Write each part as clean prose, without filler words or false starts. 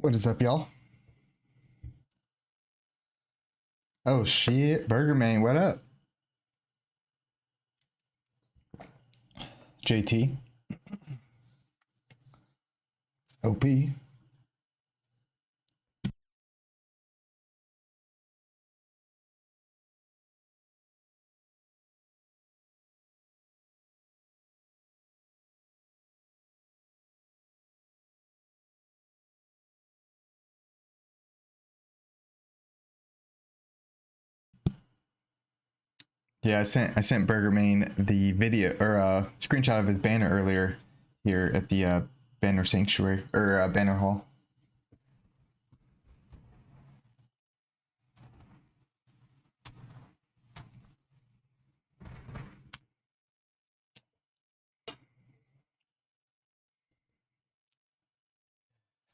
What is up, y'all? Oh shit, Burger Man, what up? JT, OP. Yeah, I sent Burger Man the video or screenshot of his banner earlier here at the Banner Sanctuary or Banner Hall.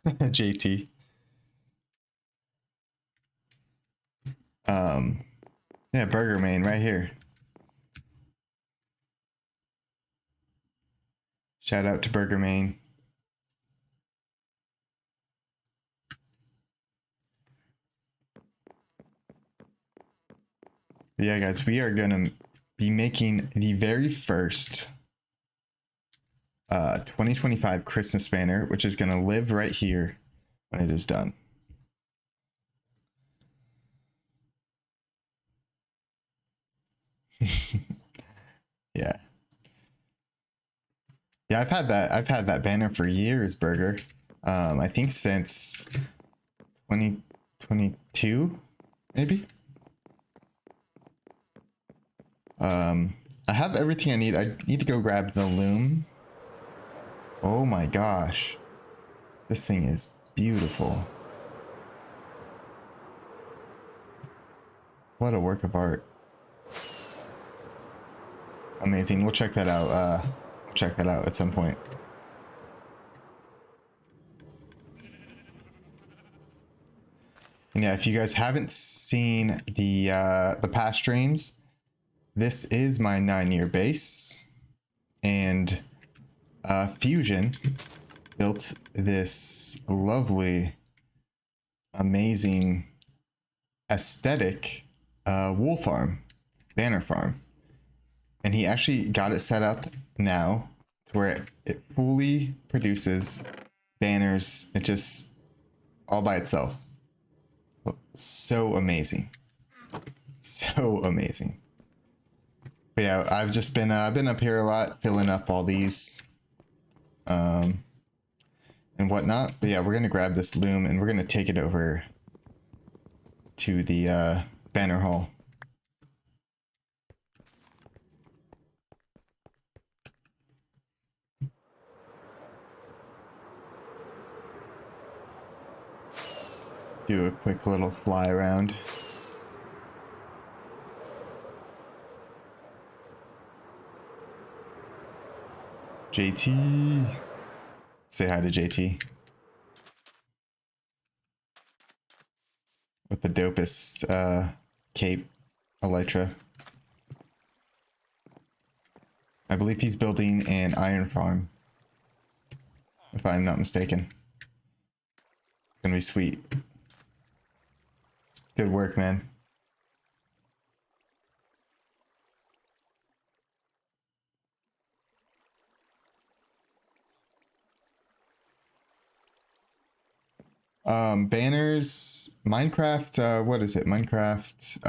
JT. Um, yeah, Burger Man right here. Shout out to Burger Man. Yeah, guys, we are gonna be making the very first 2025 Christmas banner, which is gonna live right here when it is done. Yeah. Yeah, I've had that banner for years, Burger. I think since 2022, maybe. I have everything I need. I need to go grab the loom. Oh my gosh. This thing is beautiful. What a work of art. Amazing. We'll check that out. We'll check that out at some point. And yeah, if you guys haven't seen the past streams, this is my 9-year base, and Fusion built this lovely, amazing, aesthetic wool farm, banner farm, and he actually got it set up now to where it fully produces banners. It just all by itself. So amazing, so amazing. But yeah, I've just been up here a lot, filling up all these and whatnot. But yeah, we're gonna grab this loom and we're gonna take it over to the banner hall. Do a quick little fly around. JT. Say hi to JT. With the dopest cape, elytra. I believe he's building an iron farm, if I'm not mistaken. It's gonna be sweet. Good work, man. Banners, Minecraft, what is it? Minecraft,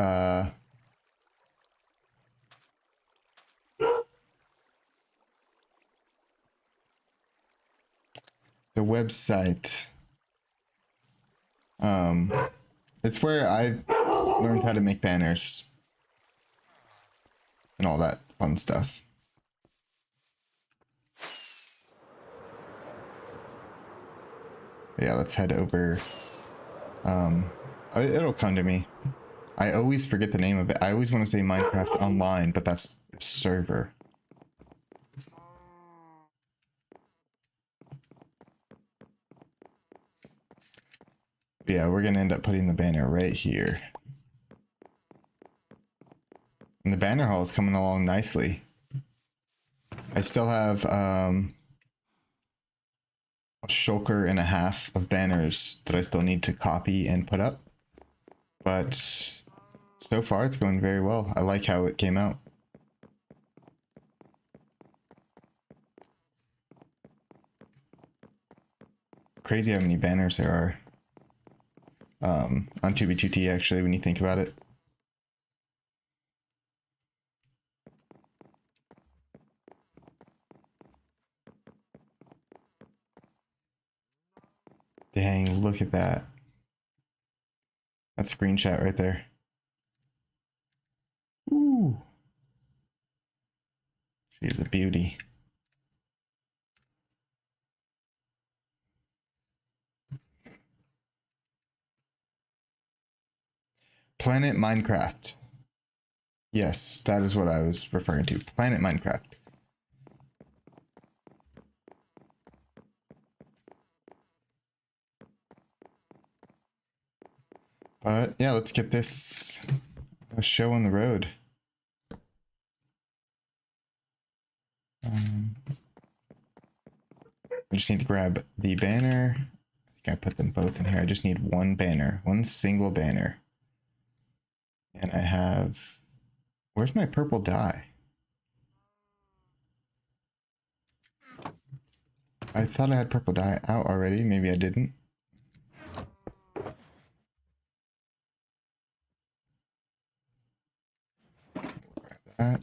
the website. It's where I learned how to make banners and all that fun stuff. Yeah, let's head over. It'll come to me. I always forget the name of it. I always want to say Minecraft Online, but that's server. Yeah, we're gonna end up putting the banner right here. And the banner hall is coming along nicely. I still have a shulker and a half of banners that I still need to copy and put up. But so far it's going very well. I like how it came out. Crazy how many banners there are on 2B2T actually when you think about it. Dang, look at that. That's a screenshot right there. Ooh. She is a beauty. Planet Minecraft. Yes, that is what I was referring to. Planet Minecraft. But yeah, let's get this show on the road. I just need to grab the banner. I think I put them both in here. I just need one banner, one single banner. And I have, where's my purple dye? I thought I had purple dye out already. Maybe I didn't. Grab that.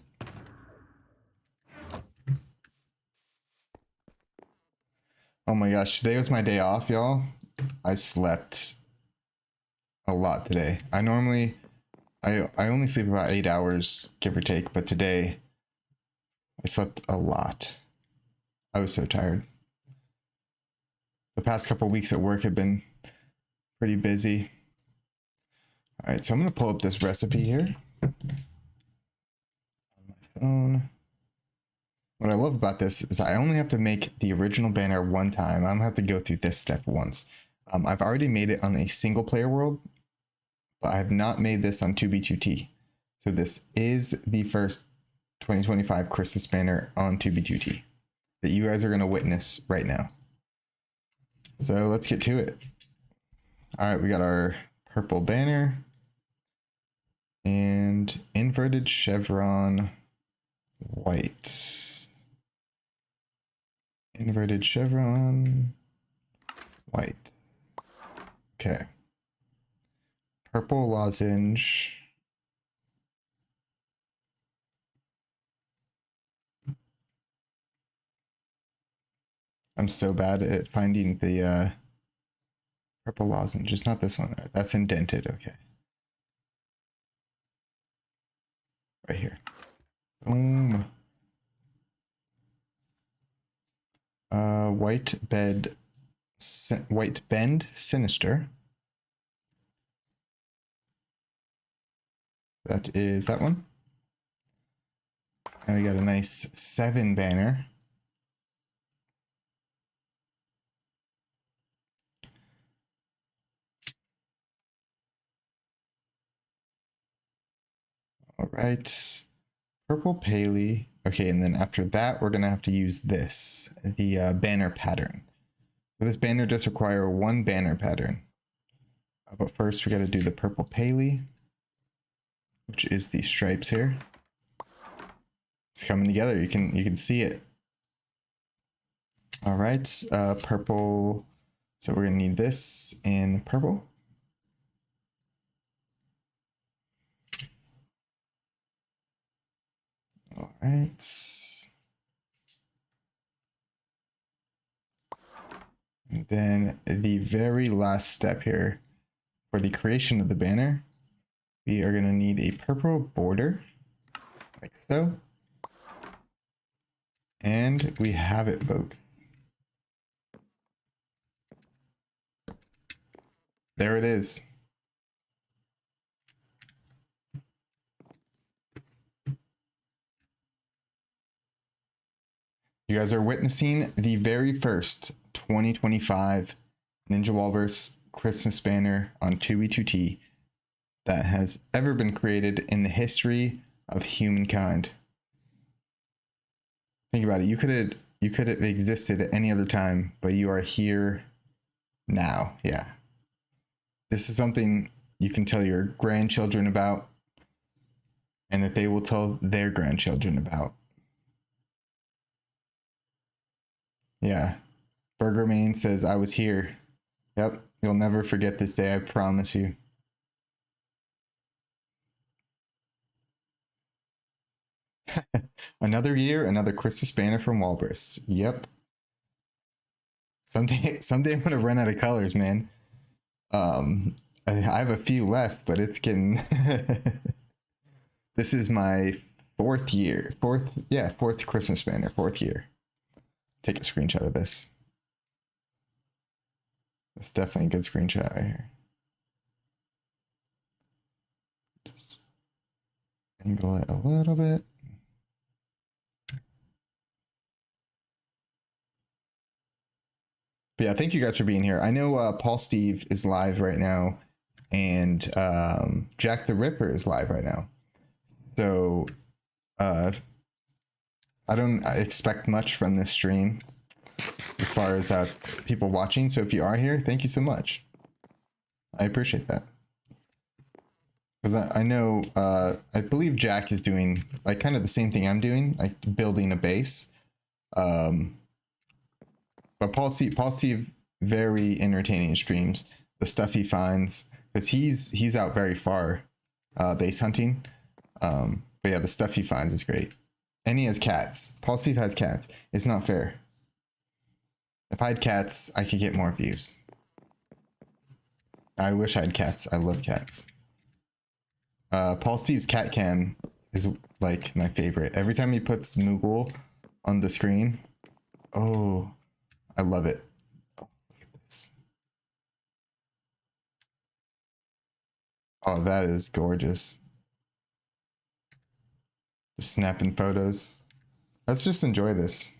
Oh my gosh, today was my day off, y'all. I slept a lot today. I only sleep about 8 hours, give or take, but today I slept a lot. I was so tired. The past couple weeks at work have been pretty busy. All right, so I'm gonna pull up this recipe here on my phone. What I love about this is I only have to make the original banner one time. I don't have to go through this step once. I've already made it on a single player world, but I have not made this on 2B2T. So this is the first 2025 Christmas banner on 2B2T that you guys are going to witness right now. So let's get to it. All right, we got our purple banner and inverted chevron white. Inverted chevron white. Okay. Purple lozenge. I'm so bad at finding the purple lozenge. It's not this one. That's indented. Okay. Right here. Boom. White bend sinister. That is that one. And we got a nice 7 banner. All right. Purple Paley. Okay, and then after that, we're going to have to use this, the banner pattern. So this banner does require one banner pattern. But first, we got to do the Purple Paley, which is the stripes here. It's coming together. You can see it. All right, purple. So we're going to need this in purple. All right. And then the very last step here for the creation of the banner, we are going to need a purple border like so. And we have it, folks. There it is. You guys are witnessing the very first 2025 Ninja Walrus Christmas banner on 2E2T that has ever been created in the history of humankind. Think about it. You could have you could have existed at any other time, but you are here now. Yeah. This is something you can tell your grandchildren about, and that they will tell their grandchildren about. Yeah. Burger Main says, I was here. Yep. You'll never forget this day, I promise you. Another year, another Christmas banner from Walrus. Yep. Someday I'm gonna run out of colors, man. I have a few left, but it's getting. This is my fourth Christmas banner, fourth year. Take a screenshot of this. It's definitely a good screenshot right here. Just angle it a little bit. But yeah, thank you guys for being here. I know Paul Steve is live right now, and Jack the Ripper is live right now. So I don't expect much from this stream as far as people watching. So if you are here, thank you so much. I appreciate that. Because I know, I believe Jack is doing like kind of the same thing I'm doing, like building a base. But Paul Steve, very entertaining streams. The stuff he finds, because he's out very far, base hunting. But yeah, the stuff he finds is great. And he has cats. Paul Steve has cats. It's not fair. If I had cats, I could get more views. I wish I had cats. I love cats. Paul Steve's cat cam is like my favorite. Every time he puts Moogle on the screen, oh, I love it. Oh, look at this. Oh, that is gorgeous. Just snapping photos. Let's just enjoy this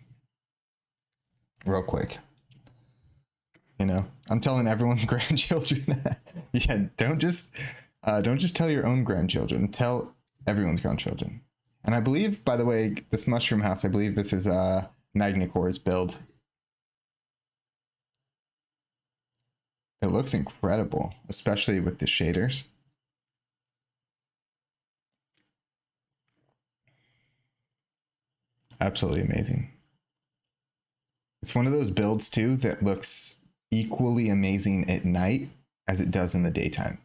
real quick. You know, I'm telling everyone's grandchildren. Yeah, don't just tell your own grandchildren. Tell everyone's grandchildren. And I believe, by the way, this mushroom house, I believe this is Magnacore's build. It looks incredible, especially with the shaders. Absolutely amazing. It's one of those builds too that looks equally amazing at night as it does in the daytime.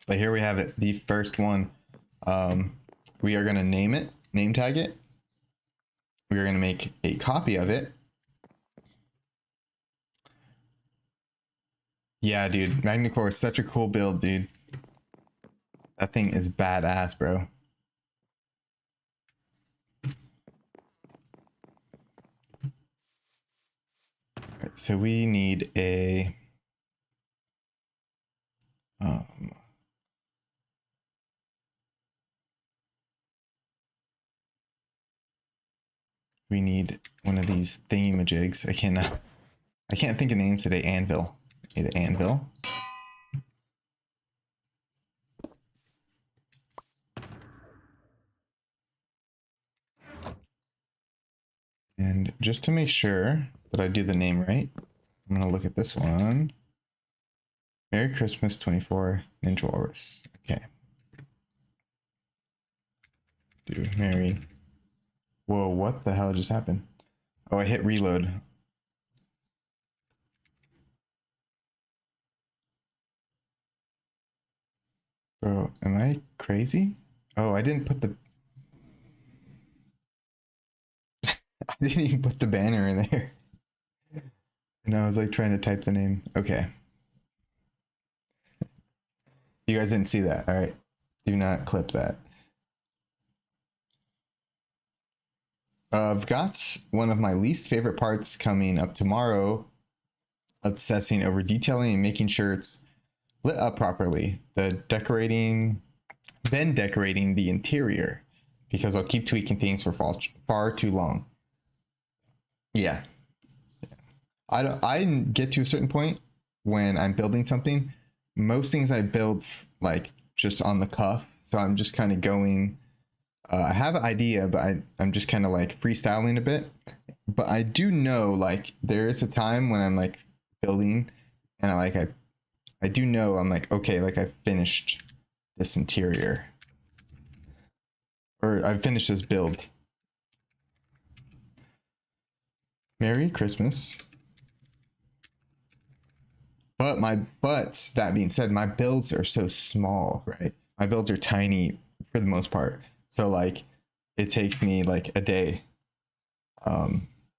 But here we have it, the first one. We are going to name tag it. We are going to make a copy of it. Yeah, dude, Magnacore is such a cool build, dude. That thing is badass, bro. All right, so we need a we need one of these thingamajigs. I can't think of names today. Anvil. Need an anvil. And just to make sure that I do the name right, I'm gonna look at this one. Merry Christmas 24 Ninja Walrus. Okay. Do Merry. Whoa, what the hell just happened? Oh, I hit reload. Bro, am I crazy? Oh, I didn't put the... I didn't even put the banner in there. And I was like trying to type the name. Okay. You guys didn't see that. All right. Do not clip that. I've got one of my least favorite parts coming up tomorrow. Obsessing over detailing and making sure it's lit up properly. Then decorating the interior, because I'll keep tweaking things for far too long. Yeah. I get to a certain point when I'm building something. Most things I build like just on the cuff. So I'm just kind of going, I have an idea, but I'm just kind of like freestyling a bit. But I do know like there is a time when I'm like building and I do know I'm like, okay, like I finished this interior. Or I finished this build. Merry Christmas. But that being said, my builds are so small, right? My builds are tiny for the most part. So like it takes me like a day.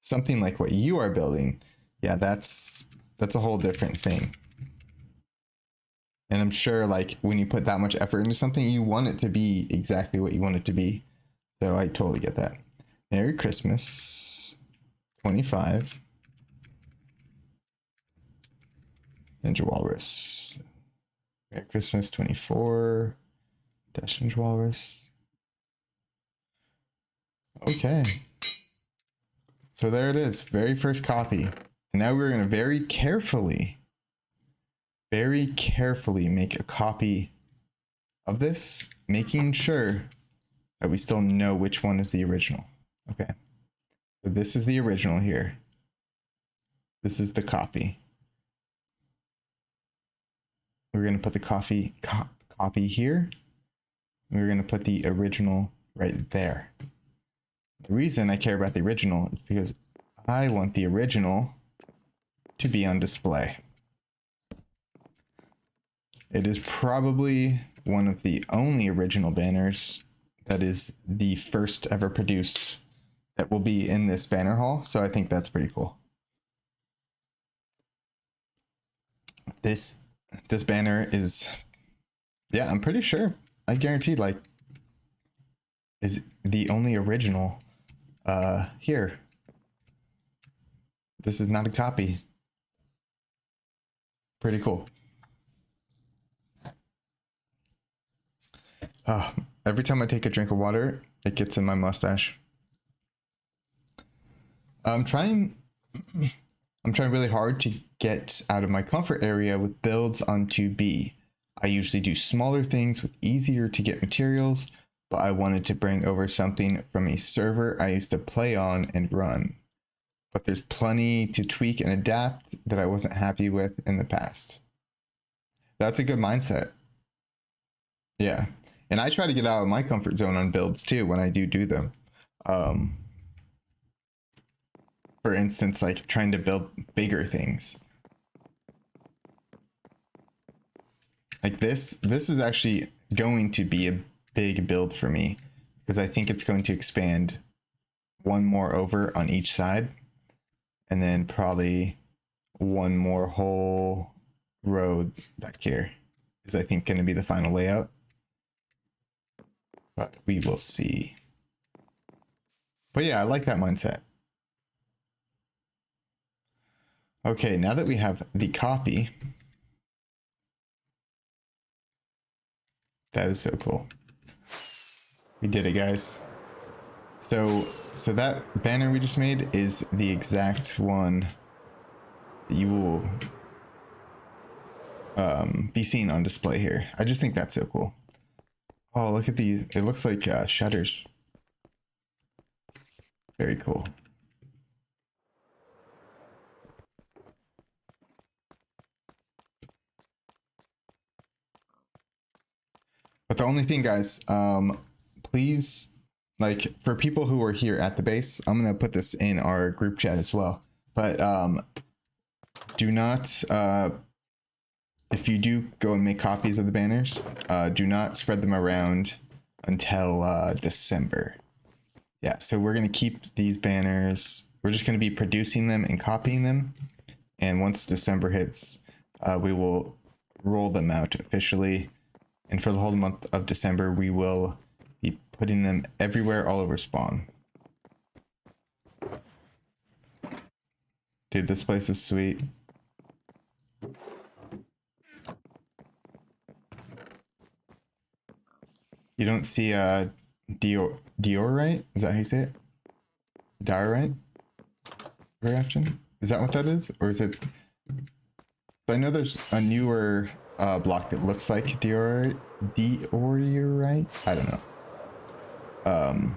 Something like what you are building, yeah, that's a whole different thing. And I'm sure like when you put that much effort into something, you want it to be exactly what you want it to be. So I totally get that. Merry Christmas 25. Ninja Walrus. Merry Christmas 24. Dash Ninja Walrus. Okay. So there it is. Very first copy. And now we're going to very carefully make a copy of this, making sure that we still know which one is the original. Okay. So this is the original here. This is the copy. We're going to put the copy here. We're going to put the original right there. The reason I care about the original is because I want the original to be on display. It is probably one of the only original banners that is the first ever produced that will be in this banner hall. So I think that's pretty cool. This banner is, yeah, I'm pretty sure, I guarantee, like, is the only original here. This is not a copy. Pretty cool. Every time I take a drink of water, it gets in my mustache. I'm trying really hard to get out of my comfort area with builds on 2B. I usually do smaller things with easier to get materials, but I wanted to bring over something from a server I used to play on and run. But there's plenty to tweak and adapt that I wasn't happy with in the past. That's a good mindset. Yeah. And I try to get out of my comfort zone on builds too when I do them. For instance, like trying to build bigger things. Like this is actually going to be a big build for me because I think it's going to expand one more over on each side and then probably one more whole road back here is I think going to be the final layout. But we will see. But yeah, I like that mindset. Okay, now that we have the copy, that is so cool. We did it, guys. So that banner we just made is the exact one that you will be seen on display here. I just think that's so cool. Oh, look at these. It looks like shutters. Very cool. But the only thing, guys, please, like, for people who are here at the base, I'm going to put this in our group chat as well. But do not, if you do go and make copies of the banners, do not spread them around until December. Yeah, so we're going to keep these banners. We're just going to be producing them and copying them. And once December hits, we will roll them out officially. And for the whole month of December, we will be putting them everywhere all over spawn. Dude, this place is sweet. You don't see diorite? Is that how you say it? Diorite? Very often? Is that what that is? Or is it... I know there's a newer block that looks like diorite. I don't know.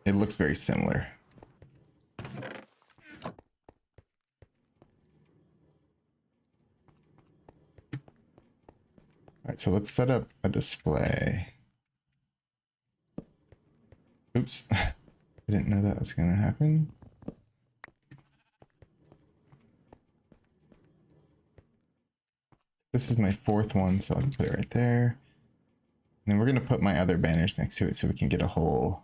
It looks very similar. All right, so let's set up a display. Oops, I didn't know that was gonna happen. This is my fourth one, so I can put it right there. And then we're gonna put my other banners next to it so we can get a whole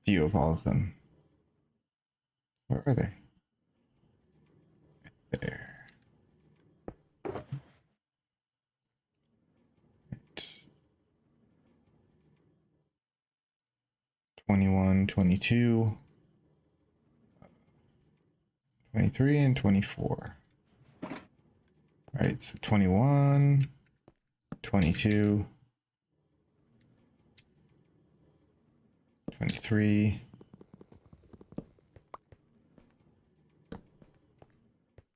view of all of them. Where are they? Right there. Right. 21, 22, 23, and 24. All right, so 21, 22, 23,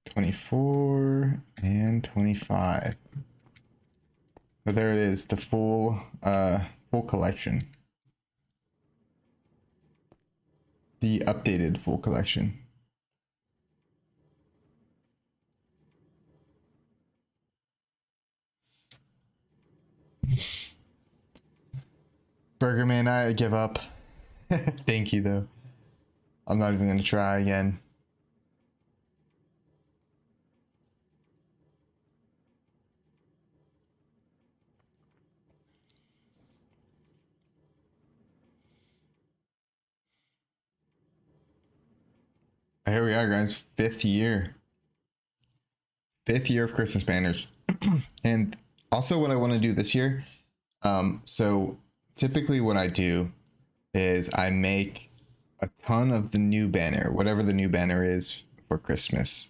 24, and 25. So there it is, the full collection. The updated full collection. Burger Man, I give up. Thank you though. I'm not even gonna try again. Here we are, guys. Fifth year of Christmas banners. And also what I want to do this year, so typically what I do is I make a ton of the new banner, whatever the new banner is for Christmas.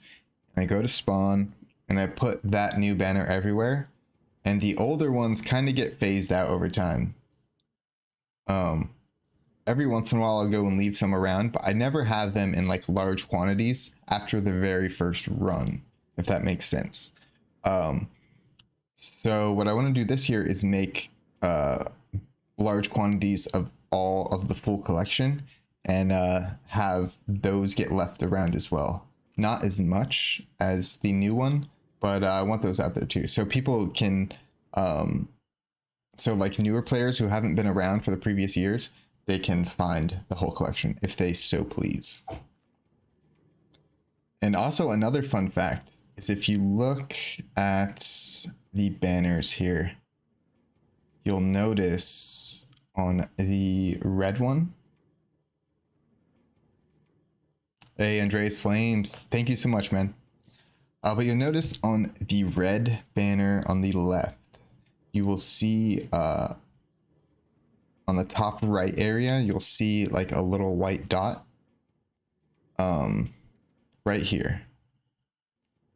And I go to spawn and I put that new banner everywhere, and the older ones kind of get phased out over time. Every once in a while I'll go and leave some around, but I never have them in like large quantities after the very first run, if that makes sense. So what I want to do this year is make large quantities of all of the full collection and have those get left around as well. Not as much as the new one, but I want those out there too. So people can, so like newer players who haven't been around for the previous years, they can find the whole collection if they so please. And also another fun fact is if you look at the banners here, you'll notice on the red one. Hey, Andreas Flames, thank you so much, man. But you'll notice on the red banner on the left, you will see on the top right area, you'll see like a little white dot right here.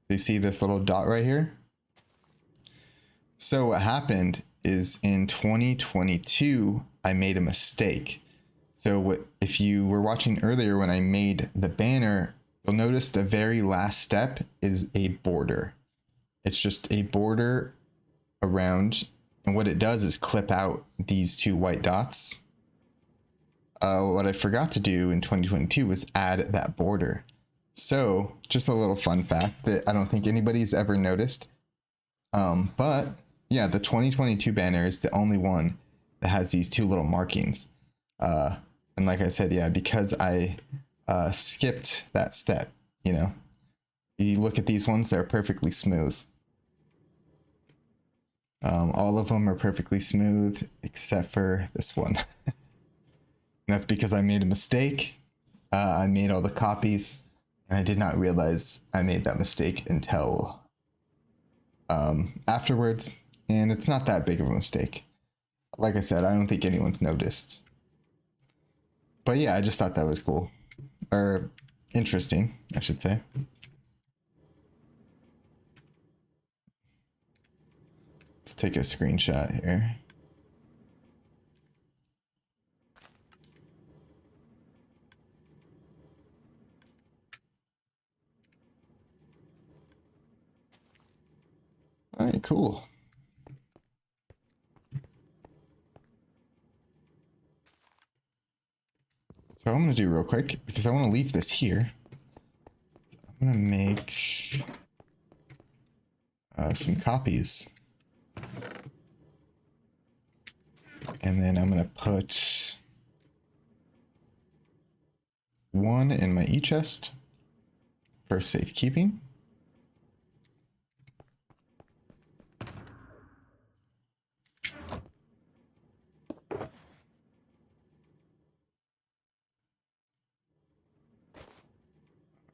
You see this little dot right here? So what happened is in 2022, I made a mistake. So if you were watching earlier when I made the banner, you'll notice the very last step is a border. It's just a border around, and what it does is clip out these two white dots. What I forgot to do in 2022 was add that border. So just a little fun fact that I don't think anybody's ever noticed. But yeah, the 2022 banner is the only one that has these two little markings. And like I said, yeah, because I skipped that step, you know, you look at these ones, they're perfectly smooth. All of them are perfectly smooth except for this one. And that's because I made a mistake. I made all the copies and I did not realize I made that mistake until afterwards. And it's not that big of a mistake. Like I said, I don't think anyone's noticed. But yeah, I just thought that was cool. Or interesting, I should say. Let's take a screenshot here. right, cool. So I'm gonna do real quick because I want to leave this here. So I'm gonna make some copies, and then I'm gonna put one in my e-chest for safekeeping.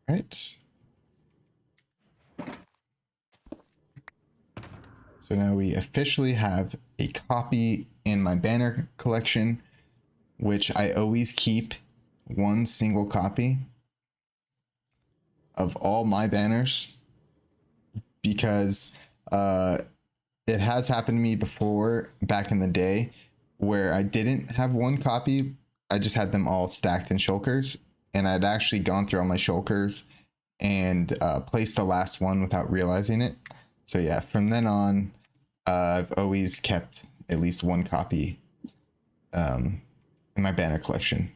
Right. So now we officially have a copy in my banner collection, which I always keep one single copy of all my banners because it has happened to me before back in the day where I didn't have one copy. I just had them all stacked in shulkers, and I'd actually gone through all my shulkers and placed the last one without realizing it. So yeah, from then on, I've always kept at least one copy in my banner collection.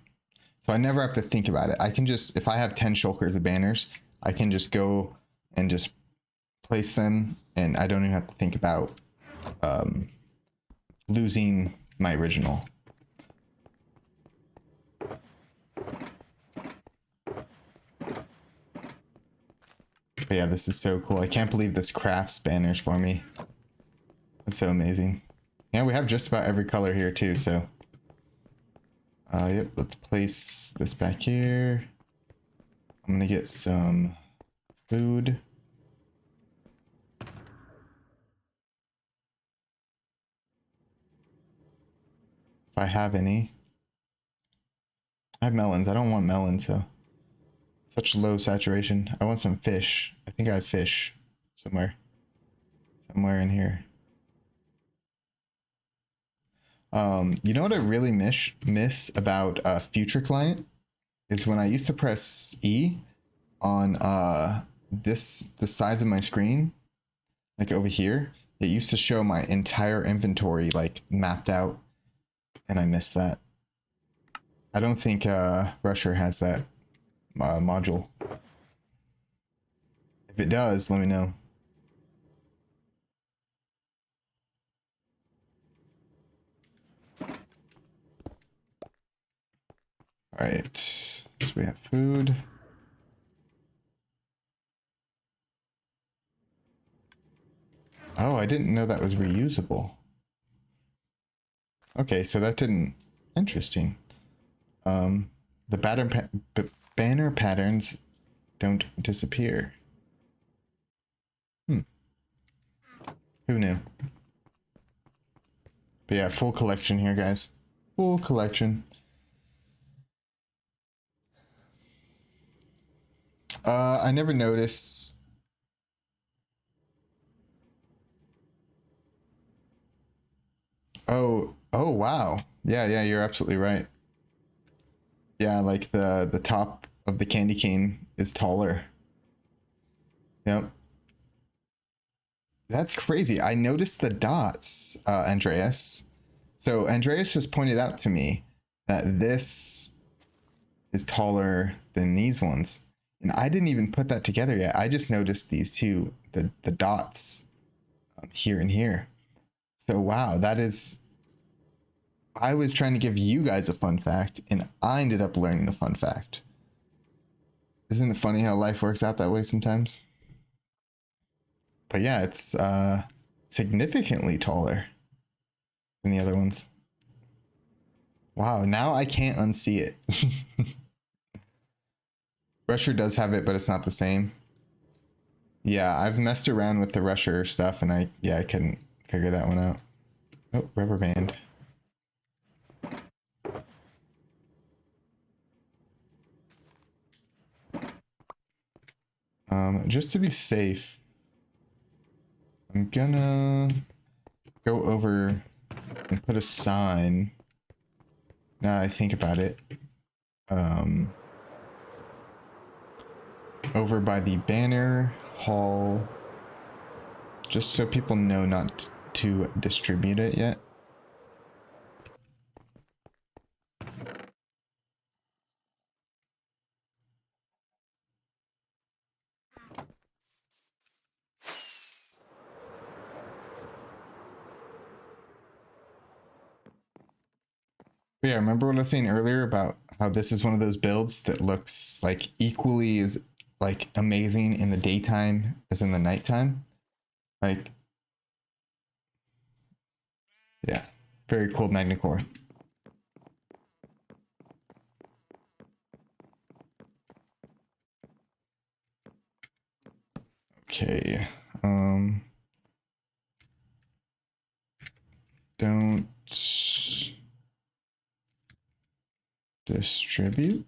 So I never have to think about it. I can just, if I have 10 shulkers of banners, I can just go and just place them, and I don't even have to think about losing my original. But yeah, this is so cool. I can't believe this crafts banners for me. It's so amazing. Yeah, we have just about every color here too, so. Yep, let's place this back here. I'm gonna get some food. If I have any. I have melons. I don't want melons, so. Such low saturation. I want some fish. I think I have fish somewhere. Somewhere in here. You know what I really miss about Future Client is when I used to press E on the sides of my screen, like over here, it used to show my entire inventory like mapped out, and I miss that. I don't think Rusher has that module. If it does, let me know. All right, so we have food. Oh, I didn't know that was reusable. Okay, so that didn't. Interesting. The banner patterns don't disappear. Who knew? But yeah, full collection here, guys. Full collection. I never noticed. Oh, wow. Yeah, you're absolutely right. Yeah, like the top of the candy cane is taller. Yep. That's crazy. I noticed the dots, Andreas. So Andreas just pointed out to me that this is taller than these ones. And I didn't even put that together yet. I just noticed these two, the dots here and here. So wow, that is, I was trying to give you guys a fun fact, and I ended up learning a fun fact. Isn't it funny how life works out that way sometimes? But yeah, it's significantly taller than the other ones. Wow, now I can't unsee it. Rusher does have it, but it's not the same. Yeah, I've messed around with the Rusher stuff, and I couldn't figure that one out. Oh, rubber band. Just to be safe, I'm gonna go over and put a sign. Now I think about it. Over by the banner hall just so people know not to distribute it yet. But yeah, remember what I was saying earlier about how this is one of those builds that looks like equally as like amazing in the daytime as in the nighttime? Like, yeah, very cool Magnacore. Okay, don't distribute.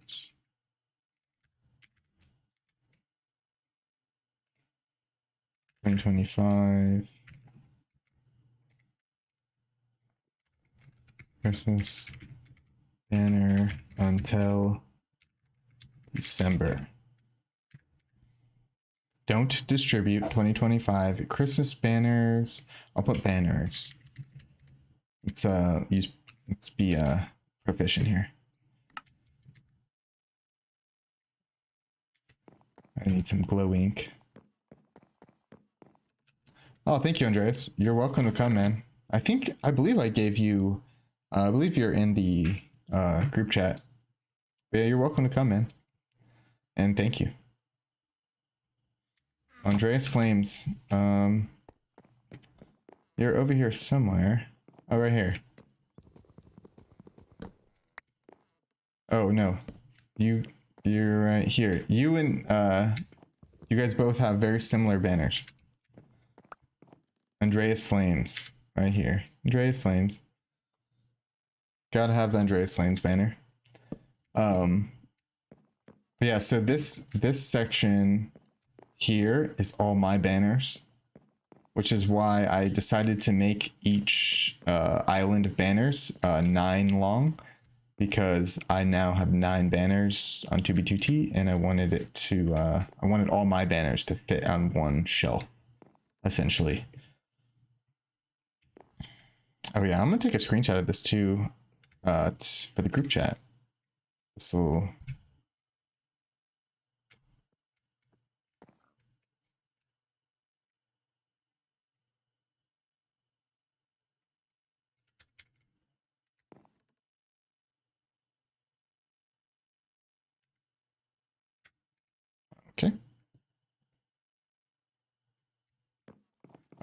$125. Christmas banner until December. Don't distribute 2025 Christmas banners. I'll put banners. Let's be proficient here. I need some glow ink. Oh, thank you, Andreas. You're welcome to come, man. I believe I gave you, I believe you're in the group chat. But yeah, you're welcome to come, man. And thank you. Andreas Flames, you're over here somewhere. Oh, right here. Oh, no. You're right here. You and, you guys both have very similar banners. Andreas Flames, right here. Andreas Flames. Gotta have the Andreas Flames banner. But yeah, so this section here is all my banners, which is why I decided to make each island of banners 9 long, because I now have 9 banners on 2B2T, and I wanted it to I wanted all my banners to fit on one shelf, essentially. Oh yeah, I'm gonna take a screenshot of this too, for the group chat. So okay.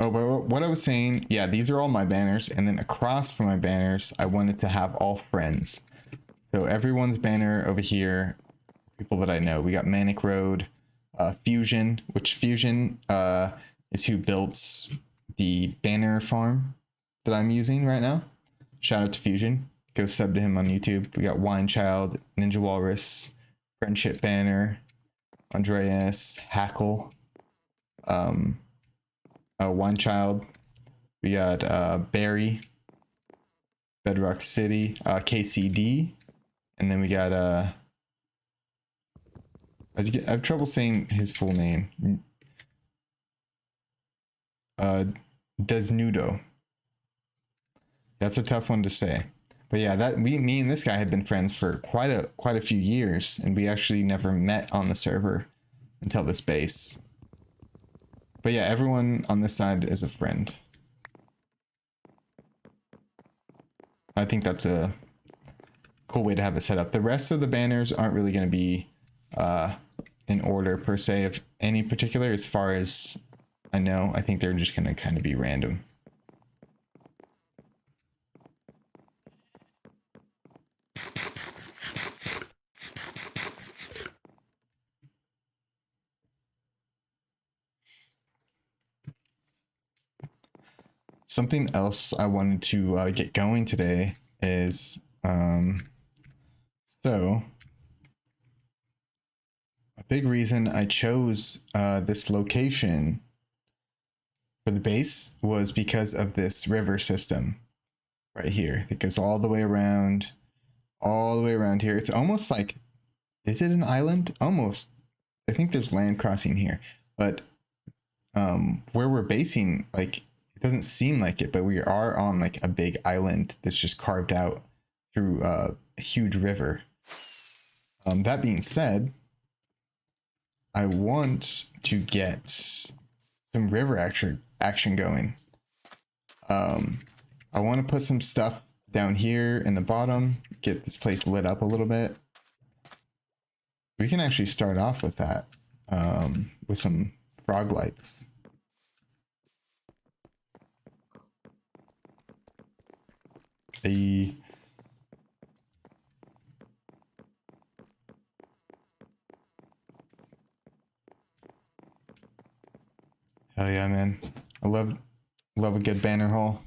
Oh, but what I was saying, yeah, these are all my banners, and then across from my banners, I wanted to have all friends. So everyone's banner over here, people that I know. We got Manic Road, Fusion, which Fusion is who built the banner farm that I'm using right now. Shout out to Fusion. Go sub to him on YouTube. We got Wine Child, Ninja Walrus, Friendship Banner, Andreas, Hackle, Wine Child. We got Barry, Bedrock City, KCD, and then we got I have trouble saying his full name. Desnudo. That's a tough one to say. But yeah, me and this guy had been friends for quite a few years, and we actually never met on the server until this base. But yeah, everyone on this side is a friend. I think that's a cool way to have it set up. The rest of the banners aren't really going to be in order per se of any particular, as far as I know. I think they're just going to kind of be random. Something else I wanted to get going today is so a big reason I chose this location for the base was because of this river system right here. It goes all the way around here. It's almost like, is it an island? Almost. I think there's land crossing here, but where we're basing, like, it doesn't seem like it, but we are on like a big island that's just carved out through a huge river. That being said, I want to get some river action going. I want to put some stuff down here in the bottom, get this place lit up a little bit. We can actually start off with that, with some frog lights. Hell yeah, man. I love a good banner haul.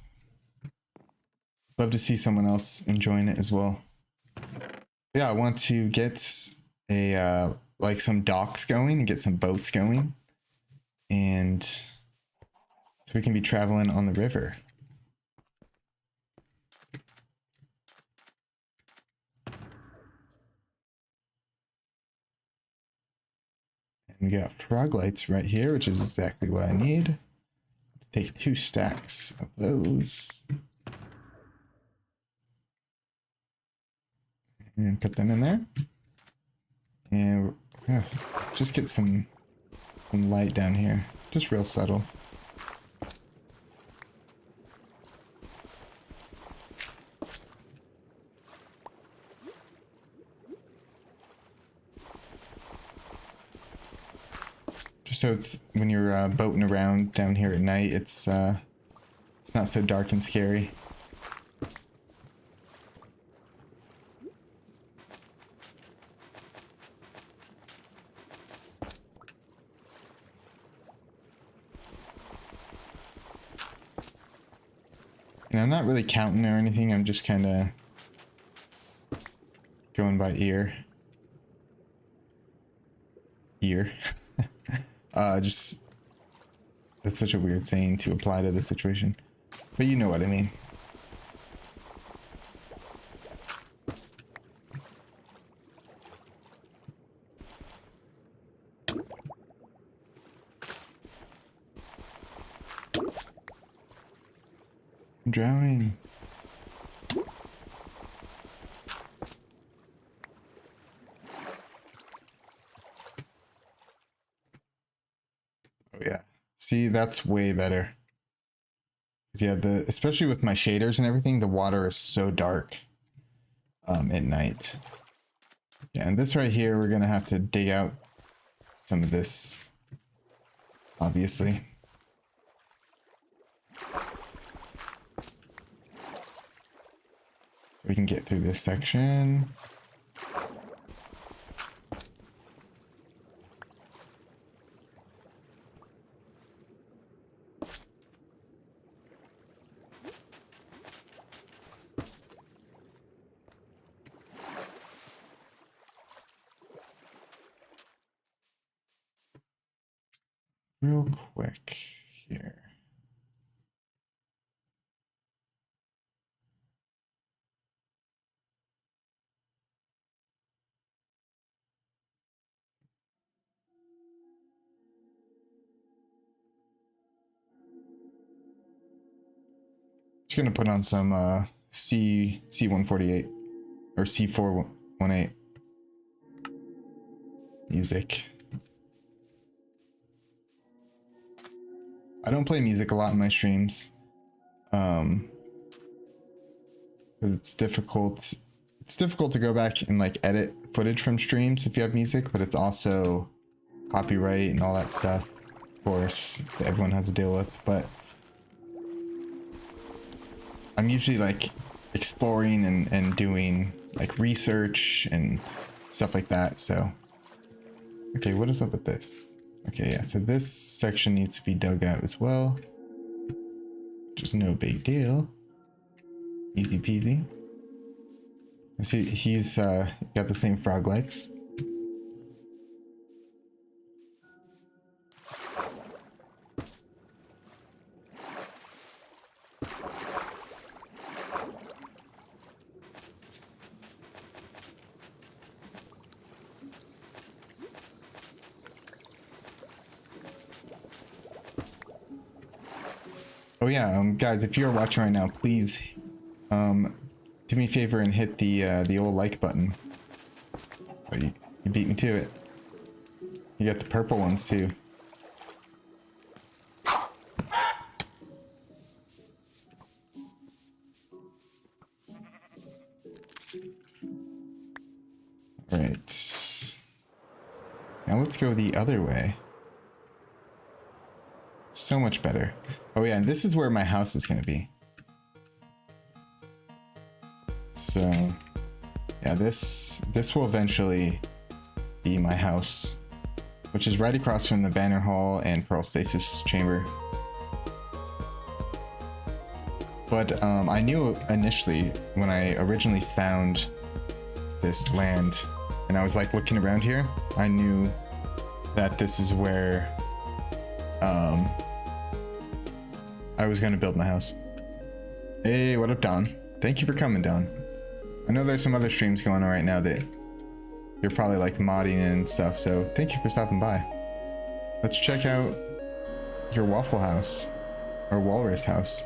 Love to see someone else enjoying it as well. Yeah, I want to get a like some docks going and get some boats going, and so we can be traveling on the river. And we got frog lights right here, which is exactly what I need. Let's take 2 stacks of those and put them in there. And yeah, just get some light down here, just real subtle. Just so it's, when you're boating around down here at night, it's not so dark and scary. And I'm not really counting or anything, I'm just kind of going by ear. Just, that's such a weird saying to apply to the situation, but you know what I mean. I'm drowning. Oh yeah. See, that's way better. Yeah, especially with my shaders and everything, the water is so dark at night. Yeah, and this right here, we're gonna have to dig out some of this, obviously. We can get through this section. Real quick here. Just gonna put on some C148 or C418 music. I don't play music a lot in my streams. It's difficult. It's difficult to go back and like edit footage from streams if you have music, but it's also copyright and all that stuff, of course, that everyone has to deal with. But I'm usually like exploring and doing like research and stuff like that. So, okay, what is up with this? Okay, yeah, so this section needs to be dug out as well, which is no big deal. Easy peasy. I see he's got the same frog lights. Oh yeah, guys, if you're watching right now, please do me a favor and hit the old like button. Oh, you beat me to it. You got the purple ones too. All right. Now let's go the other way. So much better. Oh yeah, and this is where my house is gonna be. So yeah, this will eventually be my house, which is right across from the Banner Hall and Pearl Stasis Chamber. But I knew initially when I originally found this land and I was like looking around here, I knew that this is where I was gonna build my house. Hey, what up, Don? Thank you for coming, Don. I know there's some other streams going on right now that you're probably like modding and stuff, so thank you for stopping by. Let's check out your Waffle House, or Walrus House.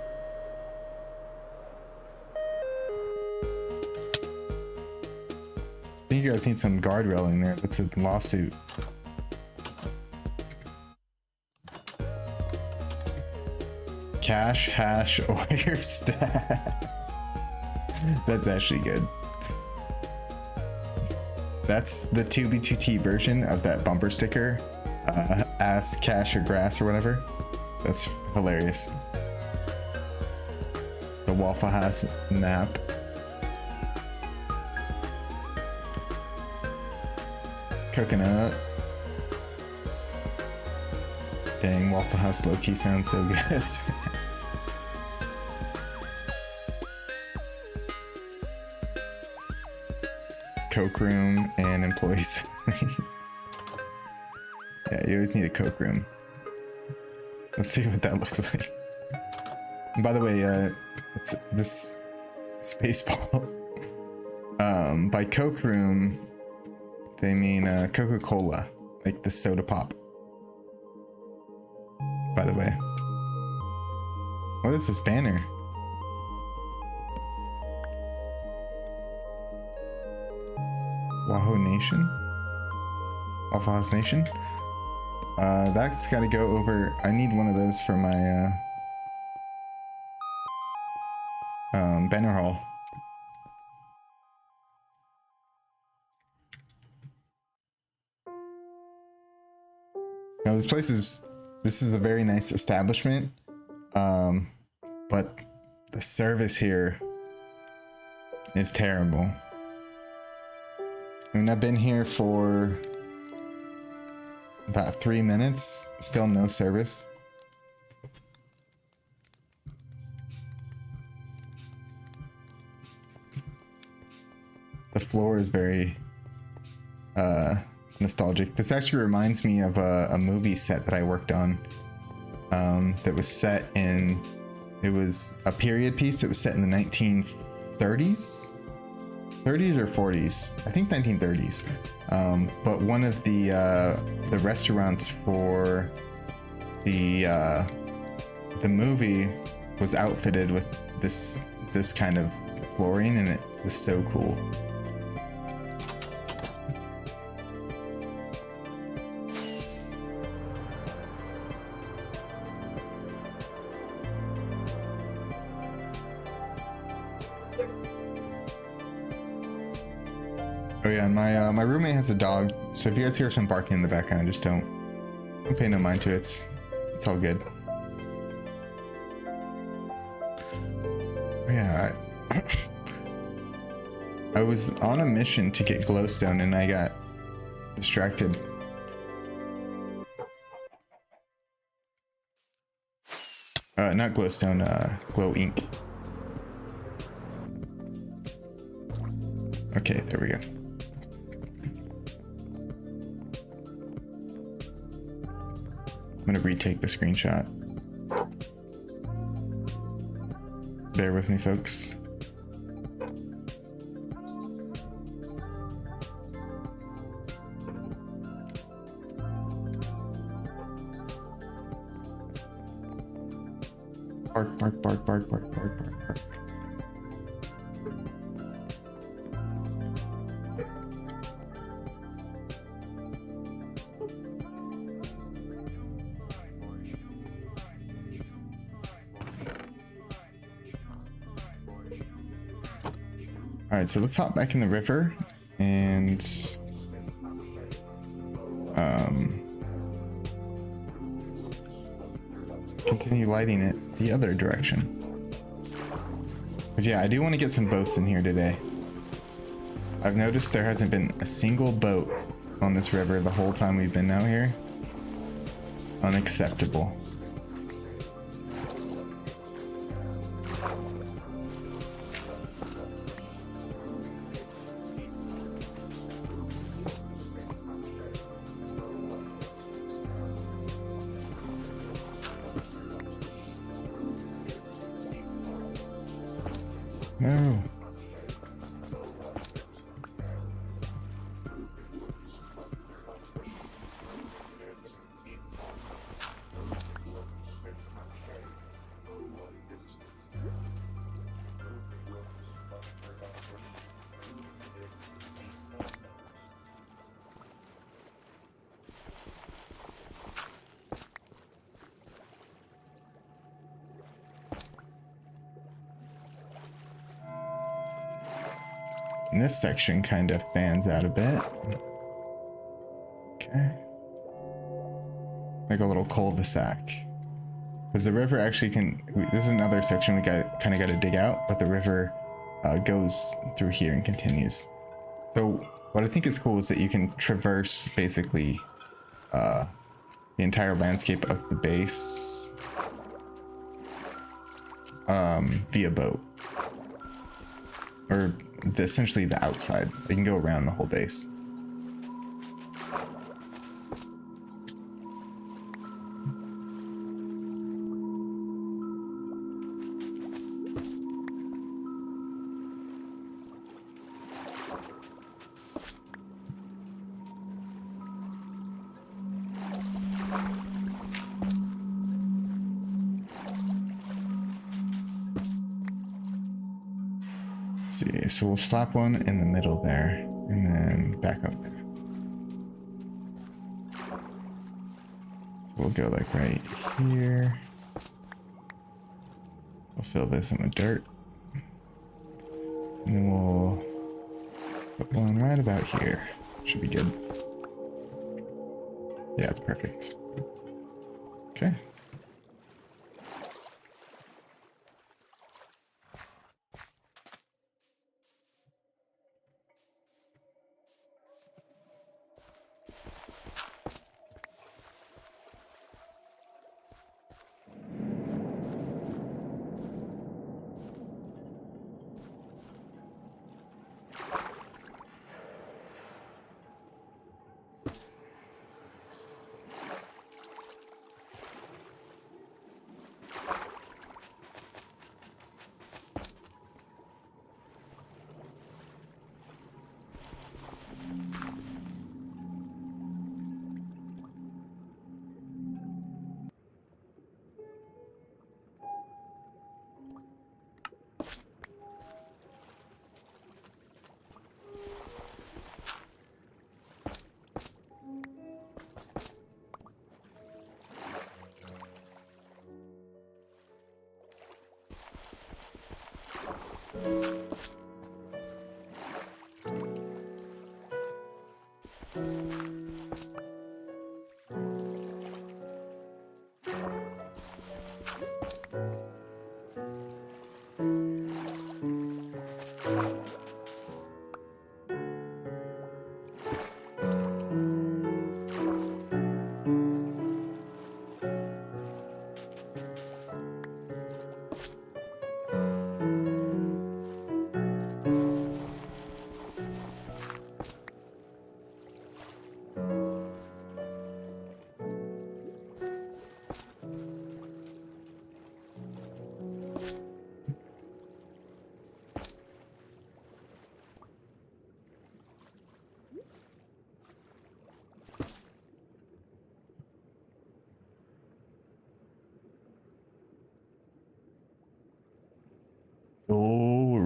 I think you guys need some guardrail in there. That's a lawsuit. Cash, hash, or your stat. That's actually good. That's the 2B2T version of that bumper sticker. Ass, cash, or grass, or whatever. That's hilarious. The Waffle House map. Coconut. Dang, Waffle House low-key sounds so good. Coke room and employees. Yeah, you always need a Coke room. Let's see what that looks like. And by the way, it's this Spaceball. By Coke room, they mean Coca-Cola, like the soda pop. By the way, what is this banner? Wahoo Nation? Waffle House Nation? That's gotta go over. I need one of those for my banner hall. Now this is a very nice establishment, but the service here is terrible. I mean, I've been here for about 3 minutes, still no service. The floor is very nostalgic. This actually reminds me of a movie set that I worked on that was set in, it was a period piece that was set in the 1930s? 30s or 40s, I think 1930s. But one of the restaurants for the movie was outfitted with this kind of flooring, and it was so cool. Oh yeah, and my roommate has a dog, so if you guys hear some barking in the background, just don't pay no mind to it. It's all good. Oh yeah, I was on a mission to get glowstone and I got distracted. Not glowstone, glow ink. Okay, there we go. I'm gonna retake the screenshot. Bear with me, folks. Bark, bark, bark, bark, bark, bark, bark, bark. All right, so let's hop back in the river and continue lighting it the other direction. Because yeah, I do want to get some boats in here today. I've noticed there hasn't been a single boat on this river the whole time we've been out here. Unacceptable. No. And this section kind of fans out a bit. Okay. Like a little cul-de-sac. Because the river actually can, this is another section we kind of got to dig out, but the river goes through here and continues. So what I think is cool is that you can traverse basically the entire landscape of the base via boat. Or essentially the outside. They can go around the whole base. See, so we'll slap one in the middle there and then back up there. So we'll go like right here. We'll fill this in with dirt. And then we'll put one right about here. Should be good. Yeah, it's perfect. Okay.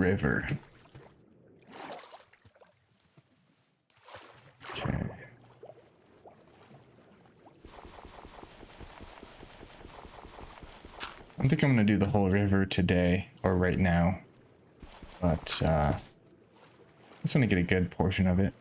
river. Okay. I don't think I'm gonna do the whole river today or right now, but I just want to get a good portion of it.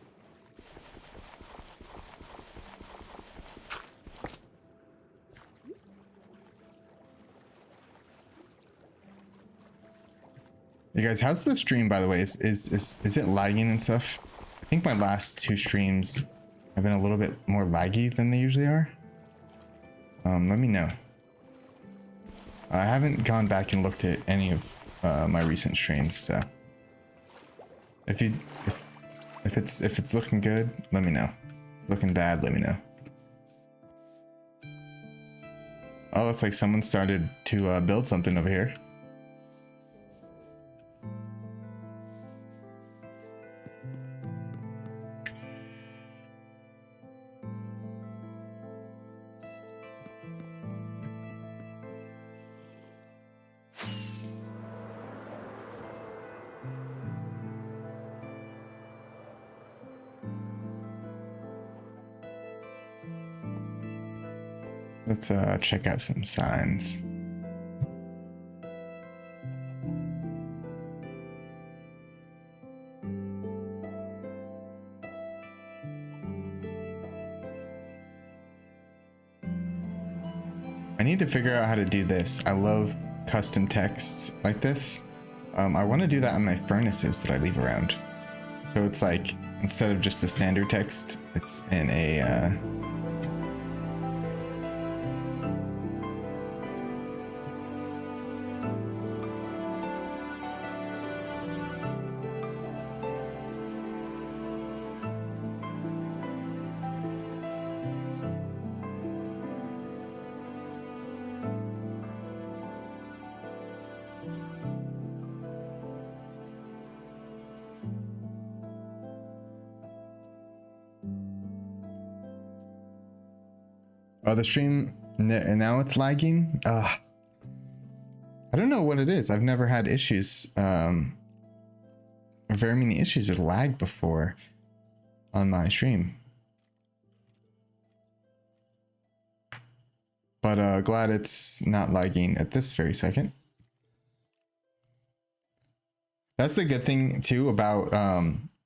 You guys, how's the stream, by the way? Is it lagging and stuff? I think my last 2 streams have been a little bit more laggy than they usually are. Let me know. I haven't gone back and looked at any of my recent streams, so if it's looking good, let me know. If it's looking bad, let me know. Oh, looks like someone started to build something over here. Let's check out some signs. I need to figure out how to do this. I love custom texts like this. I want to do that on my furnaces that I leave around. So it's like, instead of just a standard text, it's in a oh, the stream, now it's lagging. I don't know what it is. I've never had issues, very many issues with lag before on my stream. But glad it's not lagging at this very second. That's the good thing too about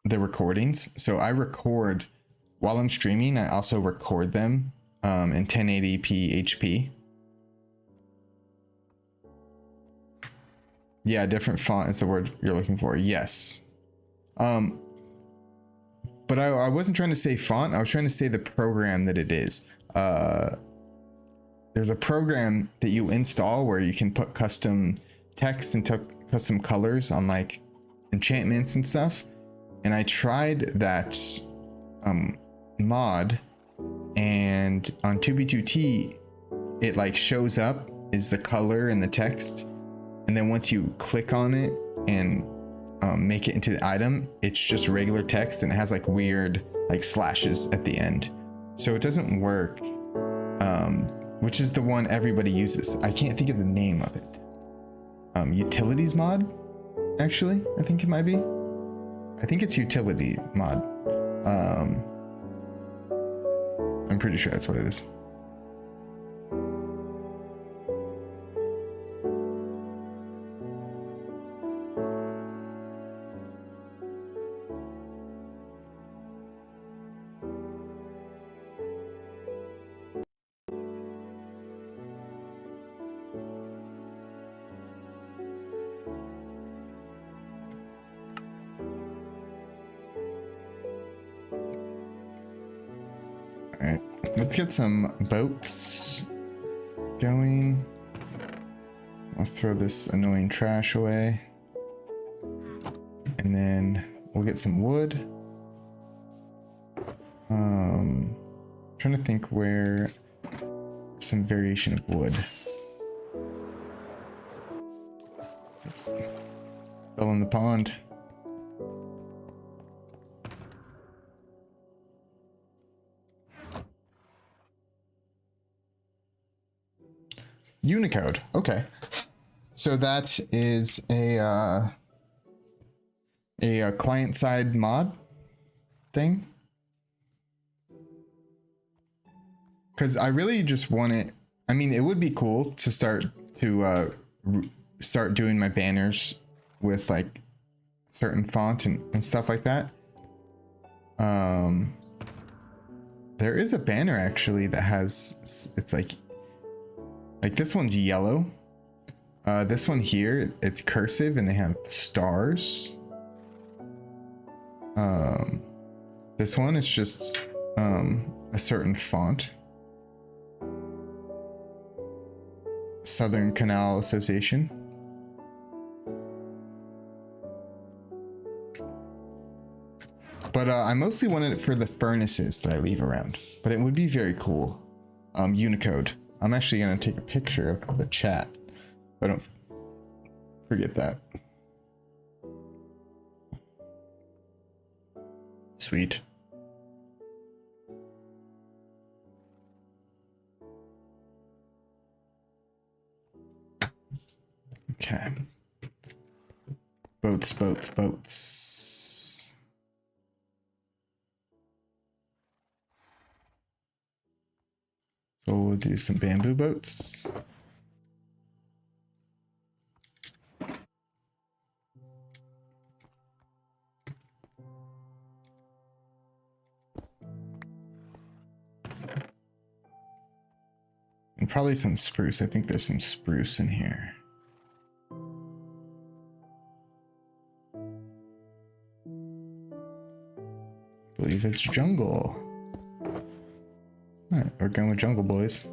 the recordings. So I record while I'm streaming. I also record them in 1080p HP. Yeah, different font is the word you're looking for. Yes. But I wasn't trying to say font. I was trying to say the program that it is. There's a program that you install where you can put custom text and custom colors on like enchantments and stuff. And I tried that mod, and on 2b2t it like shows up is the color and the text, and then once you click on it and make it into the item, it's just regular text, and it has like weird like slashes at the end, so it doesn't work, which is the one everybody uses. I can't think of the name of it. Utilities mod, actually. I think it might be. I think it's utility mod. I'm pretty sure that's what it is. All right, let's get some boats going. I'll throw this annoying trash away, and then we'll get some wood. Trying to think where some variation of wood. Oops. Fell in the pond. Unicode. Okay. So that is a a client-side mod thing. Because I really just want it. I mean, it would be cool to start doing my banners with like certain font and stuff like that. There is a banner actually that has, it's like this one's yellow. This one here, it's cursive and they have stars. This one is just a certain font. Southern Canal Association. But I mostly wanted it for the furnaces that I leave around. But it would be very cool. Unicode. I'm actually going to take a picture of the chat. I don't forget that. Sweet. Okay. Boats, boats, boats. So we'll do some bamboo boats. And probably some spruce. I think there's some spruce in here. I believe it's jungle. All right, we're going with jungle, boys.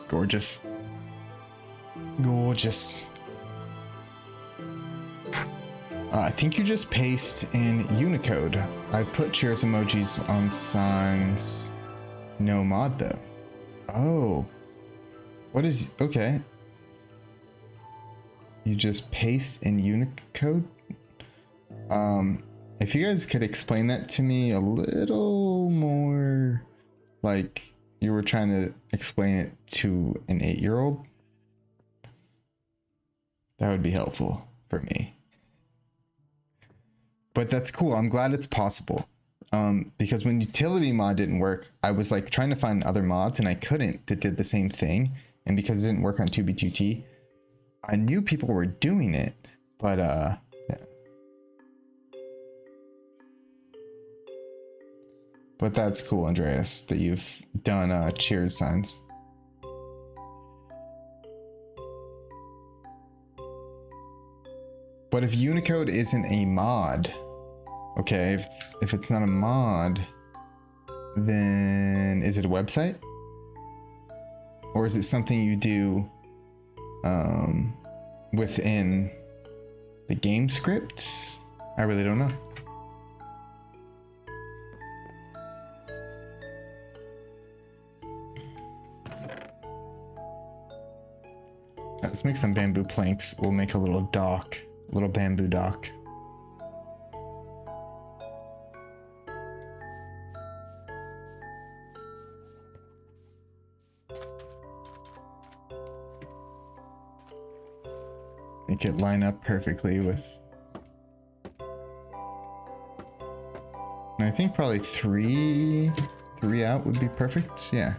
Gorgeous. Gorgeous. I think you just paste in Unicode. I put cheers emojis on signs. No mod though. Oh. What is... Okay. You just paste in Unicode? If you guys could explain that to me a little more, like you were trying to explain it to an 8-year-old, that would be helpful for me. But that's cool. I'm glad it's possible. Because when utility mod didn't work, I was like trying to find other mods and I couldn't that did the same thing. And because it didn't work on 2B2T, I knew people were doing it, but yeah. But that's cool, Andreas, that you've done cheers signs. But if Unicode isn't a mod, okay, if it's not a mod, then is it a website? Or is it something you do within the game script? I really don't know. Let's make some bamboo planks. We'll make a little dock, a little bamboo dock. Make it line up perfectly with... And I think probably three out would be perfect. Yeah.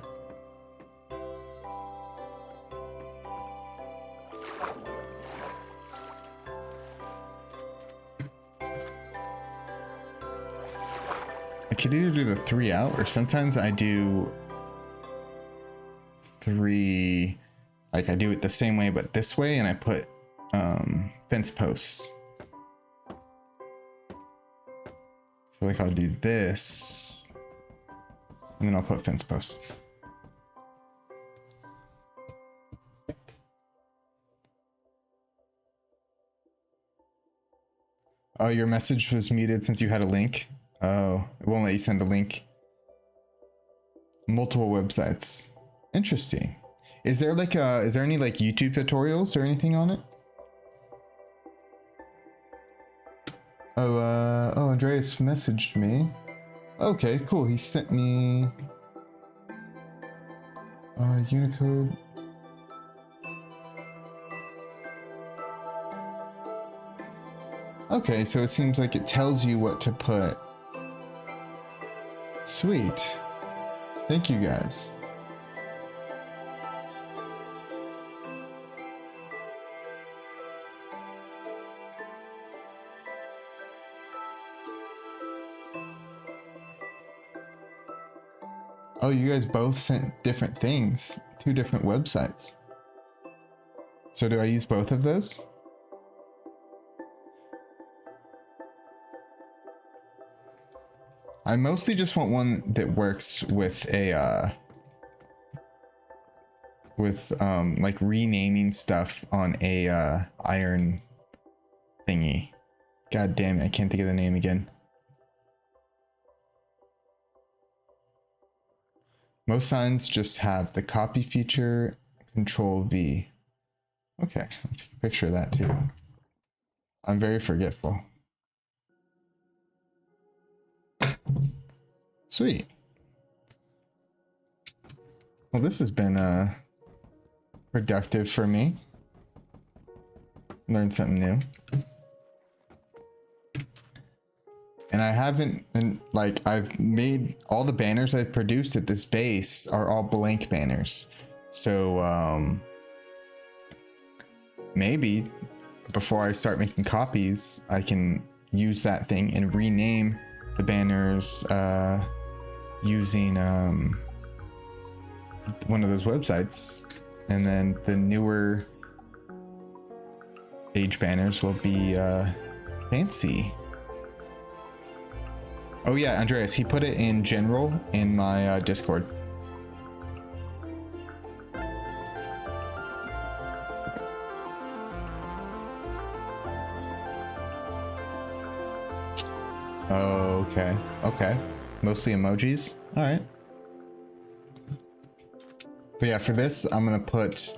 I could either do the 3 out, or sometimes I do 3, like I do it the same way but this way, and I put fence posts. So like I'll do this, and then I'll put fence posts. Oh, your message was muted since you had a link. Oh, it won't let you send a link. Multiple websites. Interesting. Is there like is there any like YouTube tutorials or anything on it? Oh, Andreas messaged me. Okay, cool. He sent me Unicode. Okay, so it seems like it tells you what to put. Sweet. Thank you guys. Oh, you guys both sent different things, 2 different websites. So do I use both of those? I mostly just want one that works with a like renaming stuff on a iron thingy. God damn it, I can't think of the name again. Most signs just have the copy feature, Control V. Okay, I'll take a picture of that too. I'm very forgetful. Sweet. Well, this has been productive for me. Learned something new. And I haven't, and like I've made all the banners I've produced at this base are all blank banners. So maybe before I start making copies, I can use that thing and rename the banners using one of those websites, and then the newer age banners will be fancy. Oh yeah, Andreas, he put it in general in my Discord. Okay, okay. Mostly emojis. All right. But yeah, for this, I'm gonna put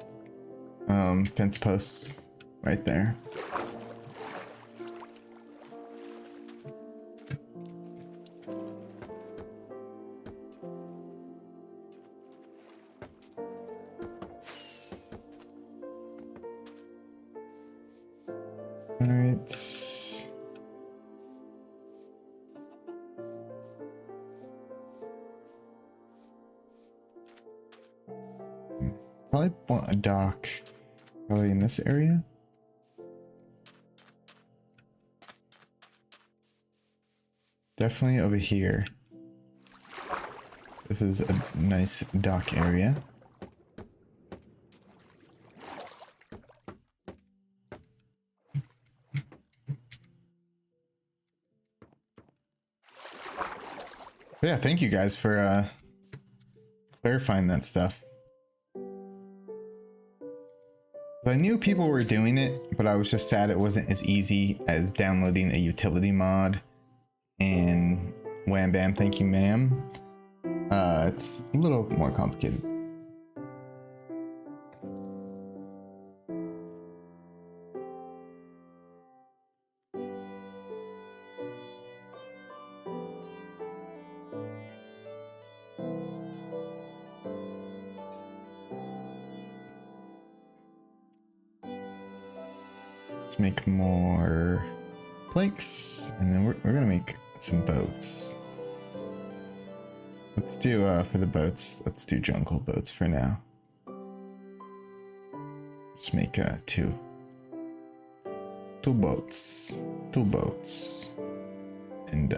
fence posts right there. All right. Probably want a dock probably in this area. Definitely over here. This is a nice dock area. But yeah, thank you guys for clarifying that stuff. I knew people were doing it, but I was just sad it wasn't as easy as downloading a utility mod in Wham Bam Thank You Ma'am. It's a little more complicated. Let's make more planks, and then we're gonna make some boats. Let's do for the boats, let's do jungle boats for now. Just make two boats, and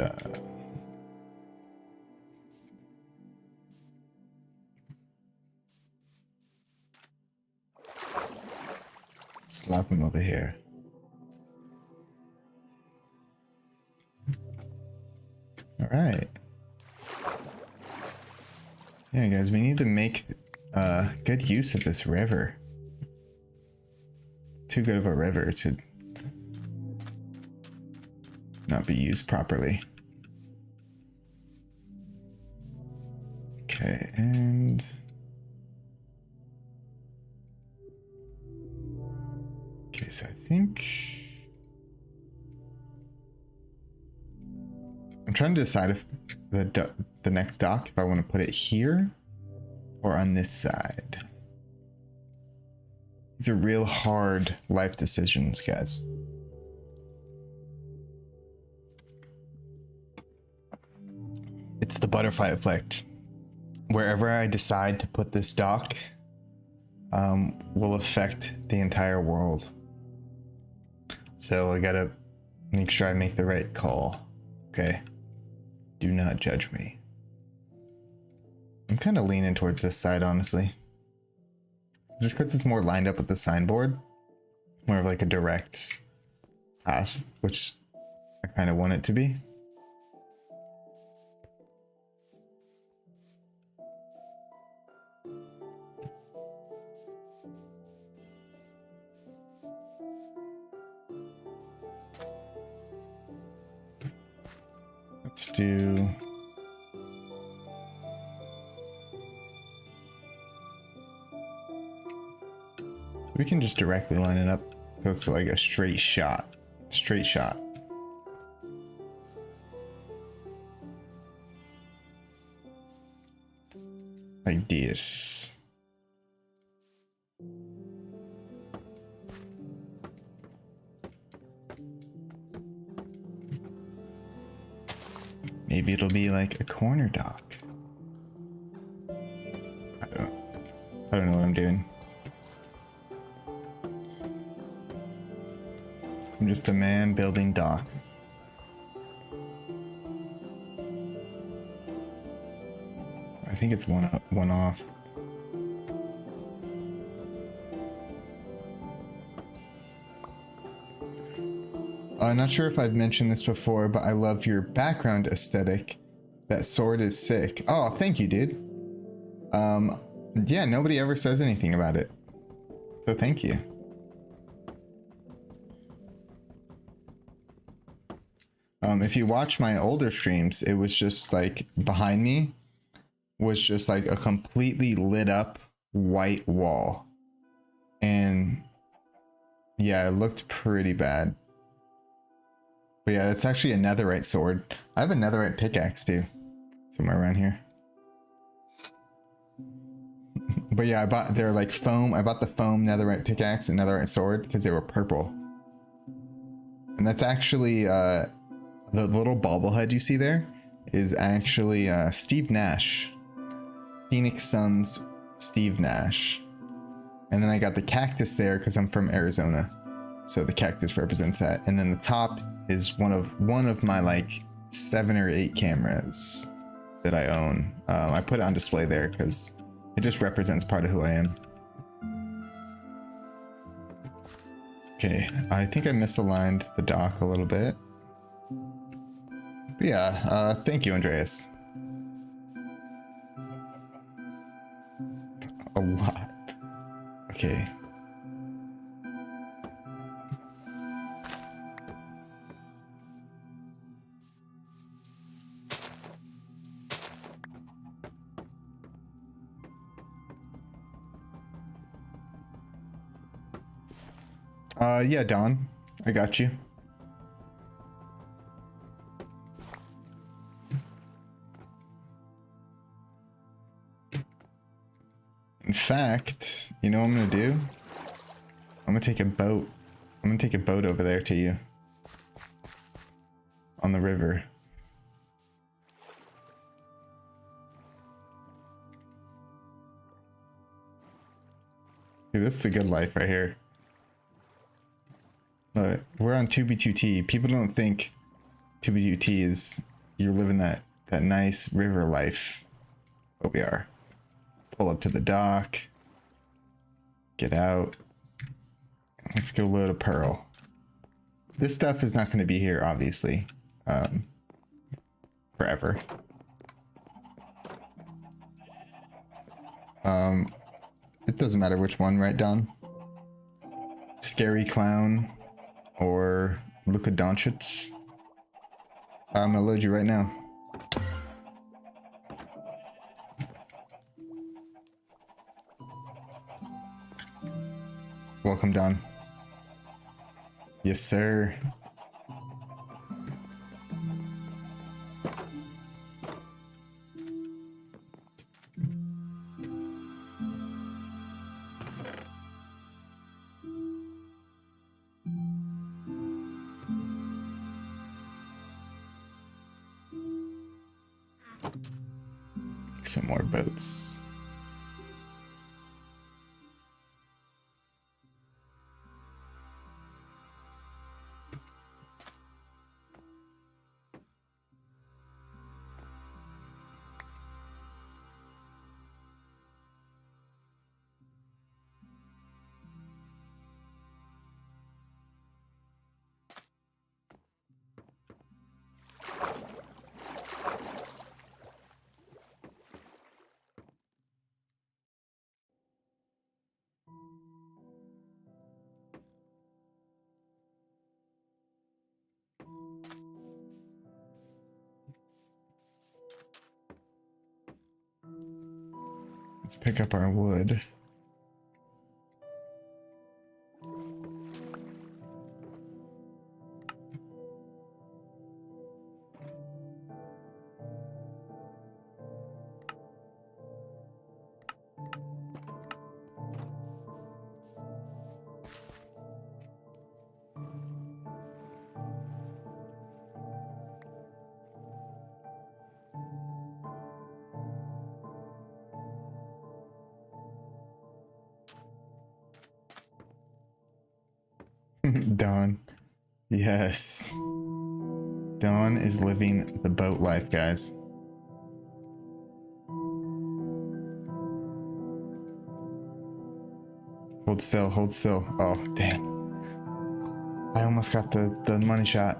slap them over here. All right. Yeah, guys, we need to make good use of this river. Too good of a river to not be used properly. Okay, and okay, so I think I'm trying to decide if the next dock, if I want to put it here or on this side. These are real hard life decisions, guys. It's the butterfly effect. Wherever I decide to put this dock will affect the entire world. So I gotta make sure I make the right call. Okay. Do not judge me. I'm kind of leaning towards this side, honestly. Just because it's more lined up with the signboard. More of like a direct path, which I kind of want it to be. Let's do... We can just directly line it up so it's like a straight shot. Straight shot. Like this. Maybe it'll be like a corner dock. I don't know what I'm doing. I'm just a man building docks. I think it's one off. I'm not sure if I've mentioned this before, but I love your background aesthetic. That sword is sick. Oh, thank you, dude. Yeah, nobody ever says anything about it. So thank you. If you watch my older streams, it was just like behind me was just like a completely lit up white wall. And yeah, it looked pretty bad. But yeah, it's actually a netherite sword. I have a netherite pickaxe too, somewhere around here. But yeah, they're like foam. I bought the foam netherite pickaxe and netherite sword because they were purple. And that's actually the little bobblehead you see there is actually Steve Nash, Phoenix Suns Steve Nash. And then I got the cactus there because I'm from Arizona, so the cactus represents that. And then the top is one of my like 7 or 8 cameras that I own. I put it on display there because it just represents part of who I am. Okay, I think I misaligned the dock a little bit. But yeah, thank you, Andreas. A lot. Okay. Yeah, Don, I got you. In fact, you know what I'm gonna do? I'm gonna take a boat. I'm gonna take a boat over there to you. On the river. Dude, this is the good life right here. We're on 2B2T. People don't think 2B2T is you're living that nice river life. But we are. Pull up to the dock. Get out. Let's go load a pearl. This stuff is not going to be here, obviously, forever. It doesn't matter which one, right, Don? Scary Clown or Luka Doncic. I'm gonna load you right now. Welcome, Don. Yes, sir. Some more boats. Let's pick up our wood. Dawn. Yes. Dawn is living the boat life, guys. Hold still, hold still. Oh, dang. I almost got the money shot.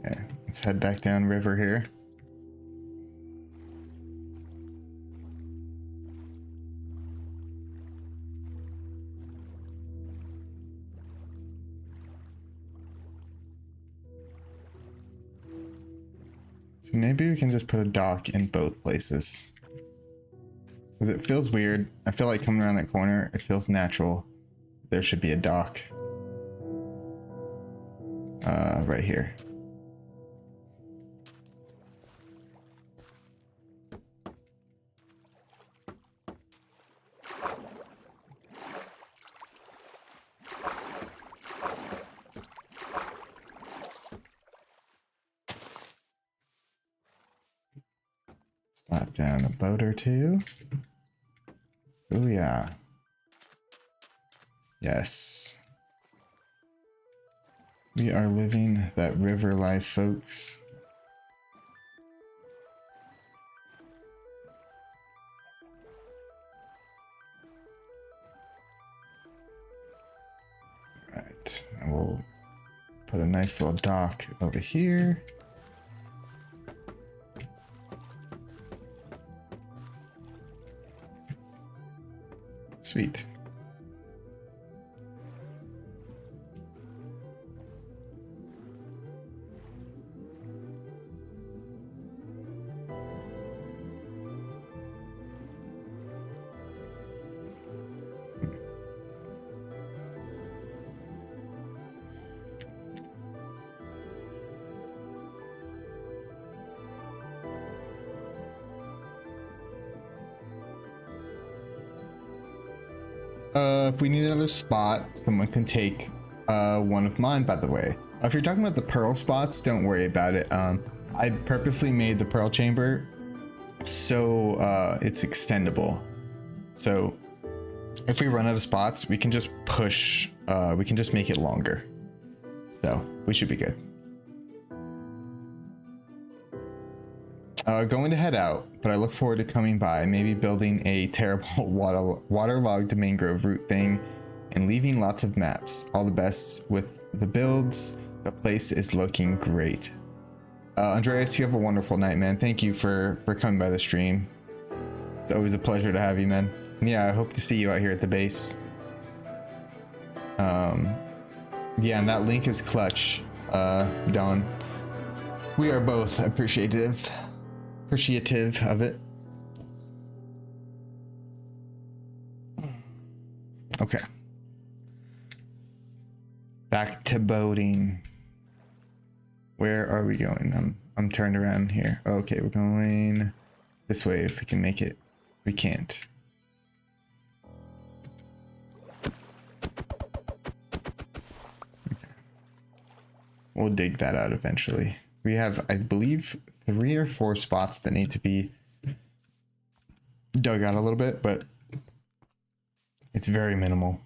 Okay, let's head back down river here. So maybe we can just put a dock in both places. Because it feels weird. I feel like coming around that corner, it feels natural. There should be a dock. Right here. Slap down a boat or two. Oh yeah. Yes. We are living that river life, folks. Right, and we'll put a nice little dock over here. Sweet. If we need another spot, someone can take one of mine, by the way. If you're talking about the pearl spots, don't worry about it. I purposely made the pearl chamber so it's extendable. So if we run out of spots, we can just push, we can just make it longer. So we should be good. Going to head out, but I look forward to coming by, maybe building a terrible waterlogged mangrove root thing and leaving lots of maps. All the best with the builds. The place is looking great. Andreas, you have a wonderful night, man. Thank you for coming by the stream. It's always a pleasure to have you, man. And yeah, I hope to see you out here at the base. Yeah, and that link is clutch, Dawn. We are both appreciative of it. Okay. Back to boating. Where are we going? I'm turned around here. Okay, we're going this way if we can make it. We can't. Okay. We'll dig that out eventually. We have, I believe, 3 or 4 spots that need to be dug out a little bit, but it's very minimal.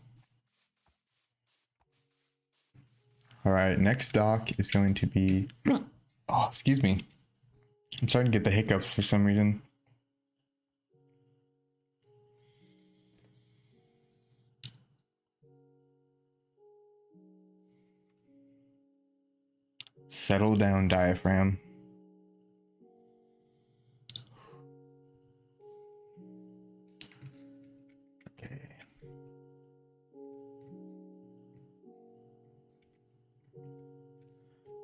All right, next dock is going to be, oh, excuse me. I'm starting to get the hiccups for some reason. Settle down, diaphragm. Okay.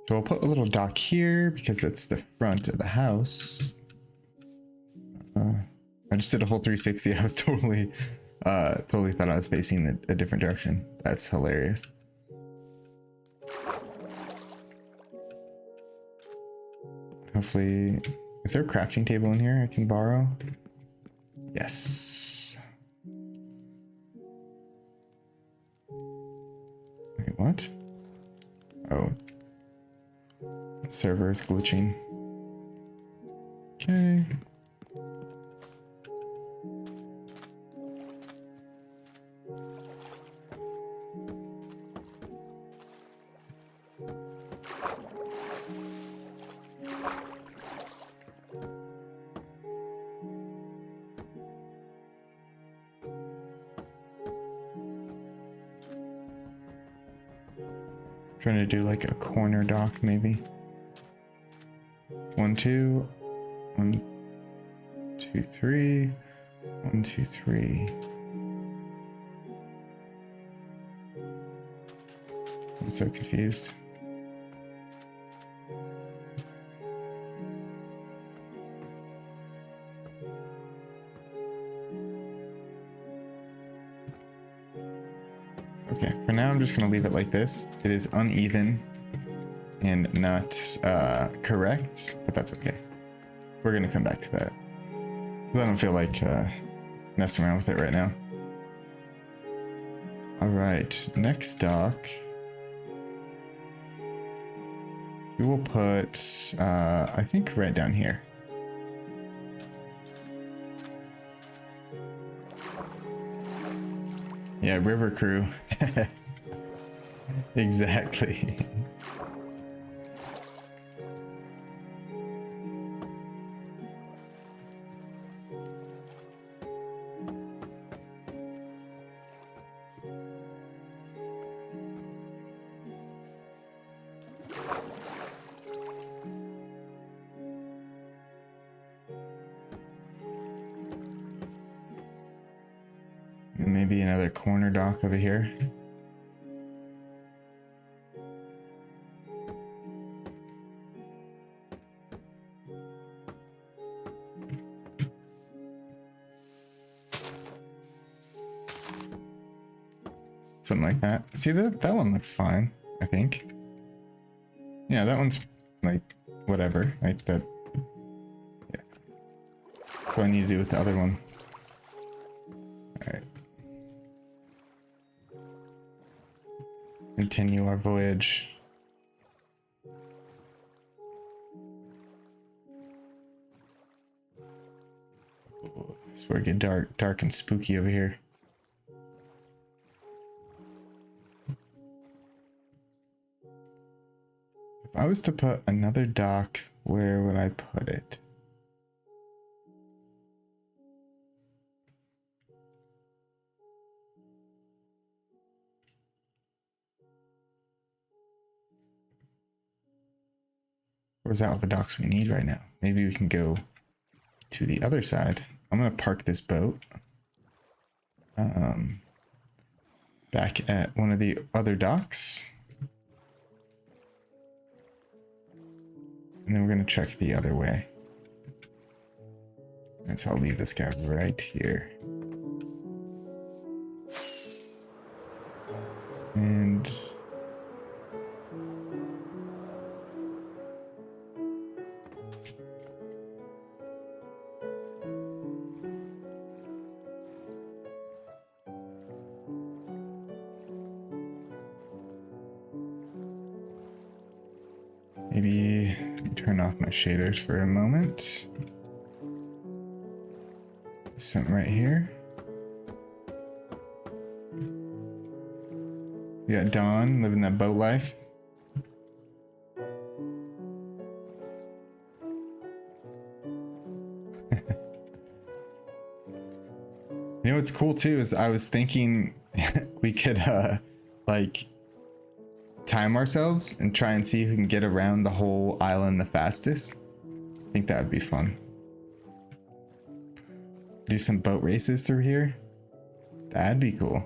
So we'll put a little dock here because it's the front of the house. I just did a whole 360. I was totally thought I was facing a different direction. That's hilarious. Hopefully, is there a crafting table in here I can borrow? Yes. Wait, what? Oh. The server is glitching. Okay. Trying to do like a corner dock, maybe. 1, 2, 1, 2, 3, 1, 2, 3. I'm so confused. Okay, for now I'm just gonna leave it like this. It is uneven and not correct, but that's okay. We're gonna come back to that. 'Cause I don't feel like messing around with it right now. All right, next dock. We will put, I think right down here. Yeah, river crew. Exactly. And maybe another corner dock over here. Something like that. See, that one looks fine, I think. Yeah, that one's like whatever. Like that. Yeah. What do I need to do with the other one? Alright. Continue our voyage. Oh, it's where it get dark and spooky over here. If I was to put another dock, where would I put it? Or is that all the docks we need right now? Maybe we can go to the other side. I'm gonna park this boat back at one of the other docks. And then we're gonna check the other way. And so I'll leave this guy right here. And maybe turn off my shaders for a moment. Something right here. We got Dawn living that boat life. You know what's cool too is I was thinking we could like time ourselves and try and see if we can get around the whole island the fastest. I think that would be fun. Do some boat races through here. That'd be cool.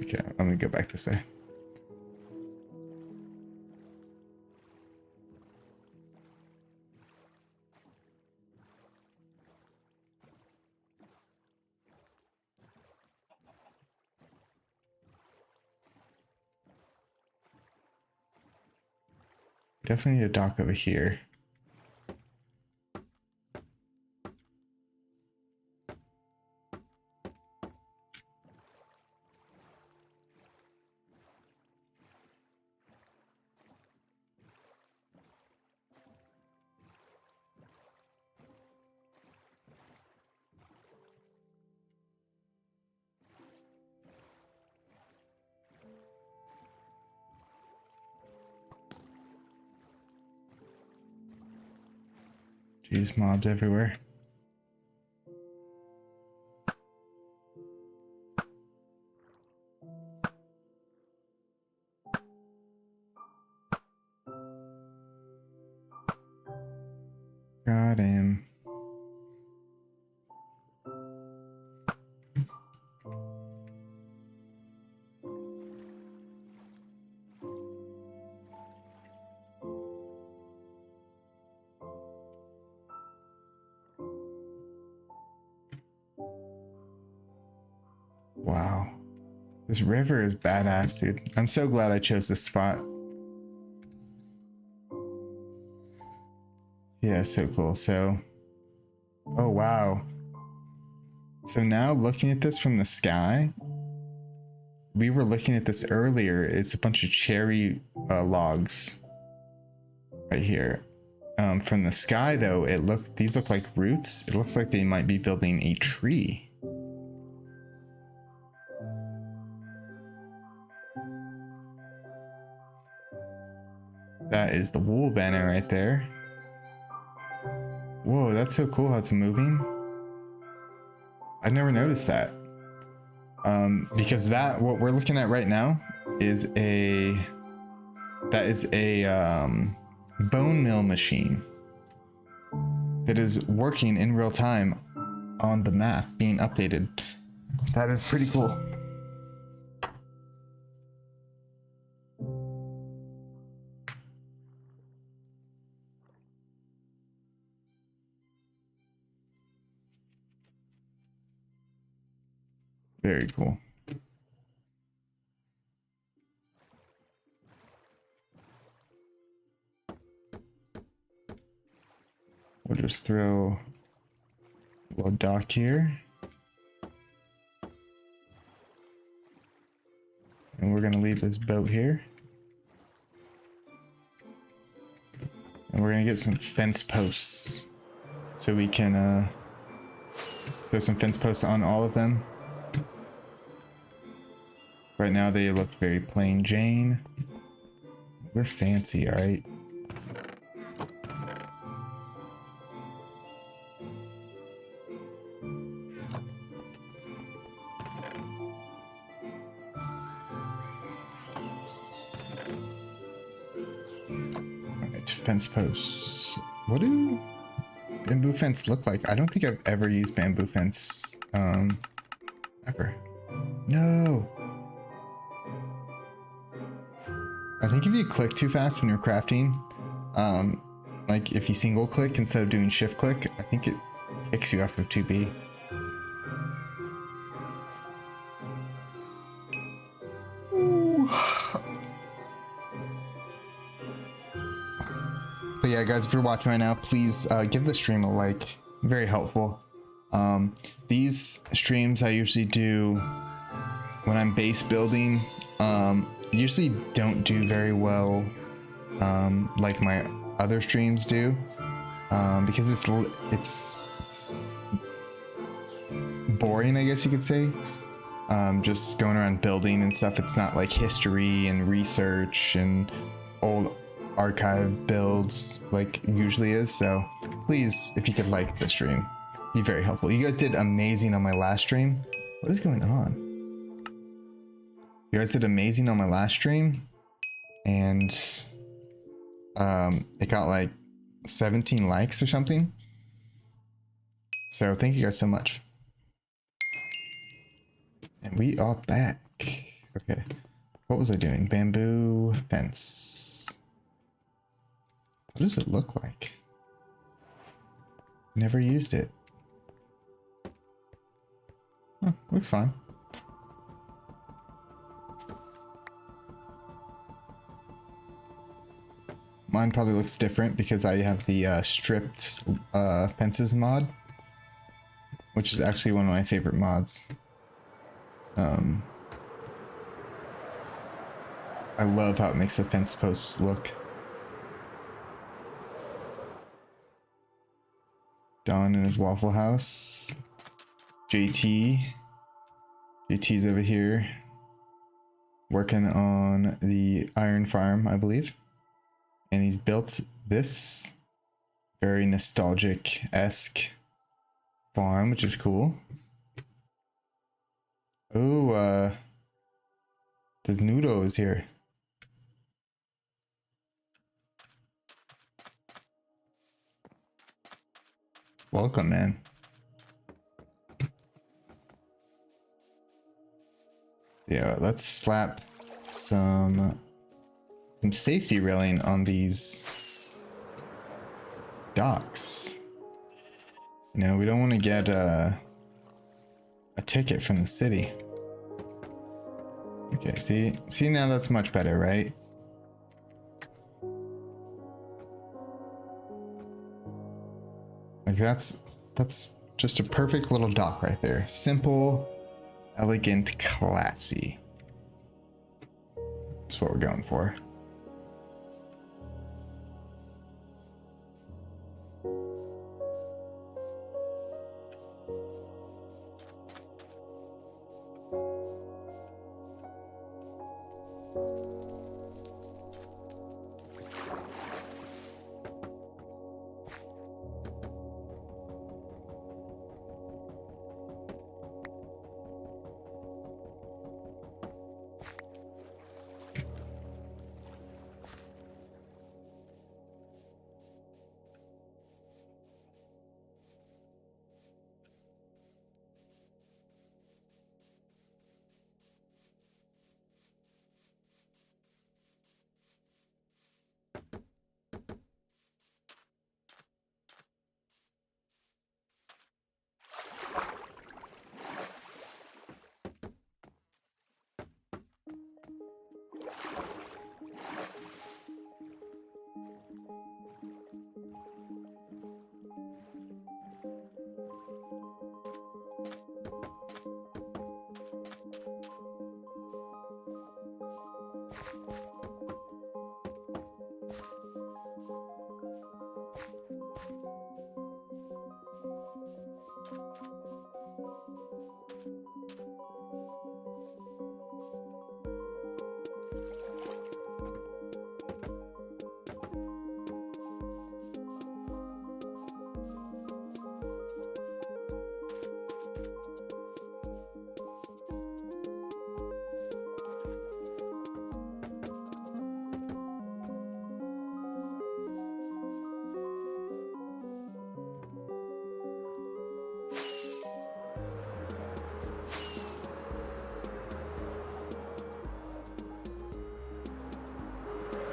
Okay, I'm gonna go back this way. Definitely need a dock over here. Jeez, mobs everywhere. Got him. Wow. This river is badass, dude. I'm so glad I chose this spot. Yeah, so cool. So, oh wow. So now looking at this from the sky, we were looking at this earlier. It's a bunch of cherry logs right here. From the sky though, these look like roots. It looks like they might be building a tree. That is the wool banner right there. Whoa, that's so cool how it's moving. I've never noticed that. Because what we're looking at right now is a bone mill machine that is working in real time on the map being updated. That is pretty cool. Very cool. We'll just throw a little dock here. And we're gonna leave this boat here. And we're gonna get some fence posts so we can throw some fence posts on all of them. Right now they look very plain Jane. We're fancy, all right? fence posts. What do bamboo fence look like? I don't think I've ever used bamboo fence ever. No. I think if you click too fast when you're crafting, like if you single click instead of doing shift click, I think it kicks you off of 2B. Ooh. But yeah, guys, if you're watching right now, please give the stream a like. Very helpful. These streams I usually do when I'm base building. Usually don't do very well like my other streams do, because it's boring, I guess you could say. Just going around building and stuff. It's not like history and research and old archive builds like usually is. So please, if you could like the stream, be very helpful. You guys did amazing on my last stream. What is going on? You guys did amazing on my last stream, and it got like 17 likes or something. So thank you guys so much. And we are back. Okay, what was I doing? Bamboo fence. What does it look like? Never used it. Oh, looks fine. Mine probably looks different because I have the stripped fences mod, which is actually one of my favorite mods. I love how it makes the fence posts look. Don in his Waffle House. JT's over here working on the iron farm, I believe. And he's built this very nostalgic-esque farm, which is cool. Oh, there's noodles here. Welcome, man. Yeah, let's slap some safety railing on these docks. You know, we don't want to get a ticket from the city. Okay, see now that's much better, right? Like that's just a perfect little dock right there. Simple, elegant, classy. That's what we're going for.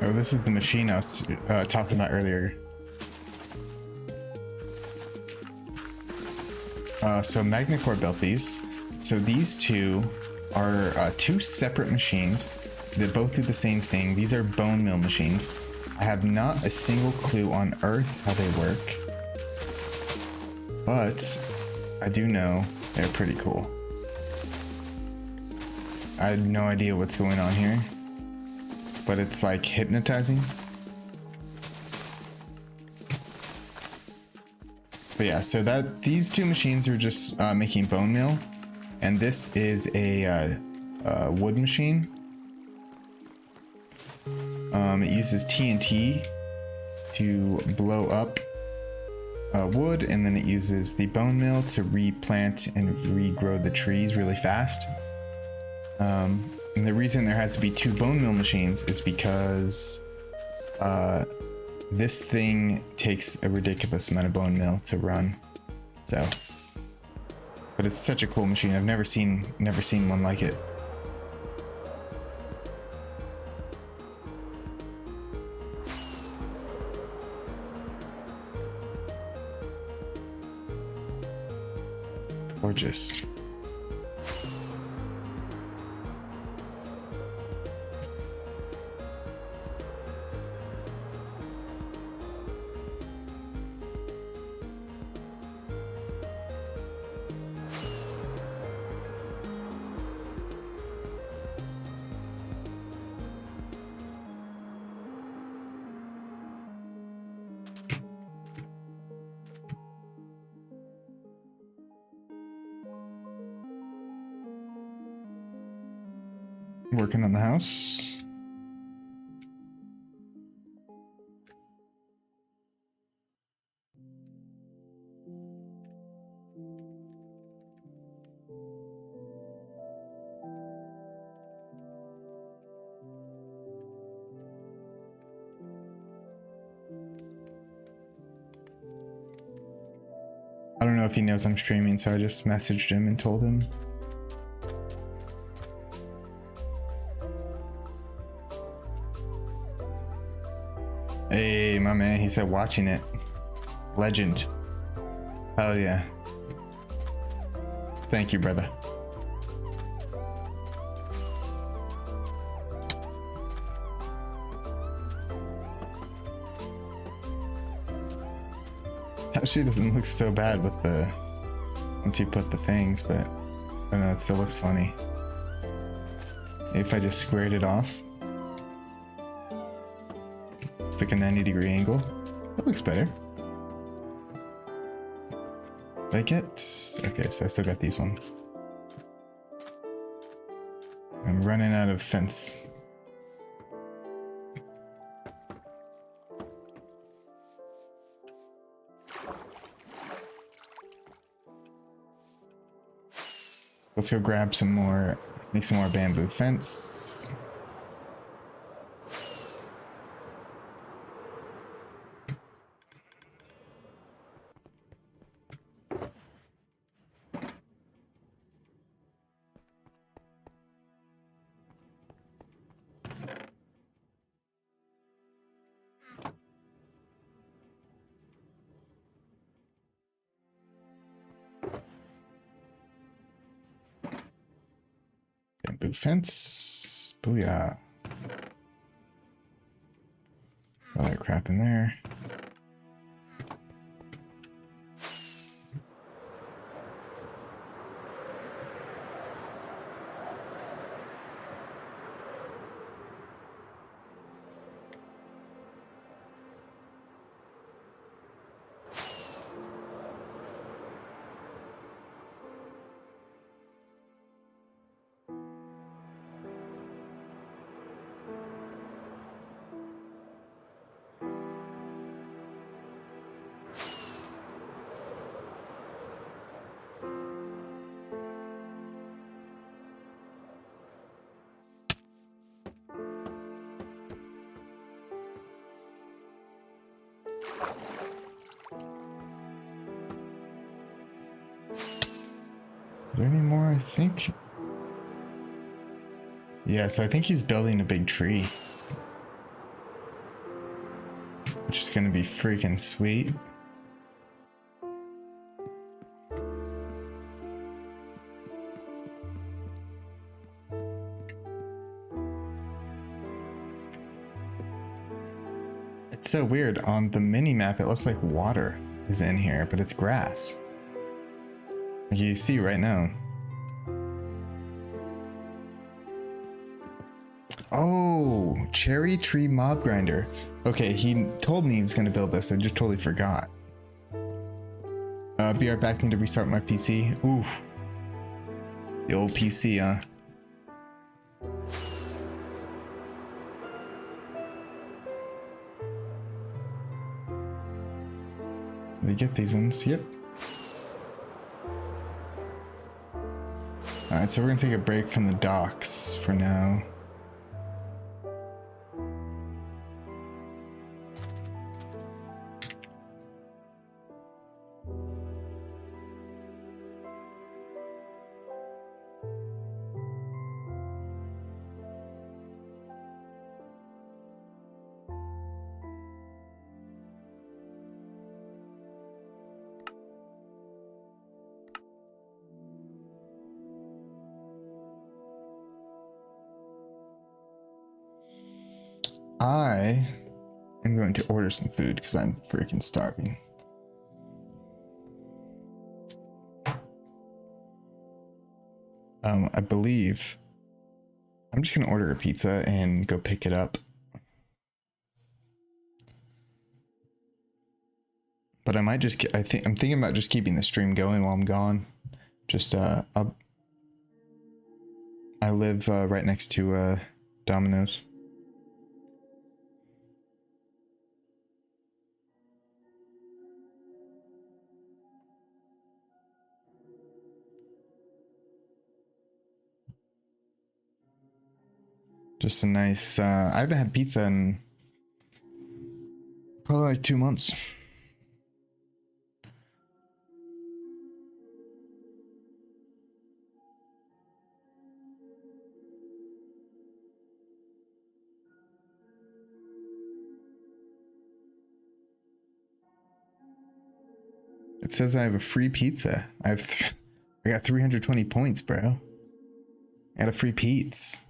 Oh, this is the machine I was talking about earlier. So Magnacore built these. So these two are two separate machines that both do the same thing. These are bone mill machines. I have not a single clue on Earth how they work, but I do know they're pretty cool. I have no idea what's going on here, but it's like hypnotizing. But yeah, so that these two machines are just making bone meal, and this is a wood machine. It uses TNT to blow up wood, and then it uses the bone meal to replant and regrow the trees really fast. And the reason there has to be two bone meal machines is because this thing takes a ridiculous amount of bone meal to run. So, but it's such a cool machine. I've never seen one like it. Gorgeous. Working on the house. I don't know if he knows I'm streaming, so I just messaged him and told him. Hey, my man, he said watching it. Legend. Hell yeah. Thank you, brother. She doesn't look so bad with the once you put the things, but I don't know, it still looks funny. Maybe if I just squared it off. It's like a 90-degree angle. That looks better. Did I get... Okay, so I still got these ones. I'm running out of fence. Let's go grab some more, make some more bamboo fence. Bamboo fence. Booyah. All that crap in there. Is there any more, I think? Yeah, so I think he's building a big tree. which is gonna be freaking sweet. It's so weird. On the mini map, it looks like water is in here, but it's grass. Like you see right now. Oh, cherry tree mob grinder. Okay, he told me he was gonna build this. I just totally forgot. Be right back. Need to restart my PC. Oof. The old PC, huh? They get these ones. Yep. Alright, so we're gonna take a break from the docks for now. I am going to order some food because I'm freaking starving. I believe I'm just gonna order a pizza and go pick it up. But I might just I'm thinking about just keeping the stream going while I'm gone. Just I live right next to Domino's. Just a nice, I haven't had pizza in probably like 2 months. It says I have a free pizza. I got 320 points, bro. I got a free pizza.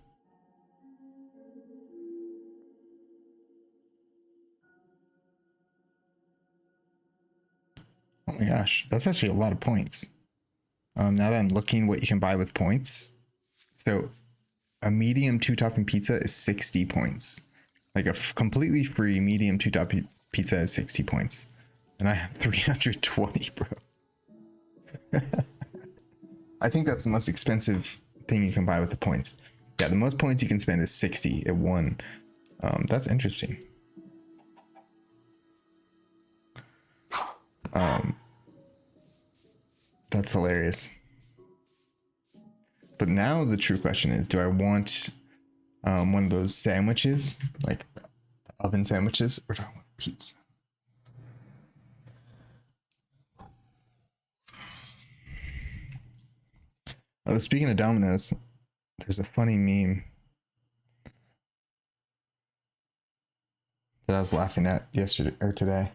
Oh my gosh, that's actually a lot of points. Now that I'm looking what you can buy with points. So a medium 2-topping pizza is 60 points. Like a completely free medium 2-topping pizza is 60 points. And I have 320, bro. I think that's the most expensive thing you can buy with the points. Yeah, the most points you can spend is 60 at one. That's interesting. That's hilarious. But now the true question is, do I want one of those sandwiches, like the oven sandwiches, or do I want pizza? Oh, speaking of Domino's, there's a funny meme that I was laughing at yesterday or today.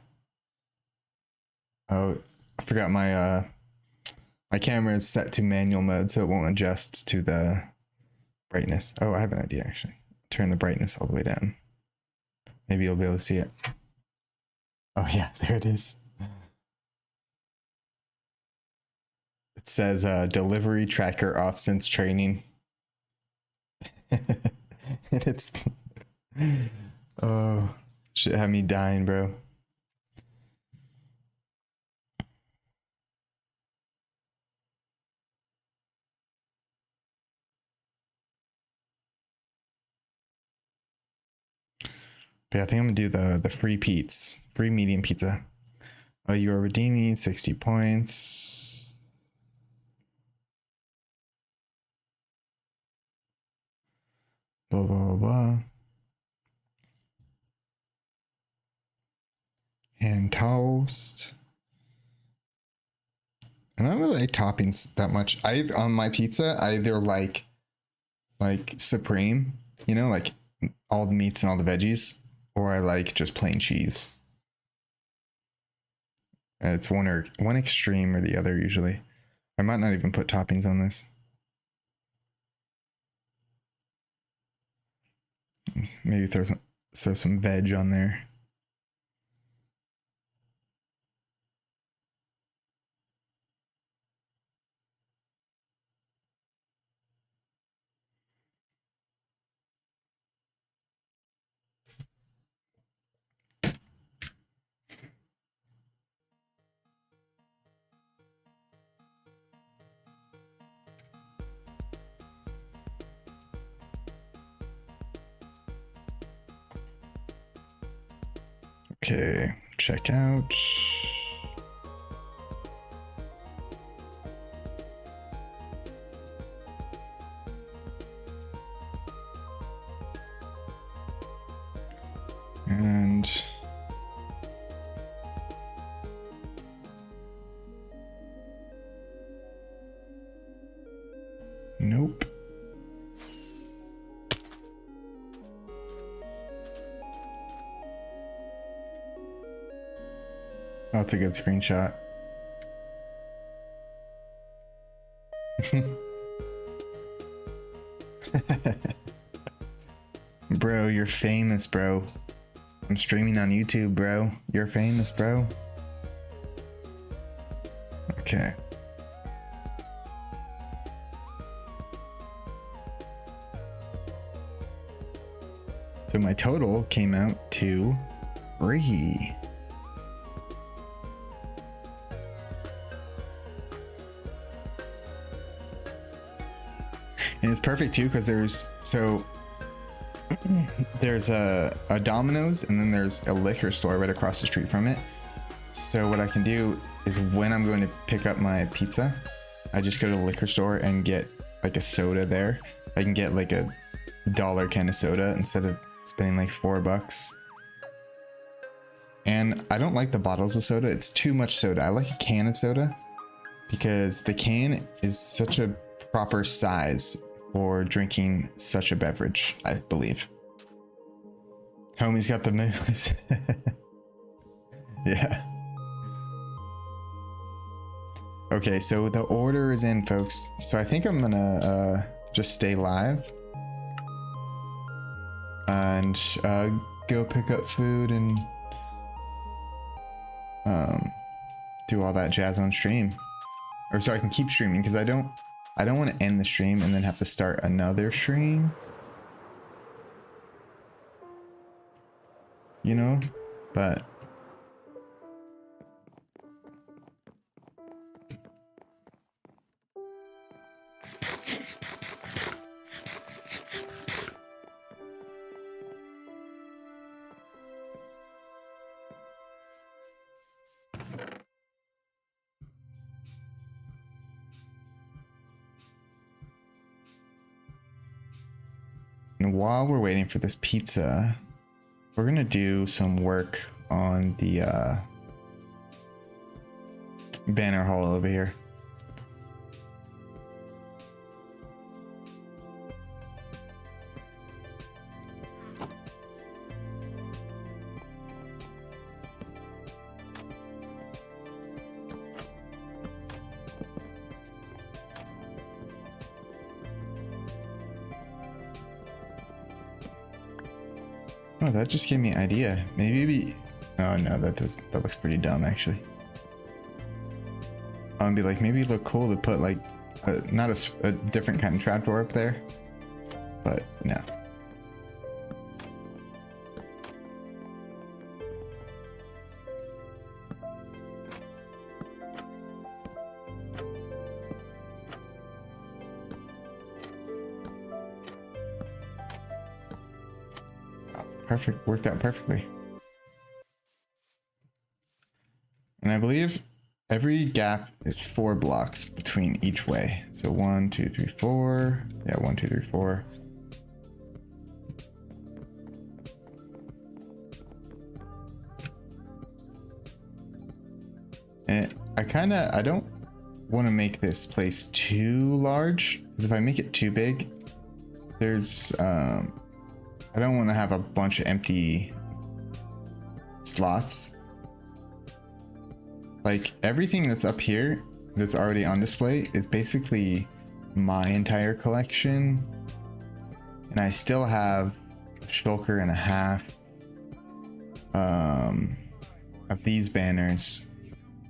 Oh, I forgot my my camera is set to manual mode, so it won't adjust to the brightness. Oh, I have an idea actually. Turn the brightness all the way down. Maybe you'll be able to see it. Oh yeah, there it is. It says delivery tracker off since training. And it's oh shit, had me dying, bro. But yeah, I think I'm gonna do the free pizza, free medium pizza. Oh, you are redeeming 60 points. Blah blah blah blah. Hand toast. And I don't really like toppings that much. On my pizza, I either like supreme, you know, like all the meats and all the veggies, or I like just plain cheese. It's one extreme or the other usually. I might not even put toppings on this. Maybe throw some veg on there. Okay, check out. And nope. Oh, that's a good screenshot. Bro, you're famous, bro. I'm streaming on YouTube, bro. You're famous, bro. Okay. So my total came out to 3. And it's perfect too, because there's a Domino's and then there's a liquor store right across the street from it. So what I can do is when I'm going to pick up my pizza, I just go to the liquor store and get like a soda there. I can get like a $1 can of soda instead of spending like $4. And I don't like the bottles of soda. It's too much soda. I like a can of soda because the can is such a proper size for drinking such a beverage, I believe. Homie's got the moves. Yeah. Okay, so the order is in, folks. So I think I'm gonna just stay live and go pick up food and do all that jazz on stream, or so I can keep streaming, because I don't want to end the stream and then have to start another stream, you know. But and while we're waiting for this pizza, we're gonna do some work on the banner hall over here. Oh, that just gave me an idea. Maybe oh no, that looks pretty dumb actually. I'd be like, maybe it'd look cool to put like not a different kind of trapdoor up there, but no. Perfect, worked out perfectly. And I believe every gap is 4 blocks between each way. So 1, 2, 3, 4. Yeah, 1, 2, 3, 4. And I don't want to make this place too large, because if I make it too big, there's I don't want to have a bunch of empty slots. Like everything that's up here that's already on display is basically my entire collection. And I still have a shulker and a half of these banners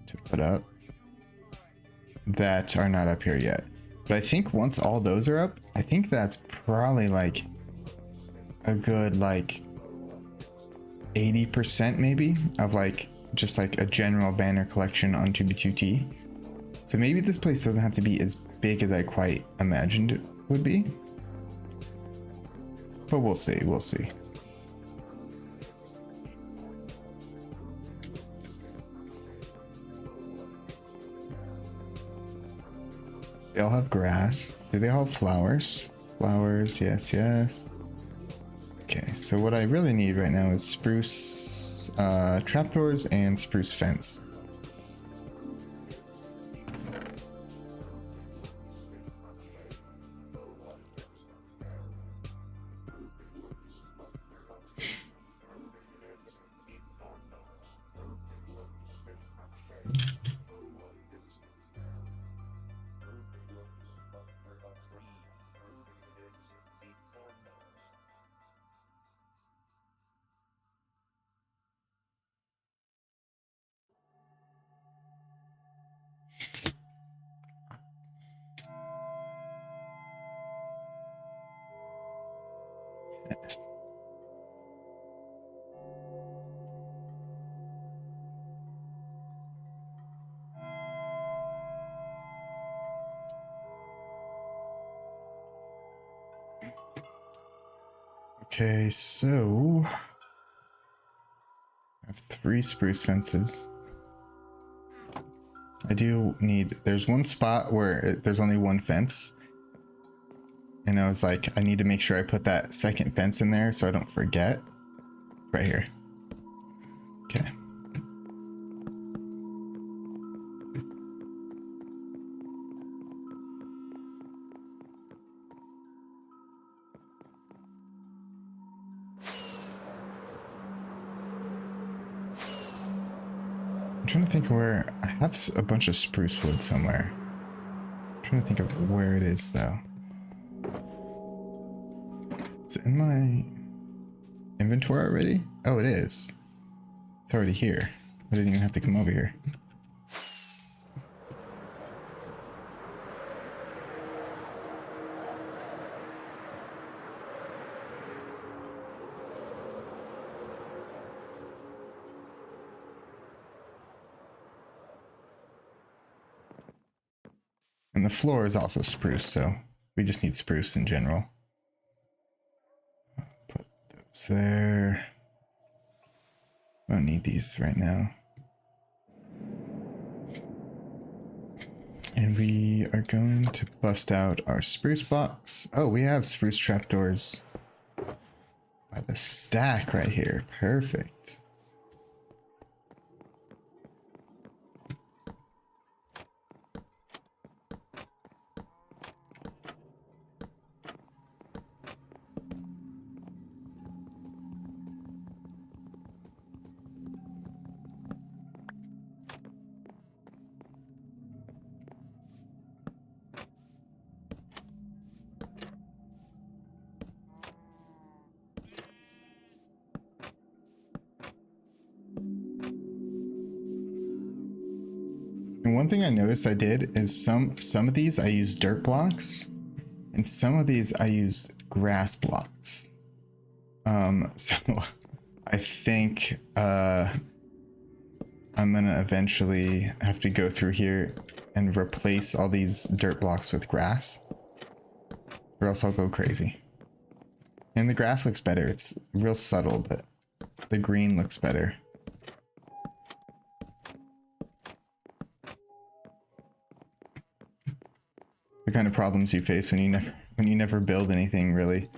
to put up that are not up here yet. But I think once all those are up, I think that's probably like a good like 80% maybe of like just like a general banner collection on 2B2T. So maybe this place doesn't have to be as big as I quite imagined it would be. But we'll see, we'll see. They all have grass. Do they all have flowers? Flowers, yes, yes. Okay, so what I really need right now is spruce trapdoors and spruce fence. Okay, so I have 3 spruce fences. I do need, there's one spot where there's only one fence. And I was like, I need to make sure I put that second fence in there so I don't forget. Right here. Okay. I'm trying to think of where I have a bunch of spruce wood somewhere. I'm trying to think of where it is though. Is it in my inventory already? Oh, it is. It's already here. I didn't even have to come over here. And the floor is also spruce, so we just need spruce in general. Put those there. I don't need these right now. And we are going to bust out our spruce box. Oh, we have spruce trapdoors by the stack right here. Perfect. And one thing I noticed I did is some of these I use dirt blocks and some of these I use grass blocks. So I think I'm gonna eventually have to go through here and replace all these dirt blocks with grass, or else I'll go crazy. And the grass looks better. It's real subtle, but the green looks better. The kind of problems you face when you never build anything really.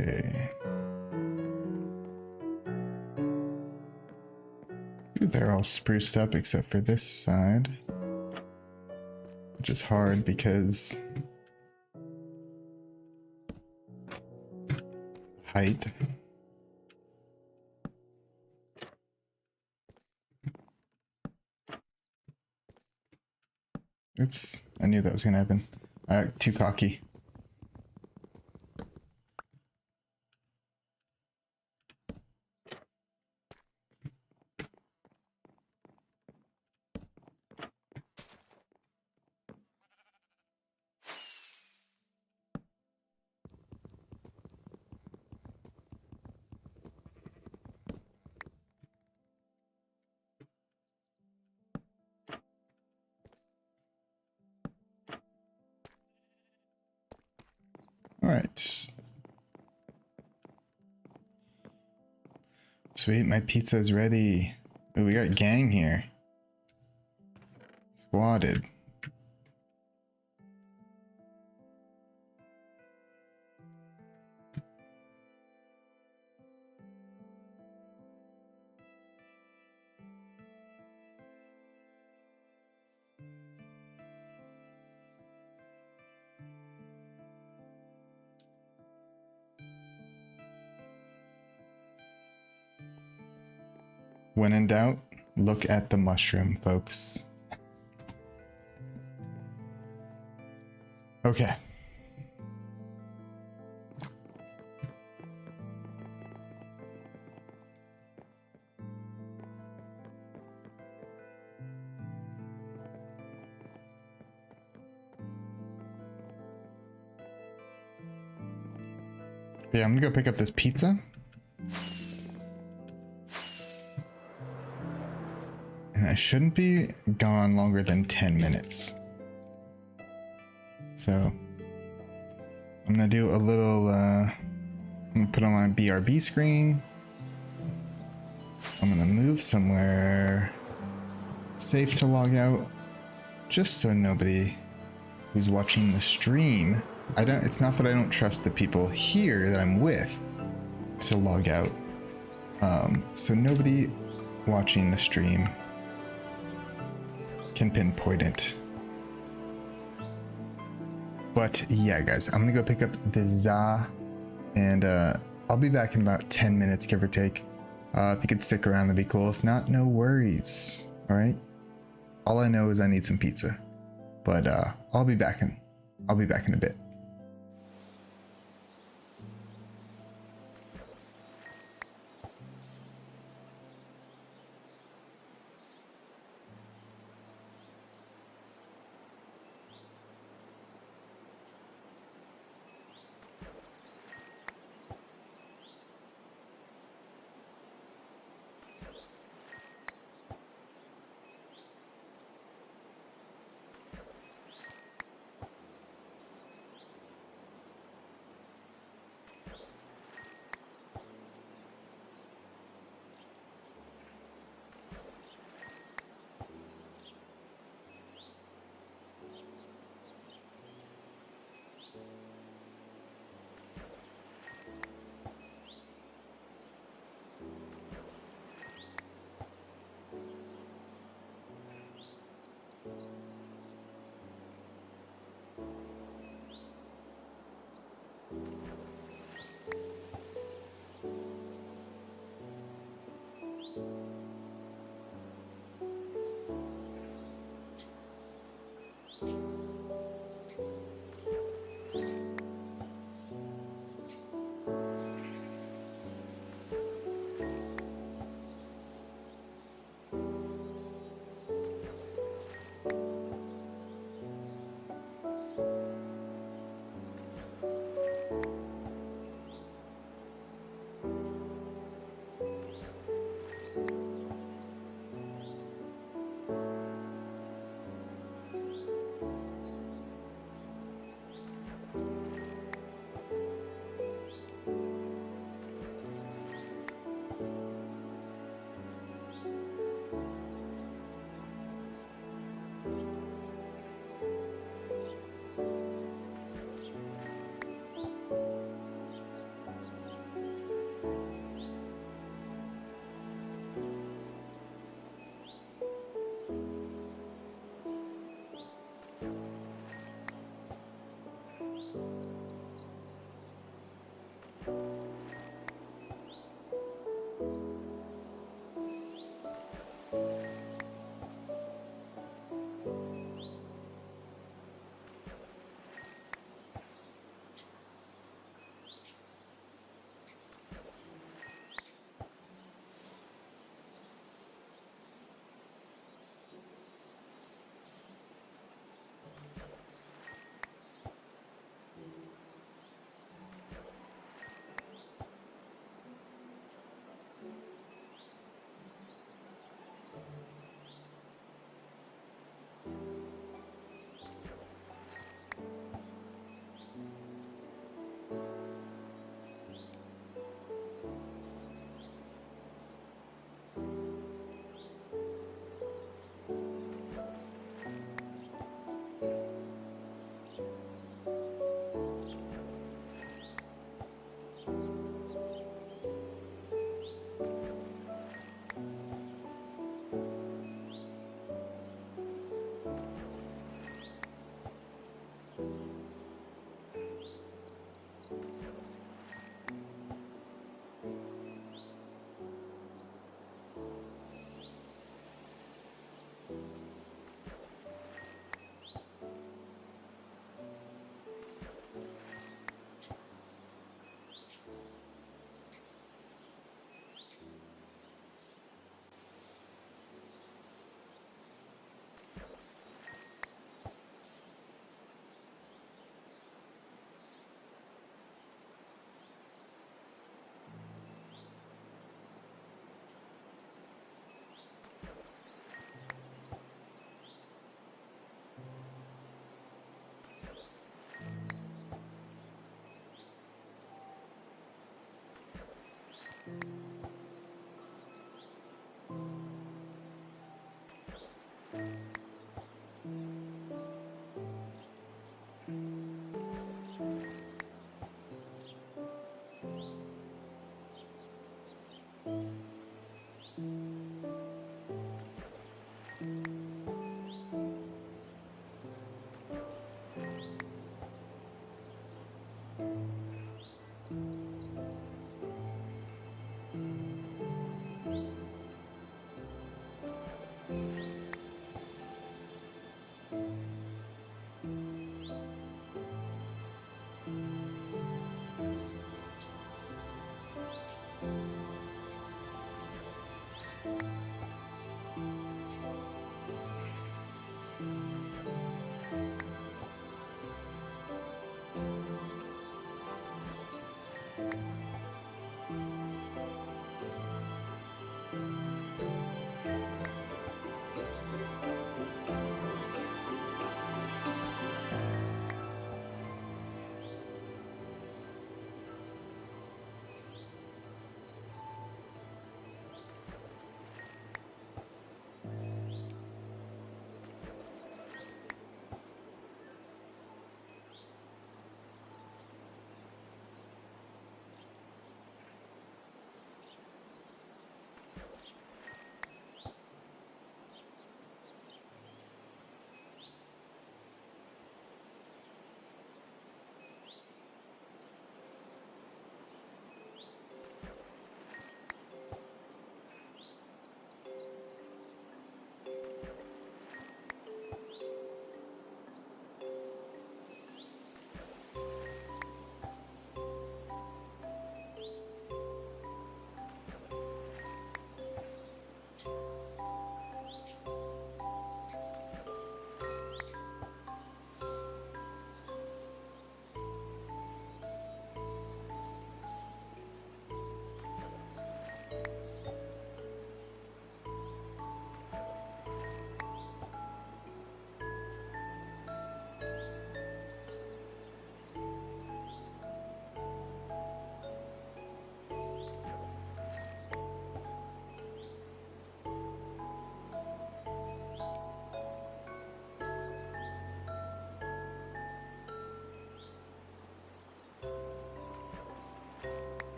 Okay. Ooh, they're all spruced up except for this side, which is hard because height. Oops, I knew that was gonna happen. Too cocky. All right. Sweet, my pizza's ready. Ooh, we got gang here. Squatted. When in doubt, look at the mushroom, folks. Okay. Yeah, I'm gonna go pick up this pizza. And I shouldn't be gone longer than 10 minutes. So I'm gonna do a little, I'm gonna put on my BRB screen. I'm gonna move somewhere safe to log out, just so nobody who's watching the stream, it's not that I don't trust the people here that I'm with to log out. So nobody watching the stream can pinpoint it. But yeah, guys, I'm gonna go pick up the za, and I'll be back in about 10 minutes, give or take. If you could stick around, that'd be cool. If not, no worries. All right. All I know is I need some pizza, but I'll be back in a bit.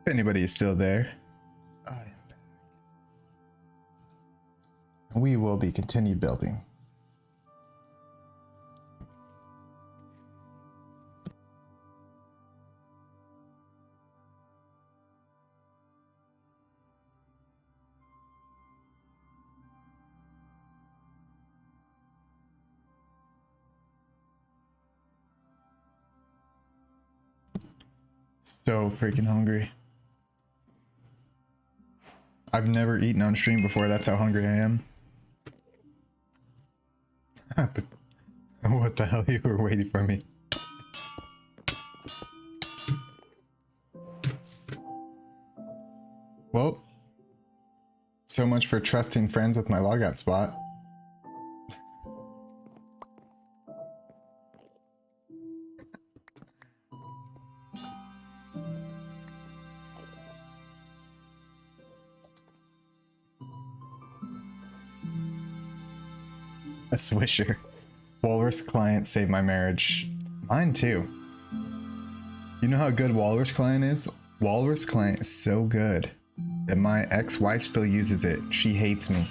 If anybody is still there, I am back. We will be continue building. So freaking hungry. I've never eaten on stream before, that's how hungry I am. What the hell, you were waiting for me? Well, so much for trusting friends with my logout spot. A swisher. Walrus client saved my marriage. Mine too. You know how good Walrus client is? Walrus client is so good that my ex-wife still uses it. She hates me.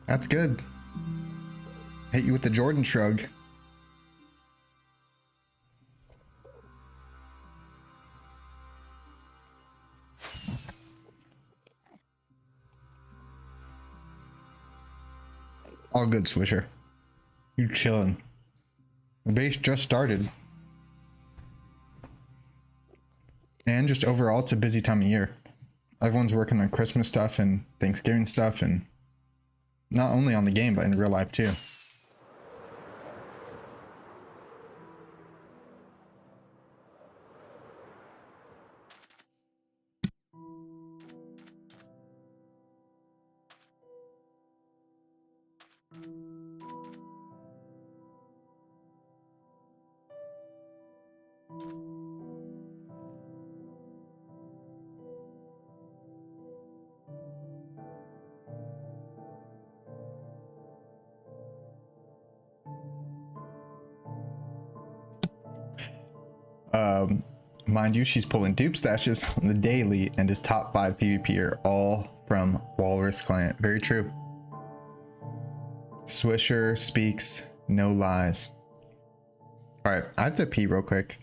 That's good. Hate you with the Jordan shrug. All good, Swisher. You chillin'. The base just started. And just overall, it's a busy time of year. Everyone's working on Christmas stuff and Thanksgiving stuff, and not only on the game, but in real life too. Mind you, she's pulling dupe stashes on the daily, and his top 5 PvP are all from Walrus Client. Very true. Swisher speaks no lies. All right, I have to pee real quick.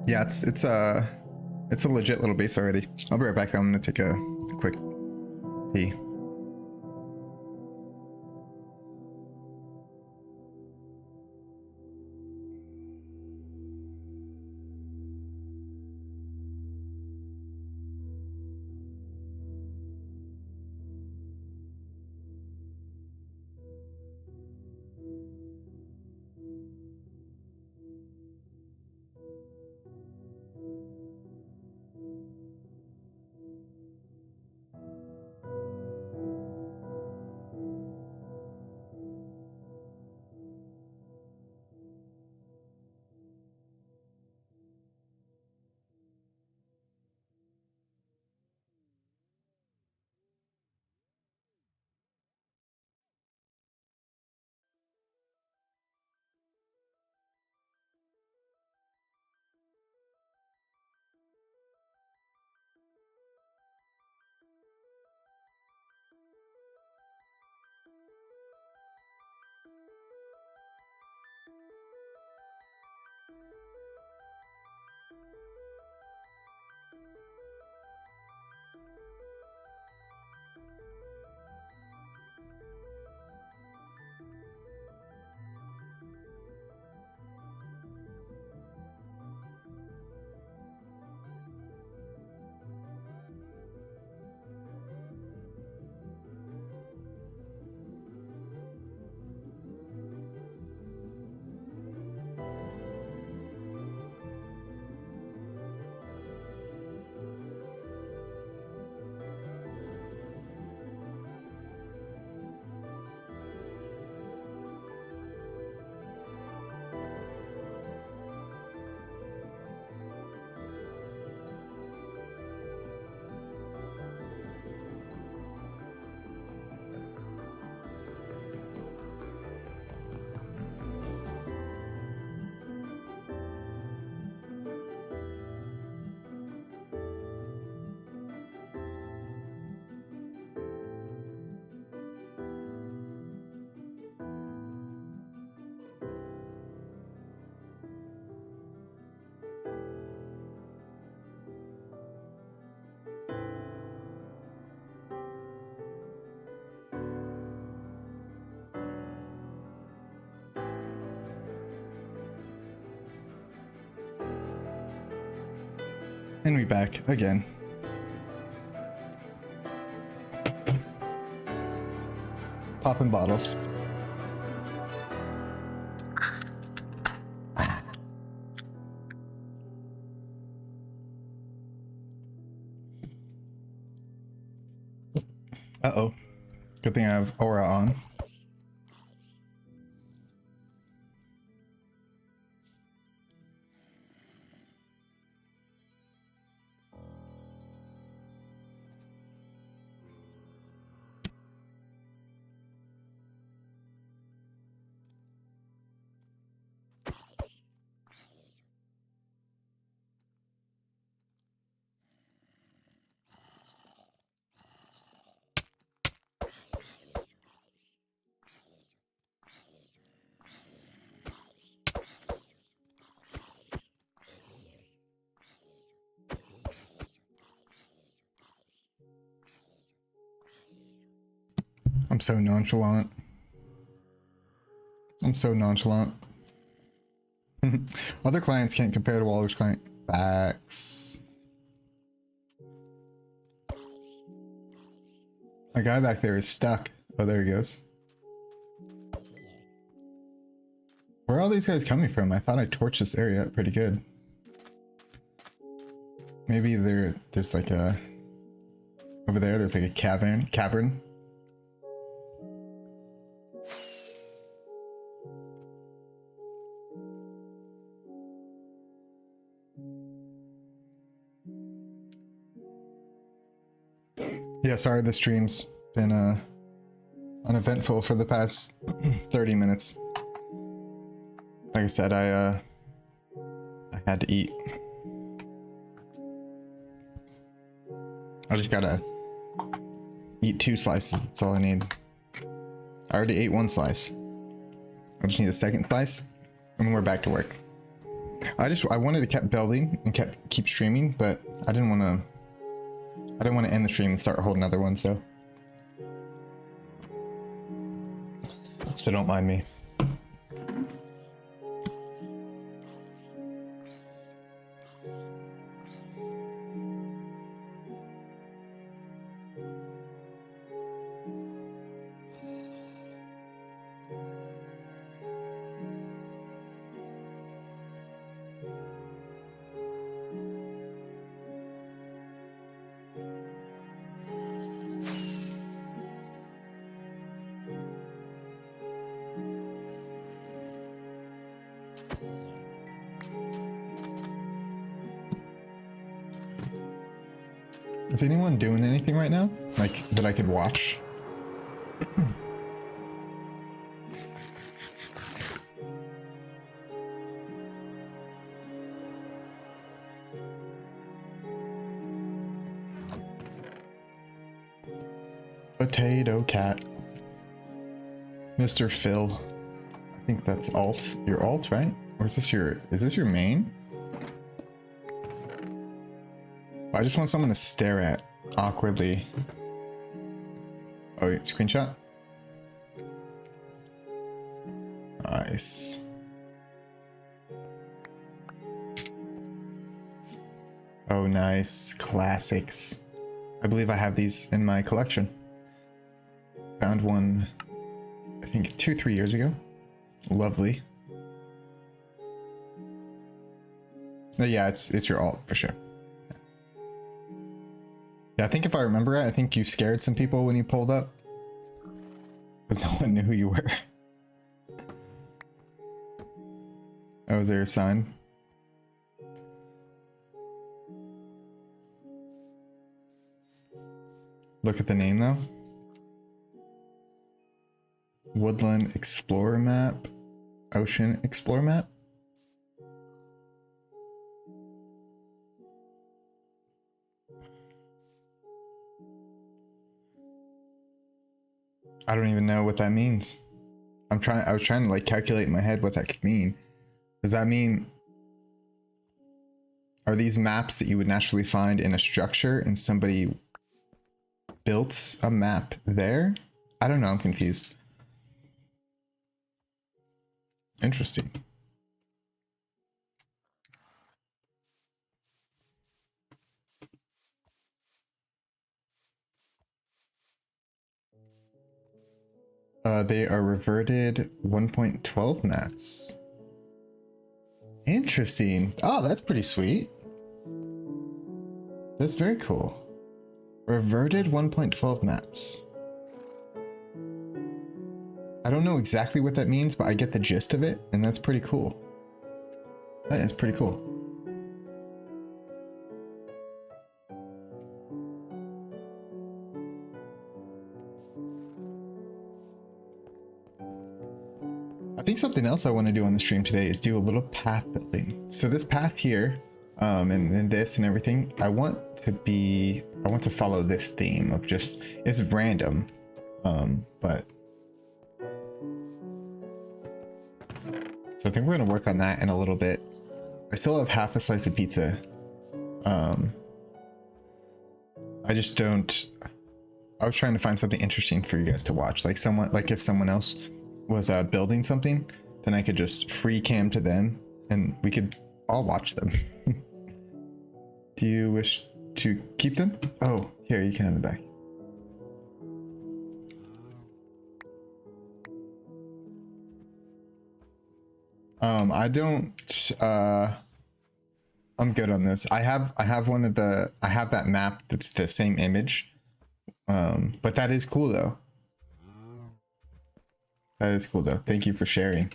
Yeah, it's a legit little base already. I'll be right back. I'm gonna take a quick pee. And we back again. Popping bottles. Uh-oh. Good thing I have aura on. I'm so nonchalant. I'm so nonchalant. Other clients can't compare to Walrus client. Facts. My guy back there is stuck. Oh, there he goes. Where are all these guys coming from? I thought I torched this area pretty good. Maybe there's like a... Over there's like a cavern. Yeah, sorry the stream's been uneventful for the past 30 minutes. Like I said, I had to eat. I just gotta eat 2 slices, that's all I need. I already ate 1 slice. I just need a second slice, and then we're back to work. I wanted to keep building and keep streaming, but I didn't want to end the stream and start a whole nother one, so don't mind me. Is anyone doing anything right now? Like, that I could watch? Potato cat. Mr. Phil. I think that's alt. Your alt, right? Or is this your main? I just want someone to stare at awkwardly. Oh, wait, screenshot? Nice. Oh, nice. Classics. I believe I have these in my collection. Found one, I think 2-3 years ago. Lovely. Yeah, it's your alt for sure. Yeah, I think if I remember it, I think you scared some people when you pulled up. Because no one knew who you were. Oh, is there a sign? Look at the name though. Woodland Explorer Map. Ocean Explorer Map. I don't even know what that means. I was trying to like calculate in my head what that could mean. Does that mean, are these maps that you would naturally find in a structure and somebody built a map there? I don't know, I'm confused. Interesting. They are reverted 1.12 maps. Interesting. Oh, that's pretty sweet. That's very cool. Reverted 1.12 maps. I don't know exactly what that means, but I get the gist of it, and that's pretty cool. That is pretty cool. I think something else I want to do on the stream today is do a little path building. So this path here, and this and everything, I want to follow this theme of just, it's random, but so I think we're gonna work on that in a little bit. I still have half a slice of pizza. I just don't. I was trying to find something interesting for you guys to watch, like if someone else was building something, then I could just free cam to them and we could all watch them. Do you wish to keep them? Oh, here, you can have them back. I don't, I'm good on this. I have that map that's the same image. But that is cool though. That is cool though. Thank you for sharing.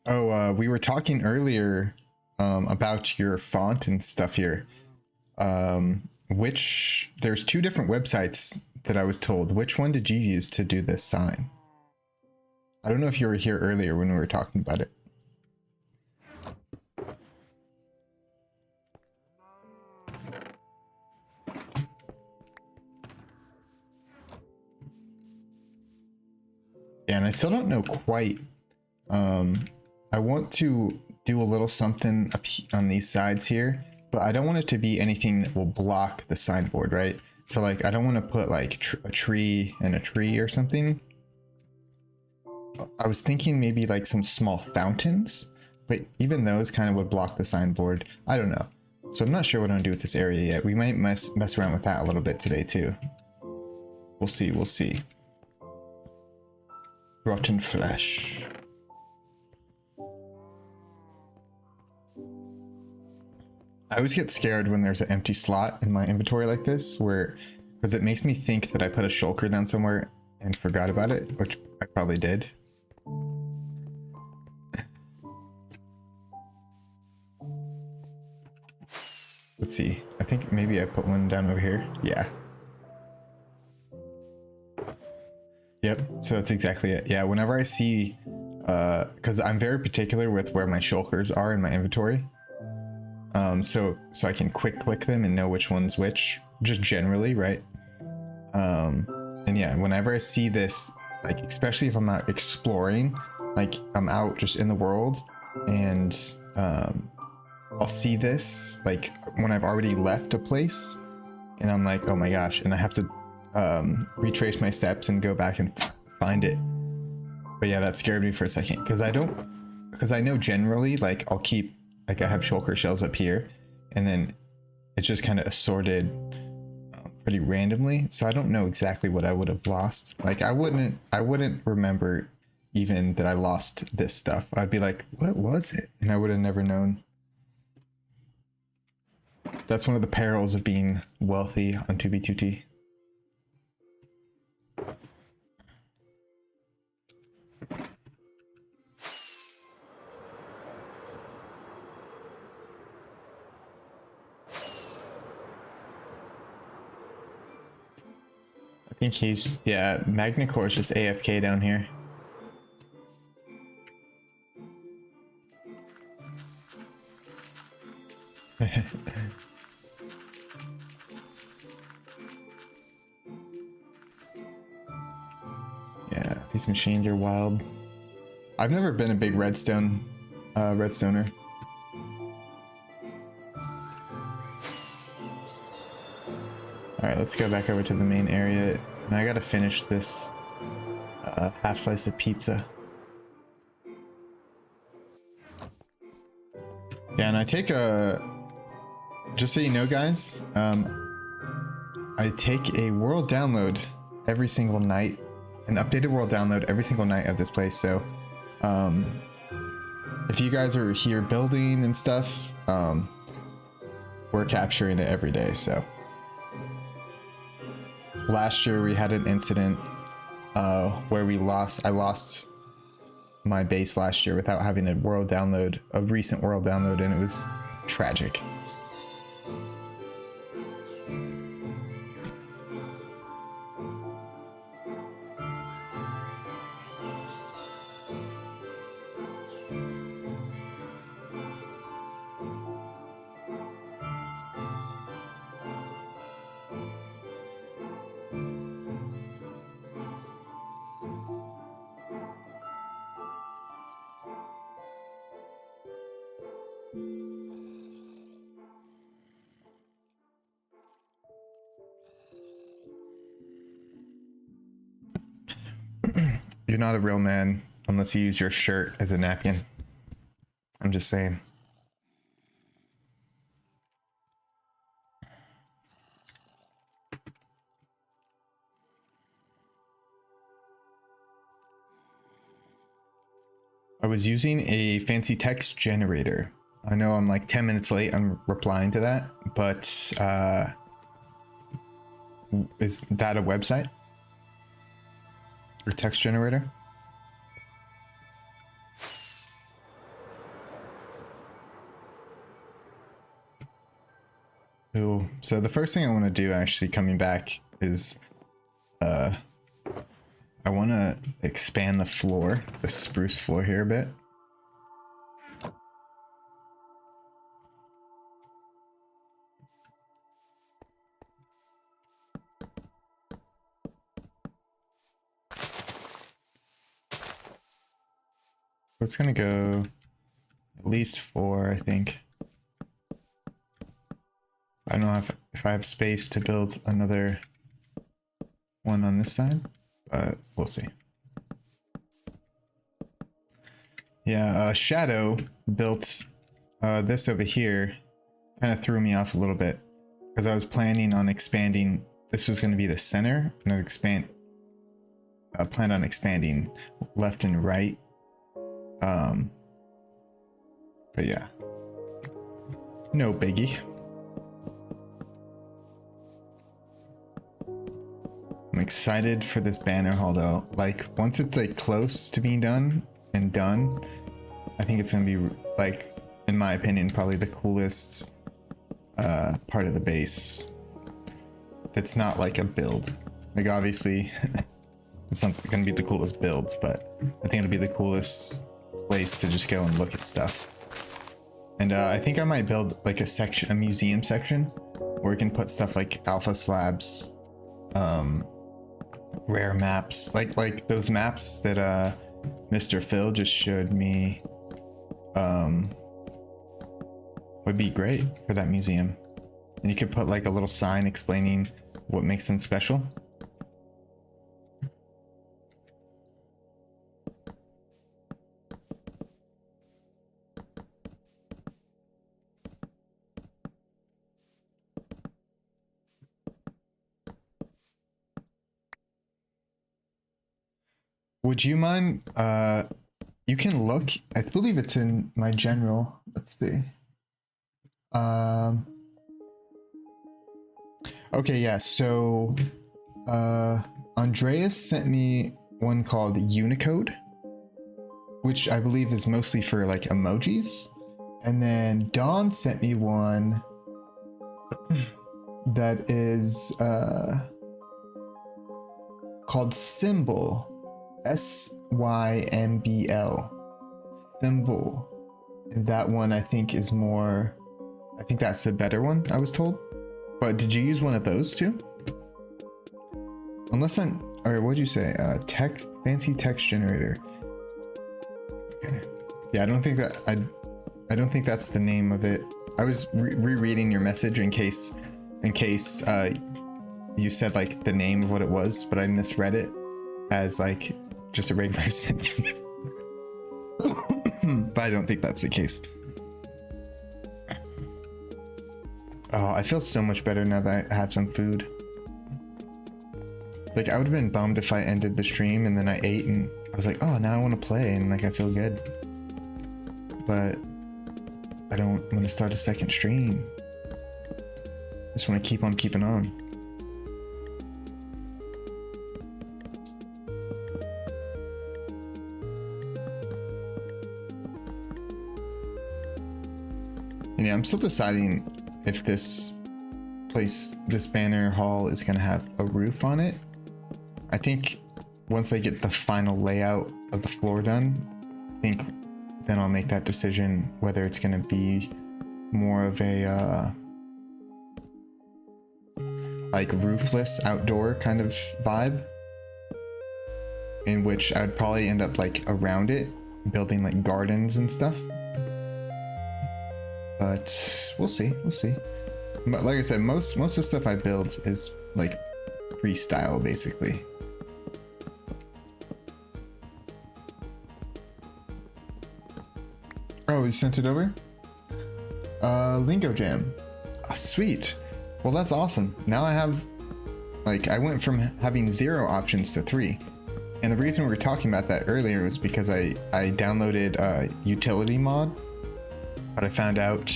Oh, we were talking earlier about your font and stuff here. There's two different websites that I was told. Which one did you use to do this sign? I don't know if you were here earlier when we were talking about it. Yeah, and I still don't know quite. I want to do a little something up on these sides here, but I don't want it to be anything that will block the signboard, right? So like, I don't want to put like a tree and a tree or something. I was thinking maybe like some small fountains, but even those kind of would block the signboard. I don't know. So I'm not sure what I'm gonna do with this area yet. We might mess around with that a little bit today too. We'll see, we'll see. Rotten flesh. I always get scared when there's an empty slot in my inventory like this, because it makes me think that I put a shulker down somewhere and forgot about it, which I probably did. Let's see. I think maybe I put one down over here. Yeah. Yep. So that's exactly it. Yeah. Whenever I see, because I'm very particular with where my shulkers are in my inventory. So I can quick click them and know which one's which, just generally, right? And yeah, whenever I see this, like, especially if I'm out exploring, like I'm out just in the world and, I'll see this like when I've already left a place and I'm like, oh my gosh, and I have to retrace my steps and go back and find it. But yeah, that scared me for a second because I know generally like I'll keep, like I have shulker shells up here and then it's just kind of assorted pretty randomly. So I don't know exactly what I would have lost. Like I wouldn't remember even that I lost this stuff. I'd be like, what was it? And I would have never known. That's one of the perils of being wealthy on 2B2T. I think he's, yeah, Magnacore is just AFK down here. Yeah, these machines are wild. I've never been a big redstoner. Alright, let's go back over to the main area. Now I gotta finish this half slice of pizza. Yeah, and I take just so you know guys, I take a world download every single night, an updated world download every single night of this place. So if you guys are here building and stuff, we're capturing it every day. So last year we had an incident where I lost my base last year without having a recent world download, and it was tragic. You're not a real man unless you use your shirt as a napkin. I'm just saying. I was using a fancy text generator. I know I'm like 10 minutes late on replying to that, but is that a website? Or text generator? Cool. So the first thing I want to do actually coming back is I want to expand the floor, the spruce floor here a bit. So it's gonna go at least 4, I think. I don't know if I have space to build another one on this side, but we'll see. Yeah, Shadow built this over here. Kind of threw me off a little bit because I was planning on expanding. This was going to be the center, and I planned on expanding left and right. But yeah, no biggie. I'm excited for this banner haul though. Like once it's like close to being done, I think it's gonna be like, in my opinion, probably the coolest part of the base. That's not like a build. Like obviously, it's not gonna be the coolest build, but I think it'll be the coolest place to just go and look at stuff. And I think I might build like a museum section where we can put stuff like alpha slabs, rare maps, like those maps that Mr. Phil just showed me would be great for that museum. And you could put like a little sign explaining what makes them special. Would you mind, you can look, I believe it's in my general, let's see. Okay, yeah, so Andreas sent me one called Unicode, which I believe is mostly for like emojis. And then Dawn sent me one that is called Symbol. SYMBL. Symbol. And that one I think is more, I think that's the better one, I was told. But did you use one of those too? Unless I'm, or what'd you say? Fancy text generator. Okay. Yeah, I don't think that's the name of it. I was rereading your message in case you said like the name of what it was, but I misread it as like just a regular sentence. But I don't think that's the case. Oh, I feel so much better now that I have some food. Like I would have been bummed if I ended the stream and then I ate and I was like, oh, now I want to play and like I feel good. But I don't want to start a second stream. I just want to keep on keeping on. And yeah, I'm still deciding if this banner hall is gonna have a roof on it. I think once I get the final layout of the floor done, I think then I'll make that decision whether it's gonna be more of a like roofless outdoor kind of vibe, in which I'd probably end up like around it building like gardens and stuff. But we'll see. But like I said, most of the stuff I build is like freestyle basically. Oh, he sent it over? Lingo Jam. Oh, sweet. Well, that's awesome. Now I have, like, I went from having 0 options to 3. And the reason we were talking about that earlier was because I downloaded a utility mod, but I found out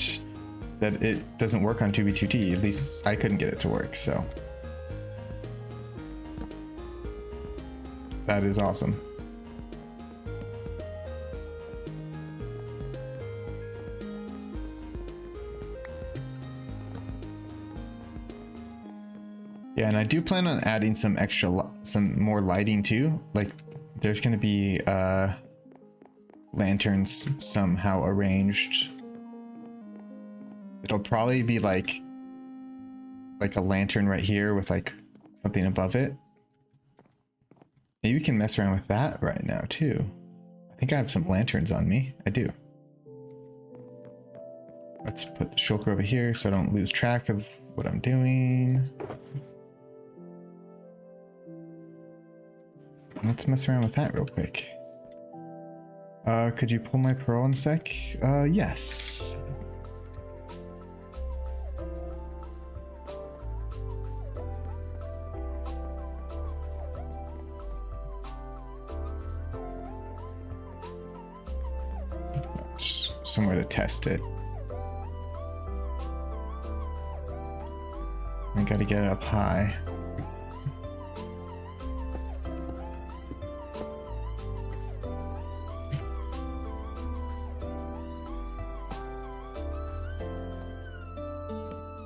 that it doesn't work on 2B2T. At least I couldn't get it to work, so. That is awesome. Yeah, and I do plan on adding some some more lighting too. Like there's gonna be lanterns somehow arranged. It'll probably be like a lantern right here with like something above it. Maybe we can mess around with that right now too. I think I have some lanterns on me. I do. Let's put the shulker over here so I don't lose track of what I'm doing. Let's mess around with that real quick. Could you pull my pearl in a sec? Yes. Just somewhere to test it. I gotta get it up high.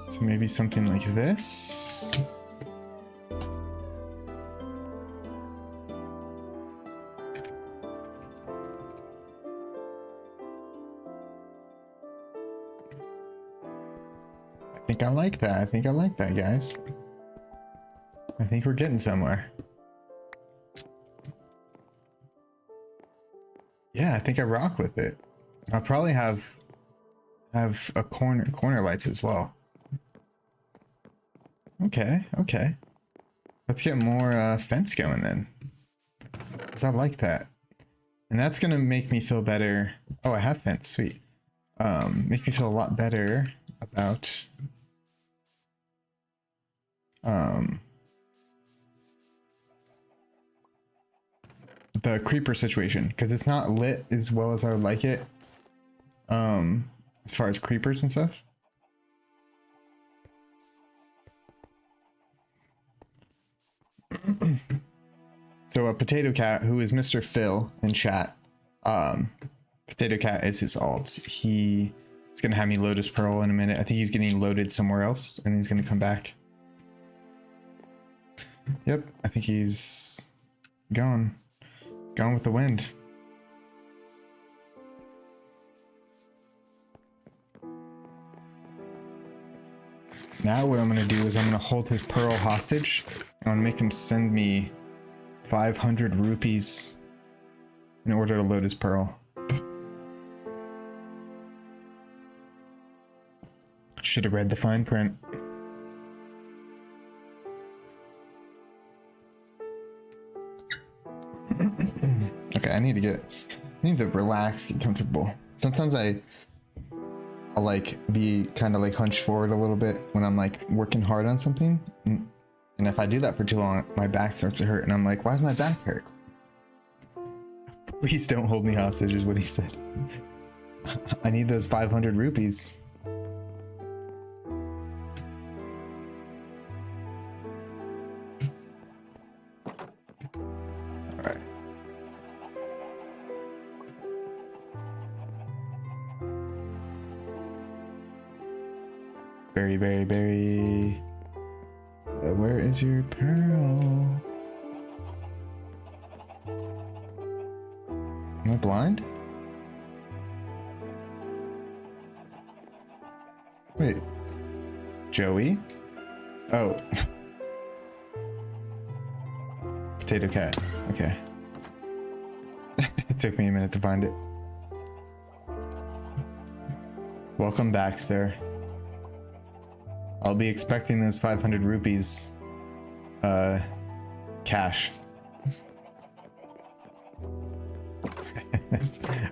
So maybe something like this. I think I like that. I think I like that, guys. I think we're getting somewhere. Yeah, I think I rock with it. I'll probably have a corner lights as well. Okay, okay. Let's get more fence going then. Cause I like that. And that's gonna make me feel better. Oh, I have fence, sweet. Make me feel a lot better about the creeper situation, because it's not lit as well as I would like it. As far as creepers and stuff. So a Potato Cat, who is Mr. Phil in chat, Potato Cat is his alt. He is gonna have me load his pearl in a minute. I think he's getting loaded somewhere else, and he's gonna come back. Yep, I think he's gone with the wind. Now what I'm gonna do is I'm gonna hold his pearl hostage. I'm gonna make him send me 500 rupees in order to load his pearl. Should have read the fine print. Okay, I need to relax, get comfortable. Sometimes I'll like be kind of like hunched forward a little bit when I'm like working hard on something. And if I do that for too long, my back starts to hurt. And I'm like, why does my back hurt? Please don't hold me hostage is what he said. I need those 500 rupees. All right. Berry, berry, berry. Where is your pearl? Am I blind? Wait. Joey? Oh. Potato Cat. Okay. It took me a minute to find it. Welcome back, sir. I'll be expecting those 500 rupees, cash.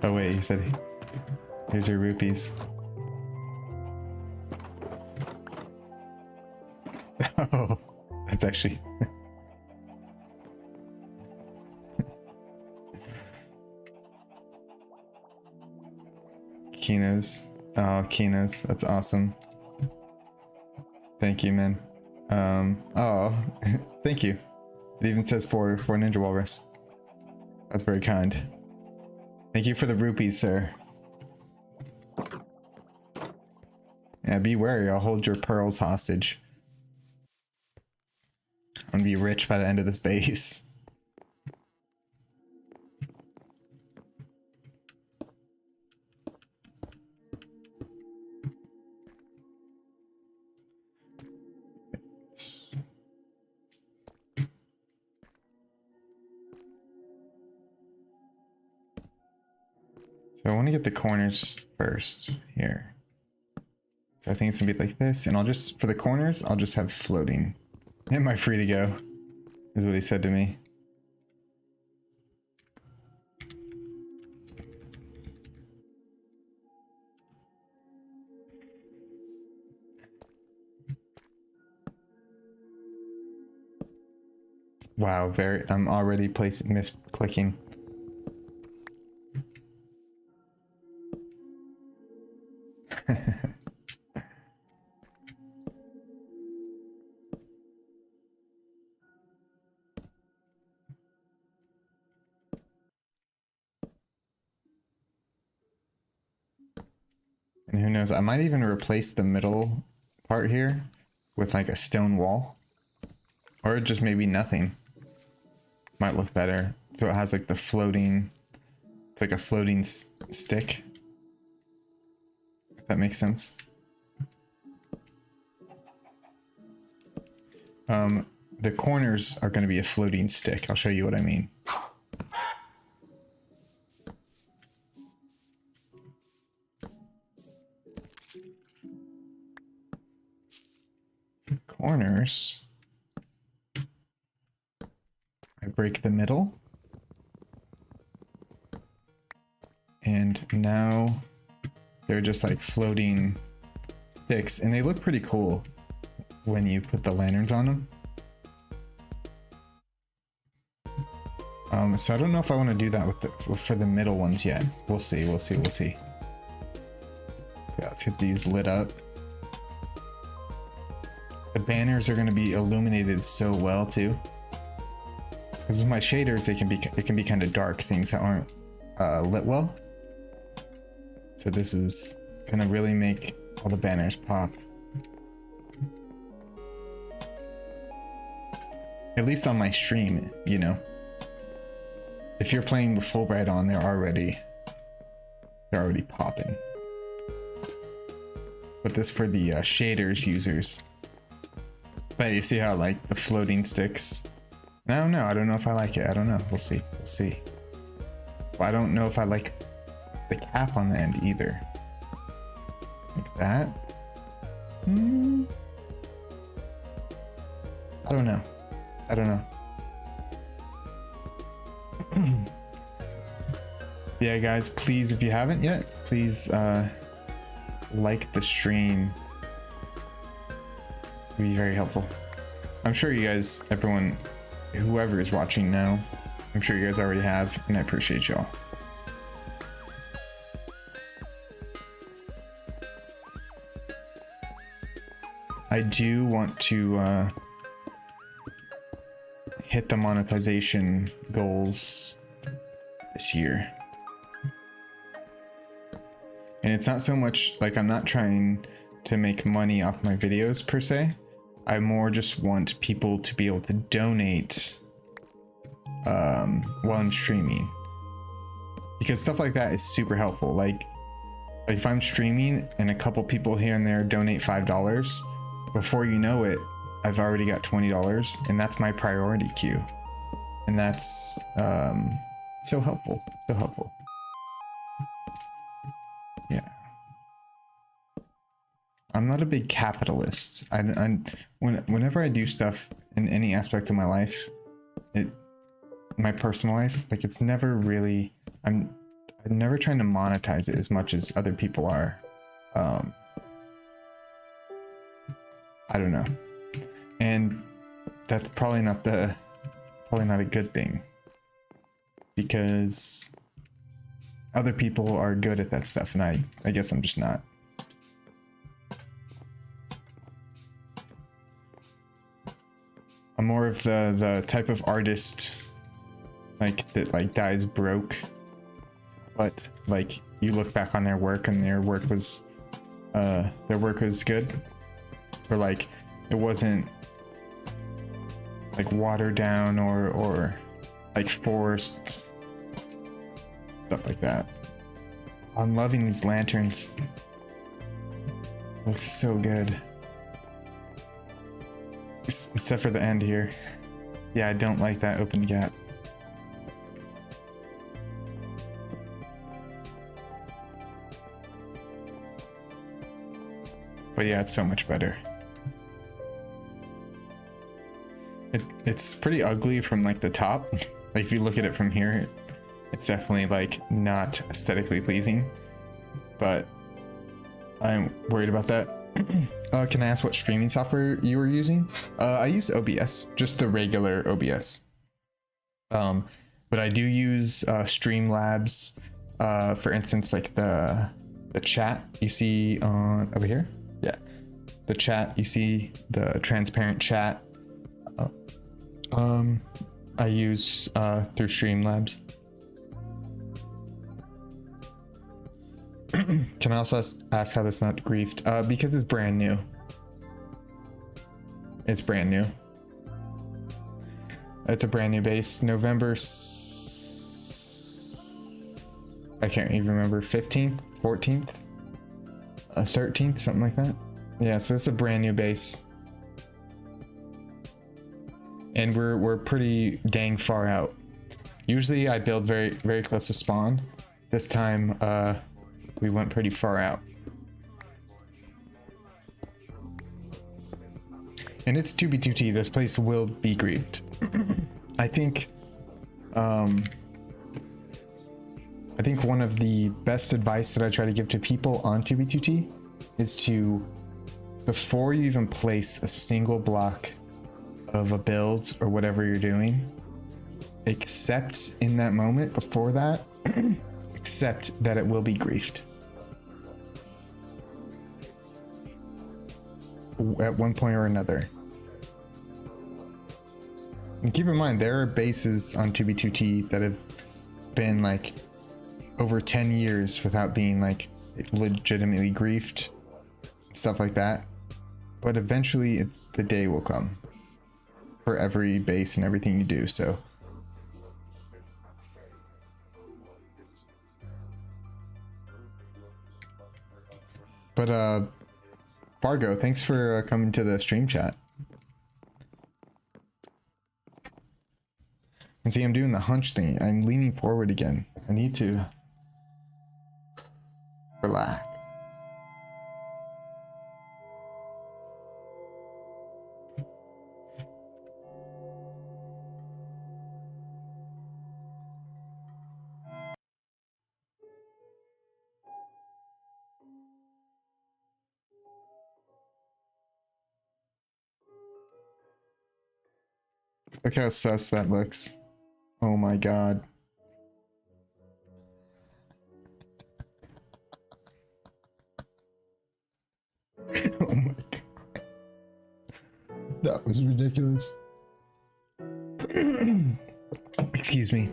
Oh wait, he said, here's your rupees. Oh, that's actually... Kinos. Oh, Kinos, that's awesome. Thank you, man. Oh, thank you. It even says for Ninja Walrus. That's very kind. Thank you for the rupees, sir. Yeah, be wary. I'll hold your pearls hostage. I'm gonna be rich by the end of this base. So I want to get the corners first here. So I think it's gonna be like this, and I'll just, for the corners, I'll just have floating. Am I free to go? Is what he said to me. Wow, I'm already misclicking. And who knows, I might even replace the middle part here with like a stone wall. Or just maybe nothing. Might look better. So it has like the floating, it's like a floating stick. If that makes sense. The corners are going to be a floating stick. I'll show you what I mean. The corners, I break the middle. And now they're just like floating sticks, and they look pretty cool when you put the lanterns on them. So I don't know if I want to do that for the middle ones yet. We'll see. Yeah, let's get these lit up. The banners are going to be illuminated so well too. Because with my shaders, they can be kind of dark, things that aren't lit well. So this is gonna really make all the banners pop. At least on my stream, you know. If you're playing with Fulbright on, they're already popping. But this for the shaders users. But you see how like the floating sticks. I don't know. I don't know if I like it. I don't know. We'll see. Well, I don't know if I like the cap on the end either. Like that. I don't know. Yeah, guys, please, if you haven't yet, please like the stream. It would be very helpful. I'm sure you guys, everyone, whoever is watching now, I'm sure you guys already have, and I appreciate y'all. I do want to hit the monetization goals this year. And it's not so much like I'm not trying to make money off my videos per se. I more just want people to be able to donate while I'm streaming. Because stuff like that is super helpful. Like if I'm streaming and a couple people here and there donate $5, before you know it, I've already got $20, and that's my priority queue. And that's so helpful. Yeah. I'm not a big capitalist. Whenever I do stuff in any aspect of my life, my personal life, like it's never really, I'm never trying to monetize it as much as other people are. I don't know. And that's probably not a good thing, because other people are good at that stuff, and I guess I'm just not. I'm more of the type of artist like that like dies broke, but like you look back on their work and their work was good, or like it wasn't like watered down or like forced, stuff like that. I'm loving these lanterns. Looks so good. Except for the end here. Yeah, I don't like that open gap. But yeah, it's so much better. It's pretty ugly from like the top. Like if you look at it from here, it's definitely like not aesthetically pleasing. But I'm worried about that. Can I ask what streaming software you were using? I use OBS, just the regular OBS. But I do use Streamlabs. For instance, like the chat you see on over here. Yeah, the chat you see, the transparent chat. I use through Streamlabs. Can I also ask how this not griefed? Because it's brand new. It's brand new. It's a brand new base. November. I can't even remember. 15th, 14th, 13th, something like that. Yeah, so it's a brand new base. And we're pretty dang far out. Usually I build very, very close to spawn. This time, we went pretty far out. And it's 2B2T, this place will be griefed. I think one of the best advice that I try to give to people on 2B2T is to, before you even place a single block of a build or whatever you're doing, accept in that moment before that, accept that it will be griefed. At one point or another. And keep in mind, there are bases on 2B2T that have been like over 10 years without being like legitimately griefed, stuff like that. But eventually the day will come for every base and everything you do, so. But Fargo, thanks for coming to the stream chat. And see, I'm doing the hunch thing. I'm leaning forward again. I need to relax. Look how sus that looks. Oh my god. Oh my god. That was ridiculous. Excuse me.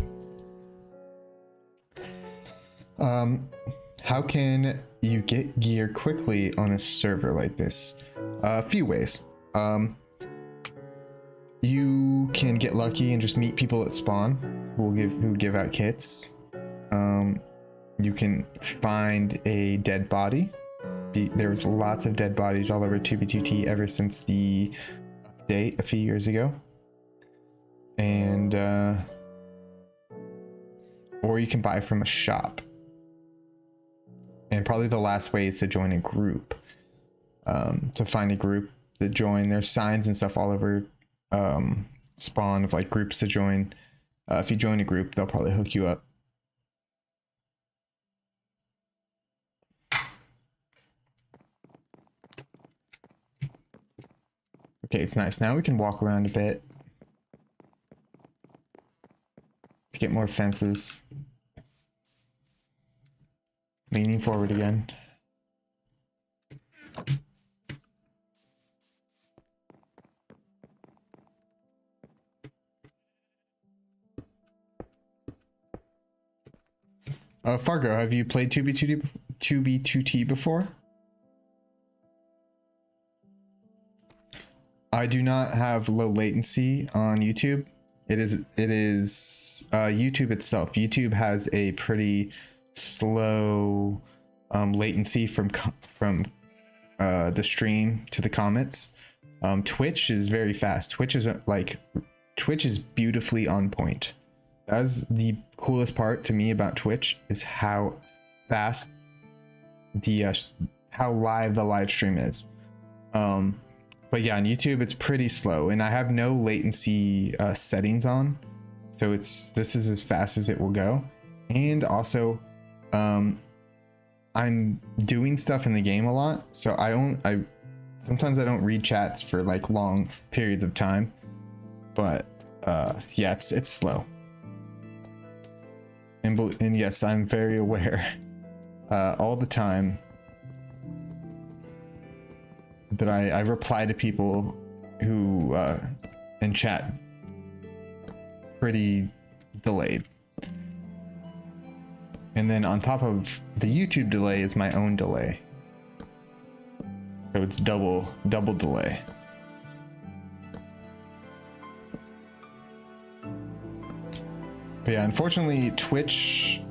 How can you get gear quickly on a server like this? A few ways. You can get lucky and just meet people at spawn who give out kits. You can find a dead body. There's lots of dead bodies all over 2B2T ever since the update a few years ago. And or you can buy from a shop. And probably the last way is to join a group. To find a group to join. There's signs and stuff all over spawn of like groups to join. If you join a group, they'll probably hook you up. Okay, it's nice. Now we can walk around a bit. Let's get more fences. Leaning forward again. Fargo, have you played 2B2T before? I do not have low latency on YouTube. It is YouTube itself. YouTube has a pretty slow latency the stream to the comments. Twitch is very fast. Twitch is beautifully on point. That's the coolest part to me about Twitch, is how fast how live the live stream is. But yeah, on YouTube it's pretty slow, and I have no latency settings on, so this is as fast as it will go. And also I'm doing stuff in the game a lot, so sometimes I don't read chats for like long periods of time, but yeah, it's slow. And yes, I'm very aware all the time that I reply to people who in chat pretty delayed. And then on top of the YouTube delay is my own delay. So it's double delay. But yeah, unfortunately Twitch,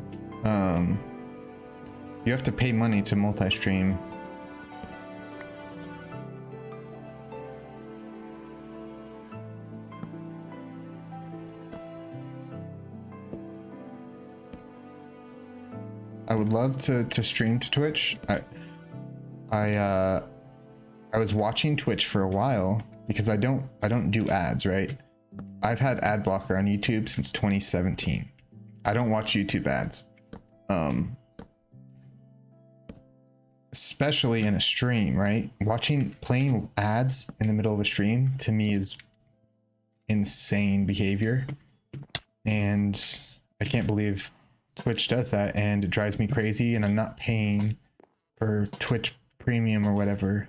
you have to pay money to multi-stream. I would love to stream to Twitch. I was watching Twitch for a while because I don't do ads, right? I've had ad blocker on YouTube since 2017. I don't watch YouTube ads. Especially in a stream, right? Playing ads in the middle of a stream to me is insane behavior. And I can't believe Twitch does that, and it drives me crazy, and I'm not paying for Twitch Premium or whatever.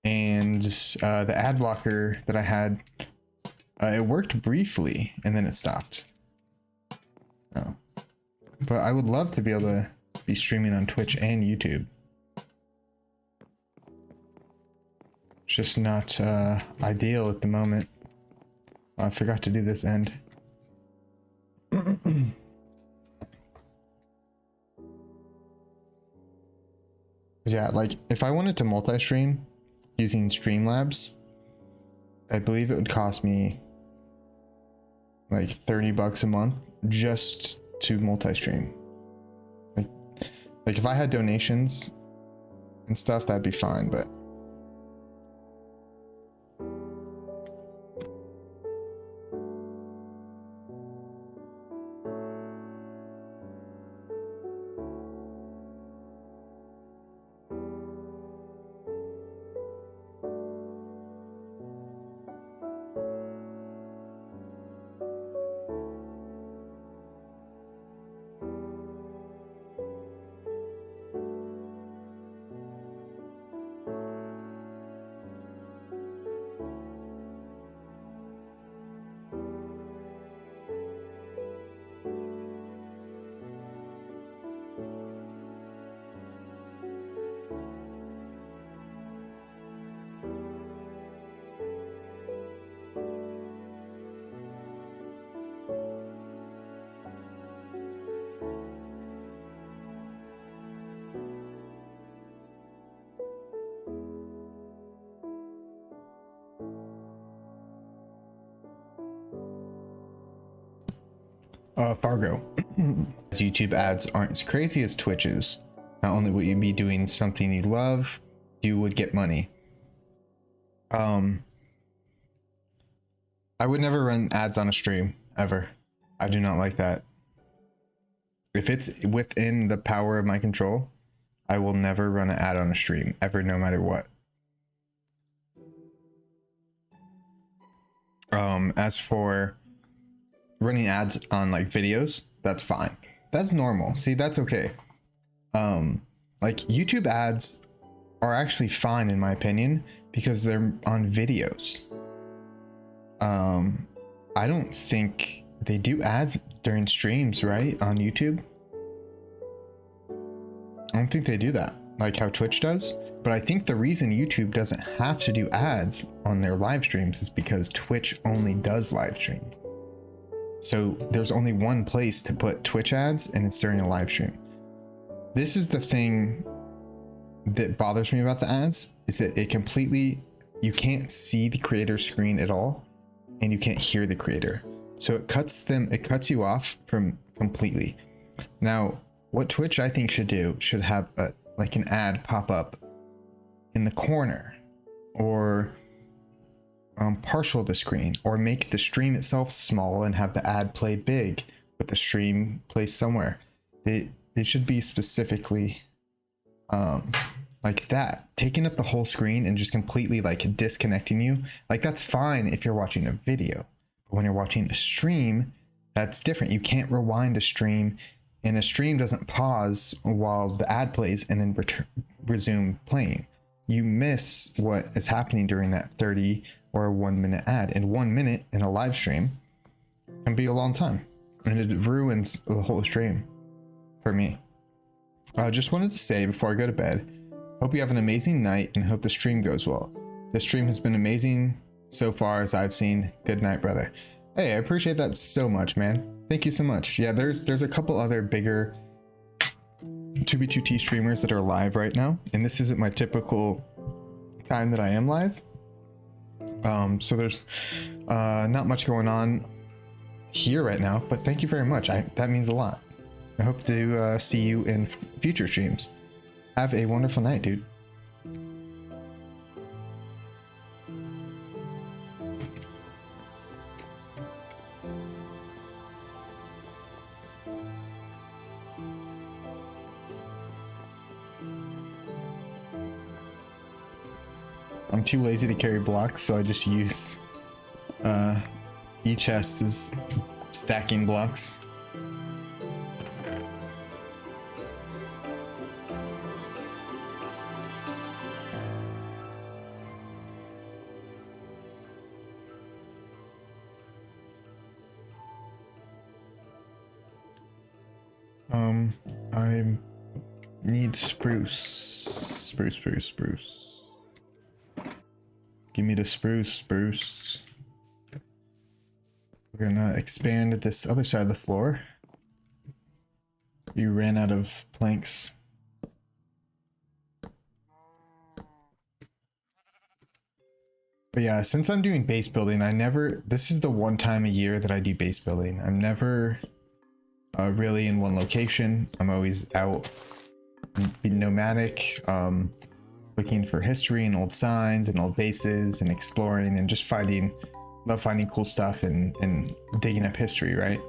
And the ad blocker that I had, it worked briefly and then it stopped. Oh. But I would love to be able to be streaming on Twitch and YouTube. It's just not ideal at the moment. I forgot to do this end. Yeah, like if I wanted to multi-stream using Streamlabs, I believe it would cost me like $30 a month just to multi-stream. Like if I had donations and stuff, that'd be fine, but Fargo. YouTube ads aren't as crazy as Twitch's. Not only would you be doing something you love, you would get money. I would never run ads on a stream, ever. I do not like that. If it's within the power of my control, I will never run an ad on a stream, ever, no matter what. As for running ads on like videos, that's fine. That's normal. See, that's okay. Like YouTube ads are actually fine in my opinion because they're on videos. I don't think they do ads during streams, right? On YouTube. I don't think they do that. like how Twitch does. But I think the reason YouTube doesn't have to do ads on their live streams is because Twitch only does live streams. So there's only one place to put Twitch ads, and it's during a live stream. This is the thing that bothers me about the ads, is that you can't see the creator's screen at all, and you can't hear the creator. So it cuts you off from completely. Now, what Twitch I think should have like an ad pop up in the corner, or partial the screen, or make the stream itself small and have the ad play big with the stream placed somewhere. They should be specifically like that, taking up the whole screen and just completely like disconnecting you. Like, that's fine if you're watching a video, but when you're watching a stream, that's different. You can't rewind a stream, and a stream doesn't pause while the ad plays and then resume playing. You miss what is happening during that 30 or 1 minute ad. And 1 minute in a live stream can be a long time, and it ruins the whole stream for me. I just wanted to say before I go to bed, hope you have an amazing night and hope the stream goes well. The stream has been amazing so far as I've seen. Good night, brother. Hey, I appreciate that so much, man. Thank you so much. Yeah, there's a couple other bigger 2B2T streamers that are live right now, and this isn't my typical time that I am live. So there's not much going on here right now, but thank you very much. That means a lot. I hope to see you in future streams. Have a wonderful night, dude. I'm too lazy to carry blocks, so I just use e-chest as stacking blocks. I need spruce. Give me the spruce. We're gonna expand this other side of the floor. You ran out of planks. But yeah, since I'm doing base building, this is the one time a year that I do base building. I'm never really in one location. I'm always out, being nomadic, looking for history and old signs and old bases and exploring and just love finding cool stuff and digging up history, right?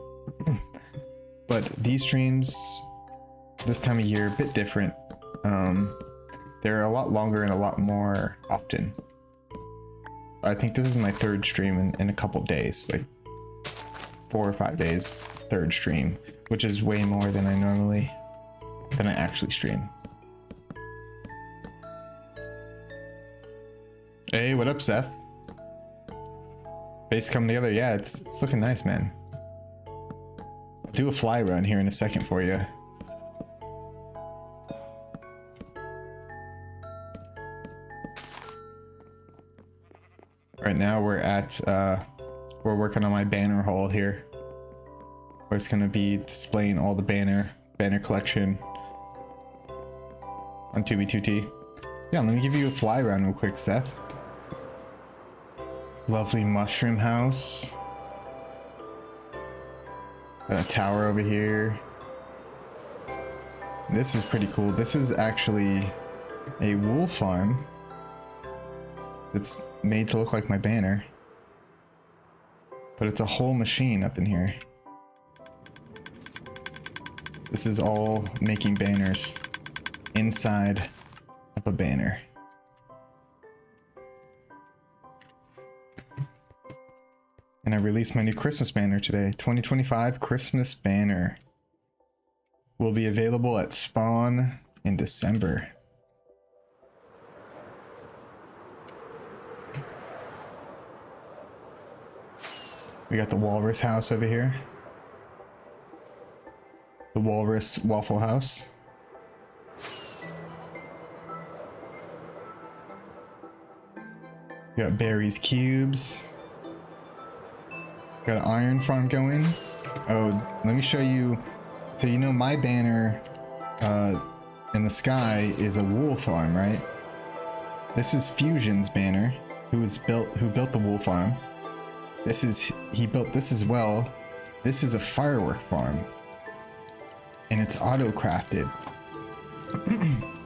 But these streams this time of year, a bit different. They're a lot longer and a lot more often. I think this is my third stream in a couple days, like 4 or 5 days, third stream, which is way more than I actually stream. Hey, what up, Seth? Base coming together. Yeah, it's looking nice, man. I'll do a fly run here in a second for you. Right now we're working on my banner hall here, where it's gonna be displaying all the banner collection on 2B2T. Yeah, let me give you a fly run real quick, Seth. Lovely mushroom house. Got a tower over here. This is pretty cool. This is actually a wool farm that's made to look like my banner, but it's a whole machine up in here. This is all making banners inside of a banner. And I released my new Christmas banner today. 2025 Christmas banner will be available at spawn in December. We got the walrus house over here. The walrus waffle house. Got berries, cubes. Got an iron farm going. Oh, let me show you. So you know my banner in the sky is a wool farm, right? This is Fusion's banner, who built the wool farm. He built this as well. This is a firework farm, and it's auto crafted.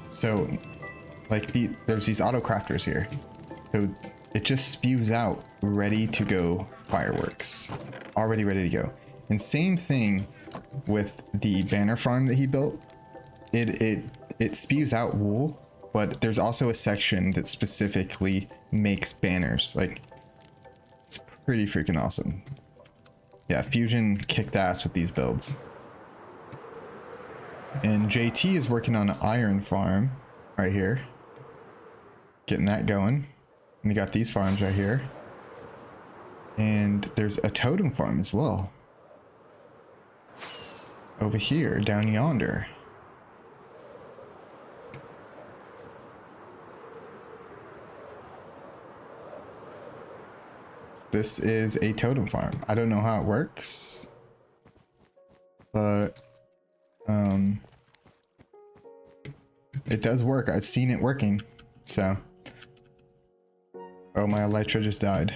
So, like there's these auto crafters here, so it just spews out ready to go fireworks, already ready to go. And same thing with the banner farm that he built. It spews out wool, but there's also a section that specifically makes banners. Like, it's pretty freaking awesome. Yeah, Fusion kicked ass with these builds. And JT is working on an iron farm right here, getting that going. And you got these farms right here, and there's a totem farm as well over here, down yonder. This is a totem farm. I don't know how it works, but it does work. I've seen it working. So, oh, my elytra just died.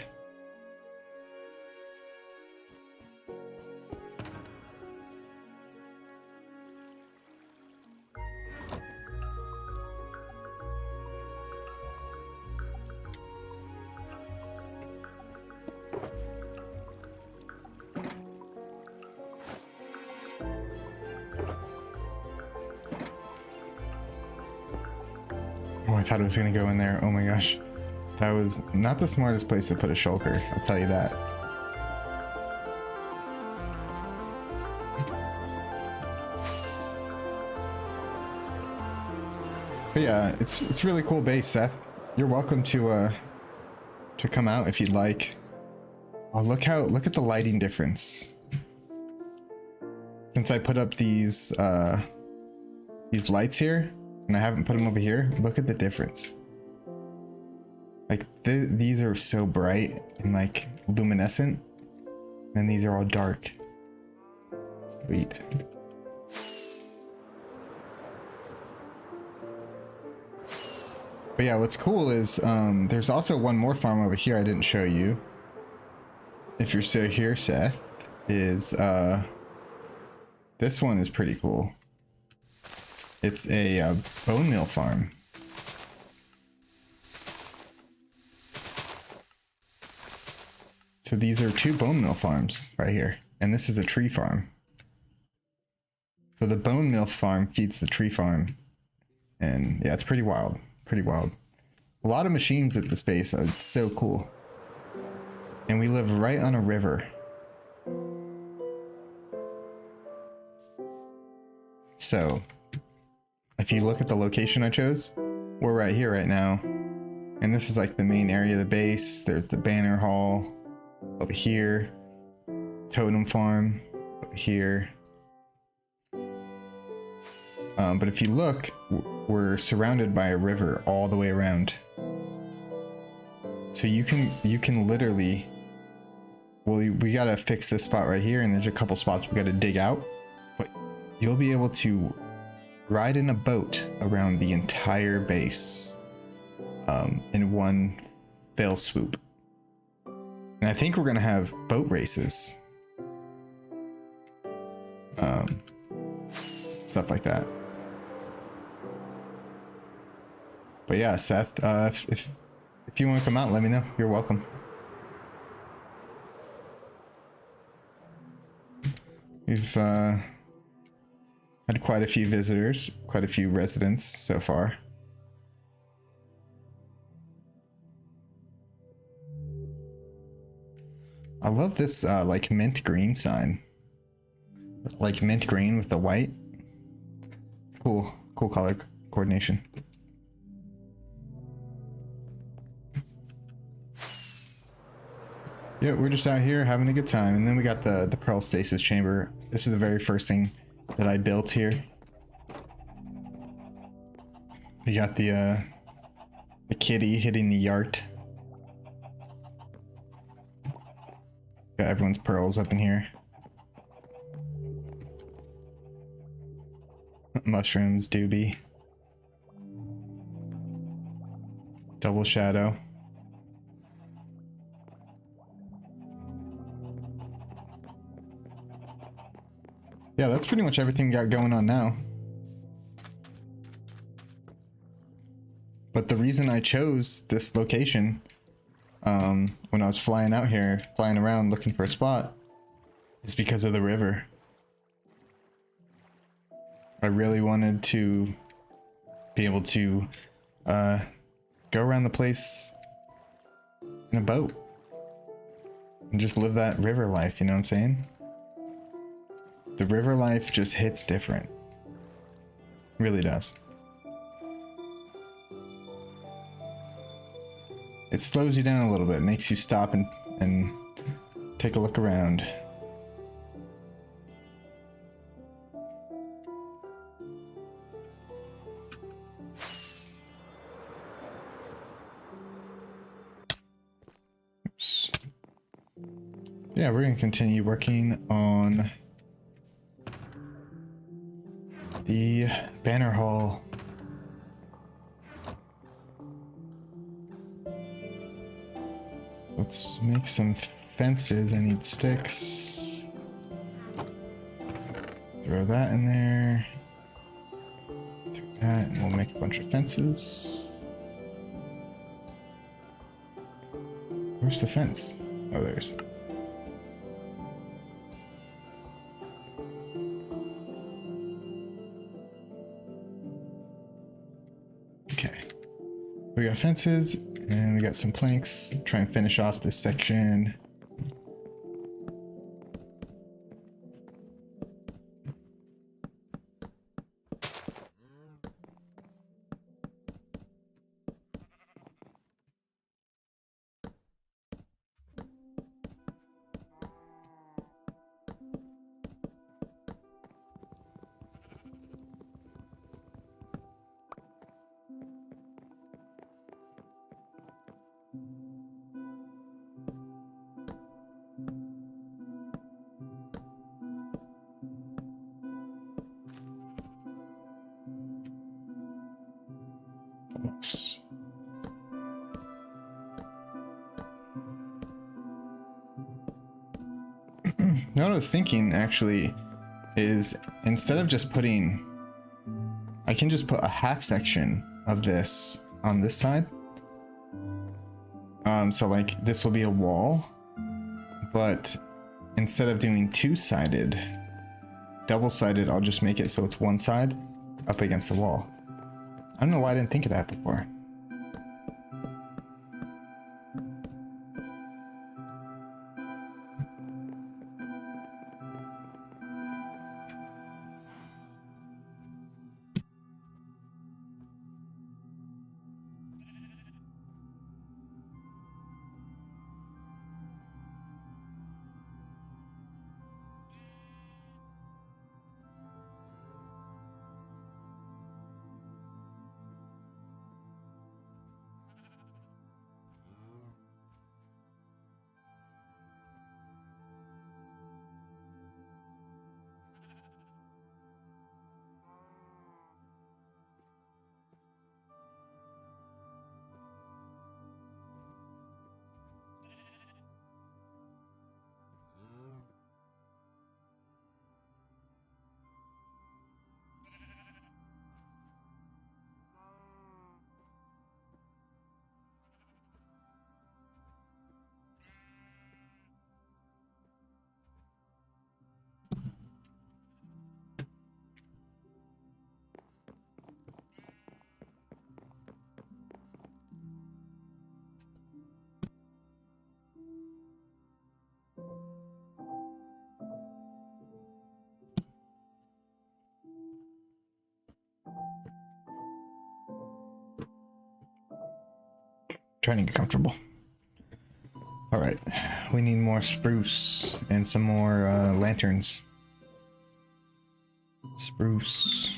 Oh, I thought it was gonna go in there. Oh my gosh. That was not the smartest place to put a shulker, I'll tell you that. But yeah, it's really cool base, Seth. You're welcome to come out if you'd like. Oh, look at the lighting difference. Since I put up these lights here, and I haven't put them over here, look at the difference. Like, these are so bright and like luminescent, and these are all dark. Sweet. But yeah, what's cool is there's also one more farm over here I didn't show you. If you're still here, Seth, is this one is pretty cool. It's a bone meal farm. So these are 2 bone meal farms right here, and this is a tree farm. So the bone meal farm feeds the tree farm, and yeah, it's pretty wild, pretty wild. A lot of machines at this base. It's so cool. And we live right on a river. So if you look at the location I chose, we're right here right now. And this is like the main area of the base. There's the banner hall over here, totem farm over here. But if you look, we're surrounded by a river all the way around. So you can literally, well, we gotta fix this spot right here, and there's a couple spots we gotta dig out, but you'll be able to ride in a boat around the entire base in one fell swoop. And I think we're gonna have boat races, stuff like that. But yeah, Seth, if you want to come out, let me know. You're welcome. We've had quite a few visitors, quite a few residents so far. I love this like mint green sign. Like mint green with the white. It's cool. Cool color coordination. Yeah, we're just out here having a good time. And then we got the Pearl Stasis Chamber. This is the very first thing that I built here. We got the kitty hitting the yart. Got everyone's pearls up in here. Mushrooms, doobie. Double shadow. Yeah, that's pretty much everything we got going on now. But the reason I chose this location, when I was flying out here, flying around looking for a spot, is because of the river. I really wanted to be able to go around the place in a boat and just live that river life, you know what I'm saying? The river life just hits different. Really does. It slows you down a little bit, makes you stop and take a look around. Oops. Yeah, we're gonna continue working on the banner hall. Let's make some fences. I need sticks. Throw that in there. Throw that, and we'll make a bunch of fences. Where's the fence? Oh, there's. Okay. We got fences, and we got some planks. Try and finish off this section. Almost. What I was thinking actually is instead of just putting, I can just put a half section of this on this side. So like this will be a wall, but instead of doing two-sided, double-sided, I'll just make it so it's one side up against the wall. I don't know why I didn't think of that before. Trying to get comfortable. All right, we need more spruce and some more lanterns. Spruce.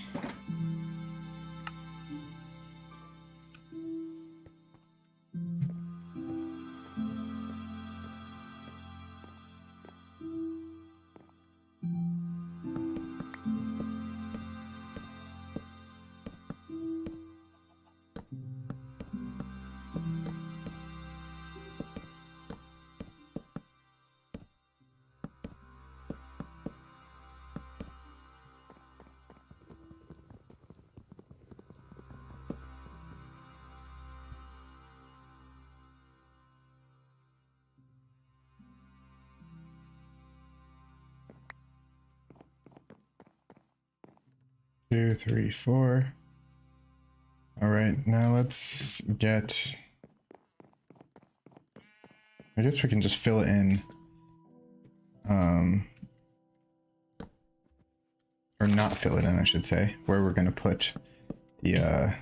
2, 3, 4. All right, now let's get, I guess we can just fill it in, or not fill it in, I should say, where we're gonna put the,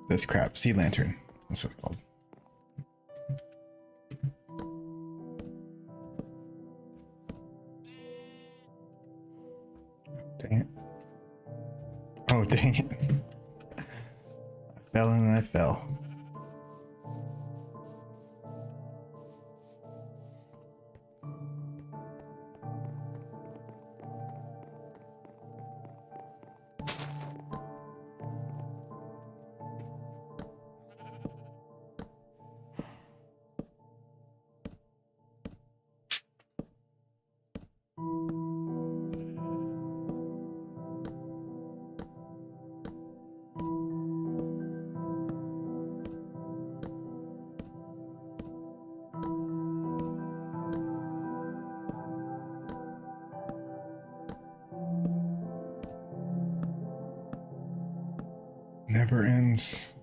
this crap, sea lantern, that's what it's called. Dang it. Oh, dang it. I fell and I fell. Never ends.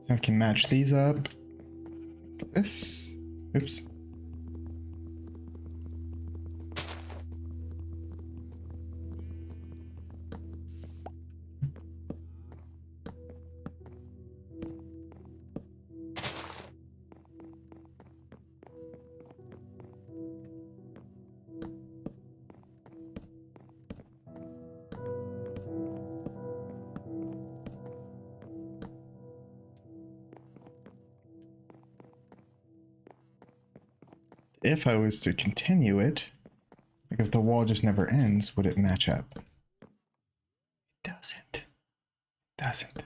I can match these up. This. Oops. If I was to continue it, like if the wall just never ends, would it match up? It doesn't. It doesn't.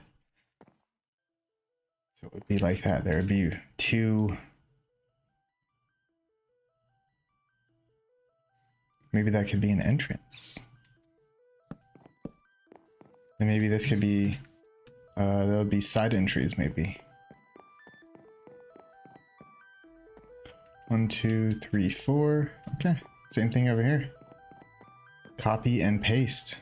So it would be like that. There would be two. Maybe that could be an entrance. And maybe this could be, that would be side entries maybe. 1, 2, 3, 4. Okay, same thing over here. Copy and paste.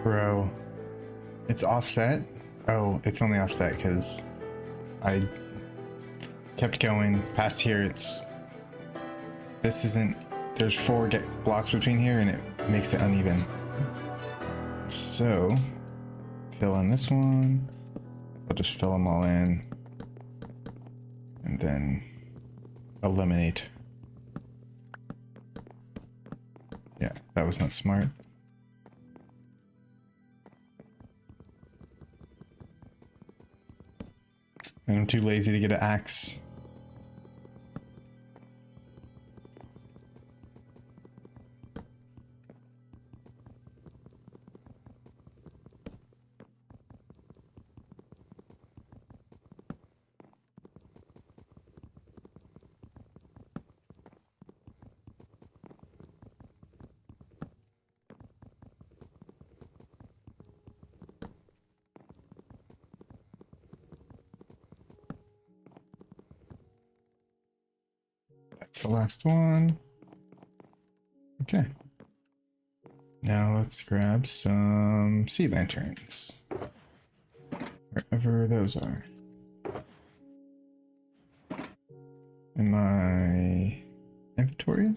Bro, it's offset? Oh, it's only offset because I kept going past here. This isn't, there's 4 blocks between here and it makes it uneven. So, fill in this one. I'll just fill them all in and then eliminate. Yeah, that was not smart. And I'm too lazy to get an axe. the last one. Okay. Now let's grab some sea lanterns. Wherever those are. In my inventory?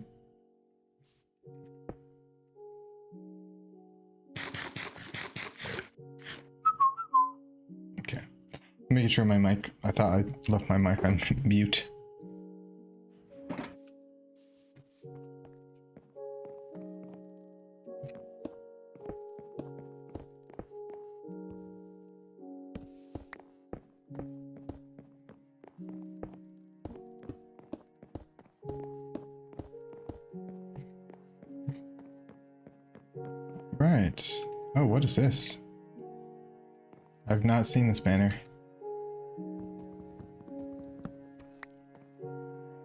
Okay. Making sure my mic, I thought I left my mic on mute. Right. Oh, what is this? I've not seen this banner.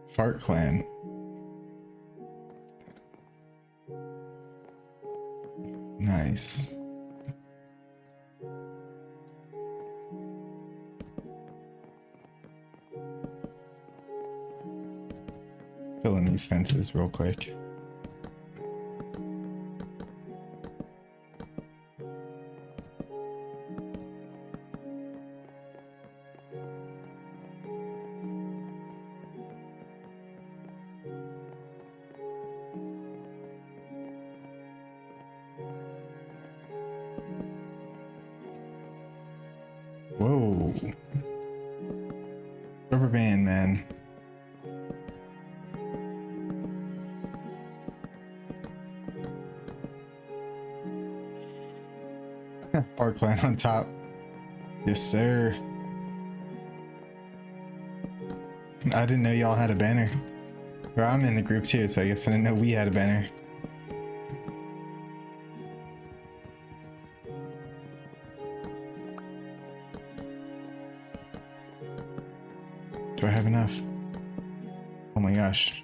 Fart Clan. Nice. Fill in these fences real quick. Whoa. Rubber band, man. Parkland on top. Yes, sir. I didn't know y'all had a banner. Or I'm in the group too, so I guess I didn't know we had a banner. Do I have enough? Oh my gosh.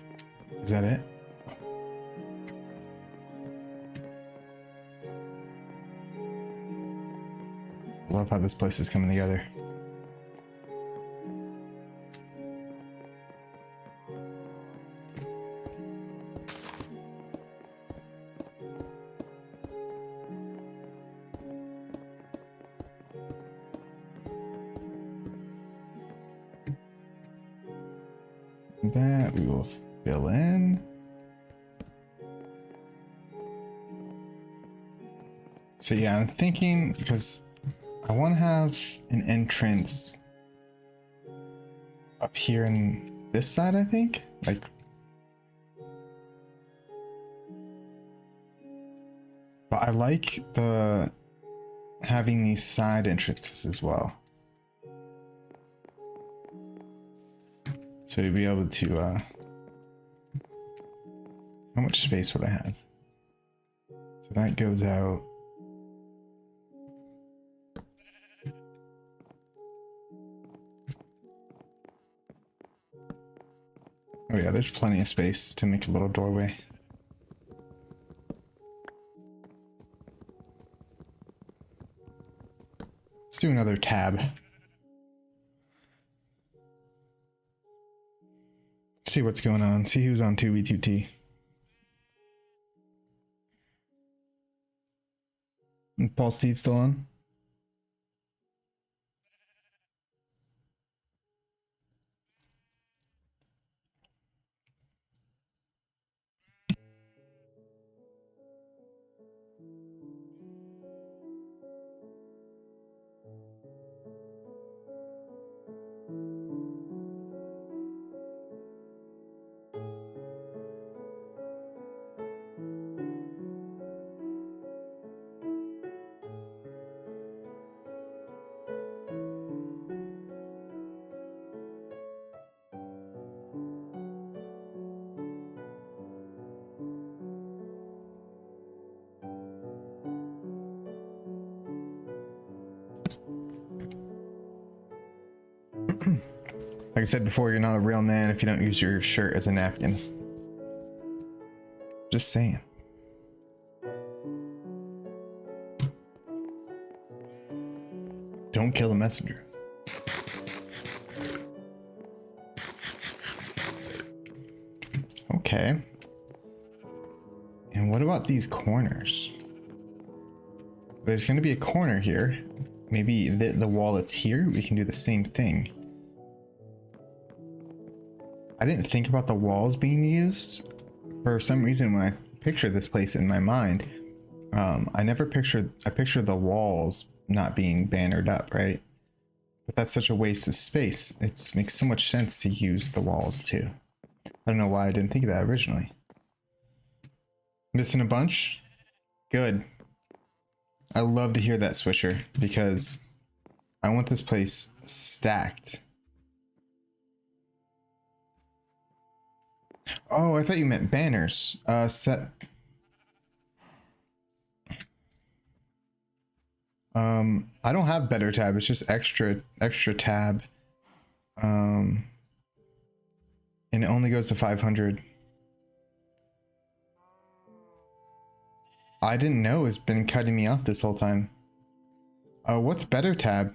Is that it? Love how this place is coming together. That we will fill in. So yeah, I'm thinking, because I want to have an entrance up here in this side, I think. Like, but I like the having these side entrances as well. So you'll be able to, how much space would I have? So that goes out. Oh yeah, there's plenty of space to make a little doorway. Let's do another tab. See what's going on. See who's on 2v2t. And Paul Steve still on? Like I said before, you're not a real man if you don't use your shirt as a napkin. Just saying. Don't kill the messenger. Okay. And what about these corners? There's going to be a corner here. Maybe the wall that's here, we can do the same thing. I didn't think about the walls being used. For some reason, when I pictured this place in my mind, I pictured the walls not being bannered up, right? But that's such a waste of space. It makes so much sense to use the walls too. I don't know why I didn't think of that originally. Missing a bunch? Good. I love to hear that, Switcher, because I want this place stacked. Oh, I thought you meant banners. Set. I don't have better tab. It's just extra tab. And it only goes to 500. I didn't know it's been cutting me off this whole time. What's better tab?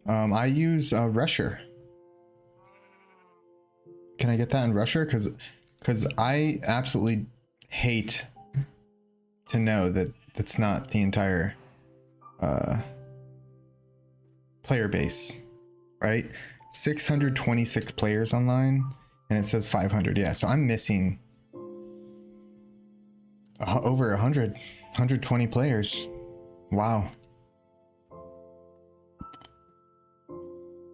I use Rusher. Can I get that in Rusher? Because I absolutely hate to know that that's not the entire player base, right? 626 players online, and it says 500. Yeah, so I'm missing over 120 players. Wow.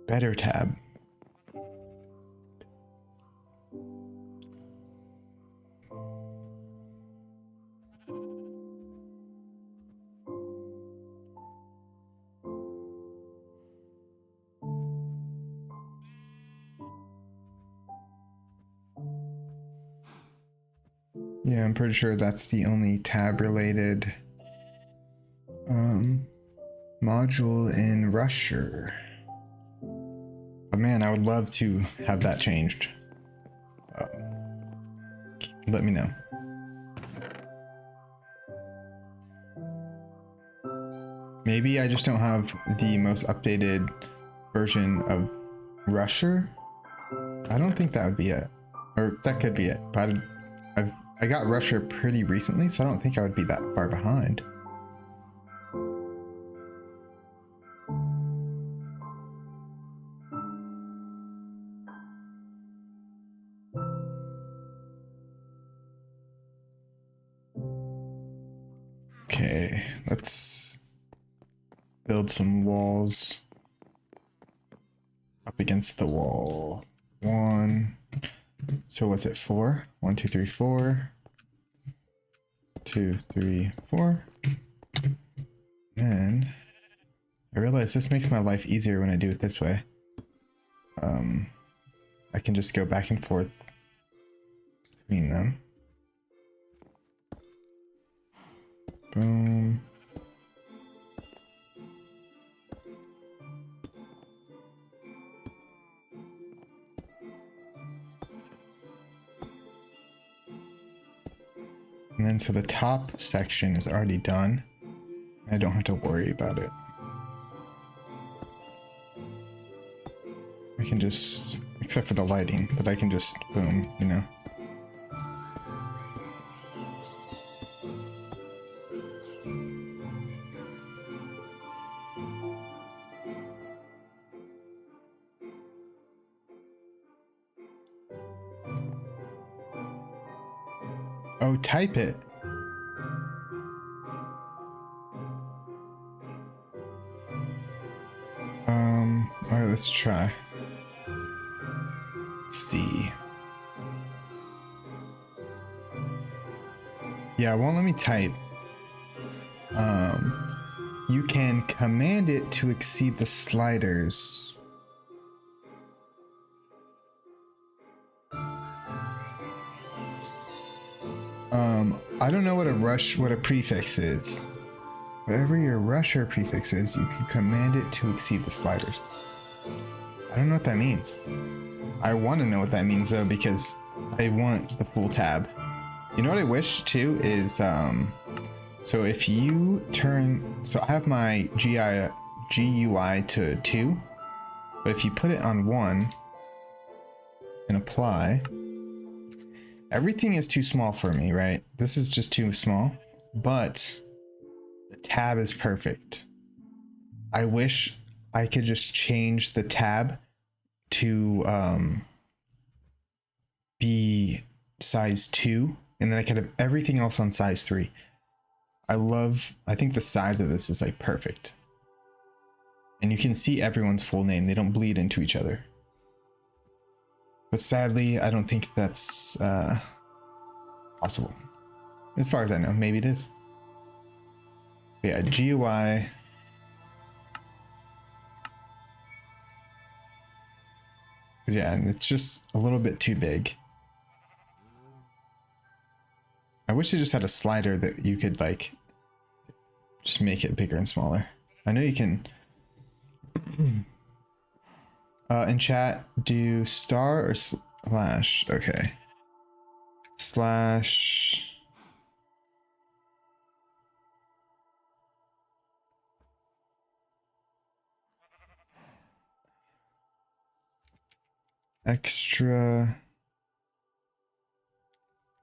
Better tab. Yeah, I'm pretty sure that's the only tab related module in Rusher. But man, I would love to have that changed. Let me know. Maybe I just don't have the most updated version of Rusher. I don't think that would be it. Or that could be it. But I got Rusher pretty recently, so I don't think I would be that far behind. Okay, let's build some walls up against the wall. One. So what's it for? 1, 2, 3, 4. 2, 3, 4. And I realize this makes my life easier when I do it this way. I can just go back and forth between them. Boom. And then so the top section is already done. I don't have to worry about it. I can just, except for the lighting, but I can just boom, you know. Oh, type it. All right, let's try. Let's see. Yeah, it won't let me type. You can command it to exceed the sliders. I don't know what a prefix is. Whatever your rusher prefix is, you can command it to exceed the sliders. I don't know what that means. I want to know what that means though, because I want the full tab. You know what I wish too is, so if you turn, so I have my GUI to 2, but if you put it on 1 and apply, Everything is too small for me, right? This is just too small, but the tab is perfect. I wish I could just change the tab to be size 2, and then I could have everything else on size 3. I think the size of this is like perfect. And you can see everyone's full name. They don't bleed into each other. But sadly, I don't think that's possible. As far as I know, maybe it is. Yeah, GUI. Yeah, and it's just a little bit too big. I wish it just had a slider that you could like just make it bigger and smaller. I know you can. In chat, do star or slash? Okay. Slash. Extra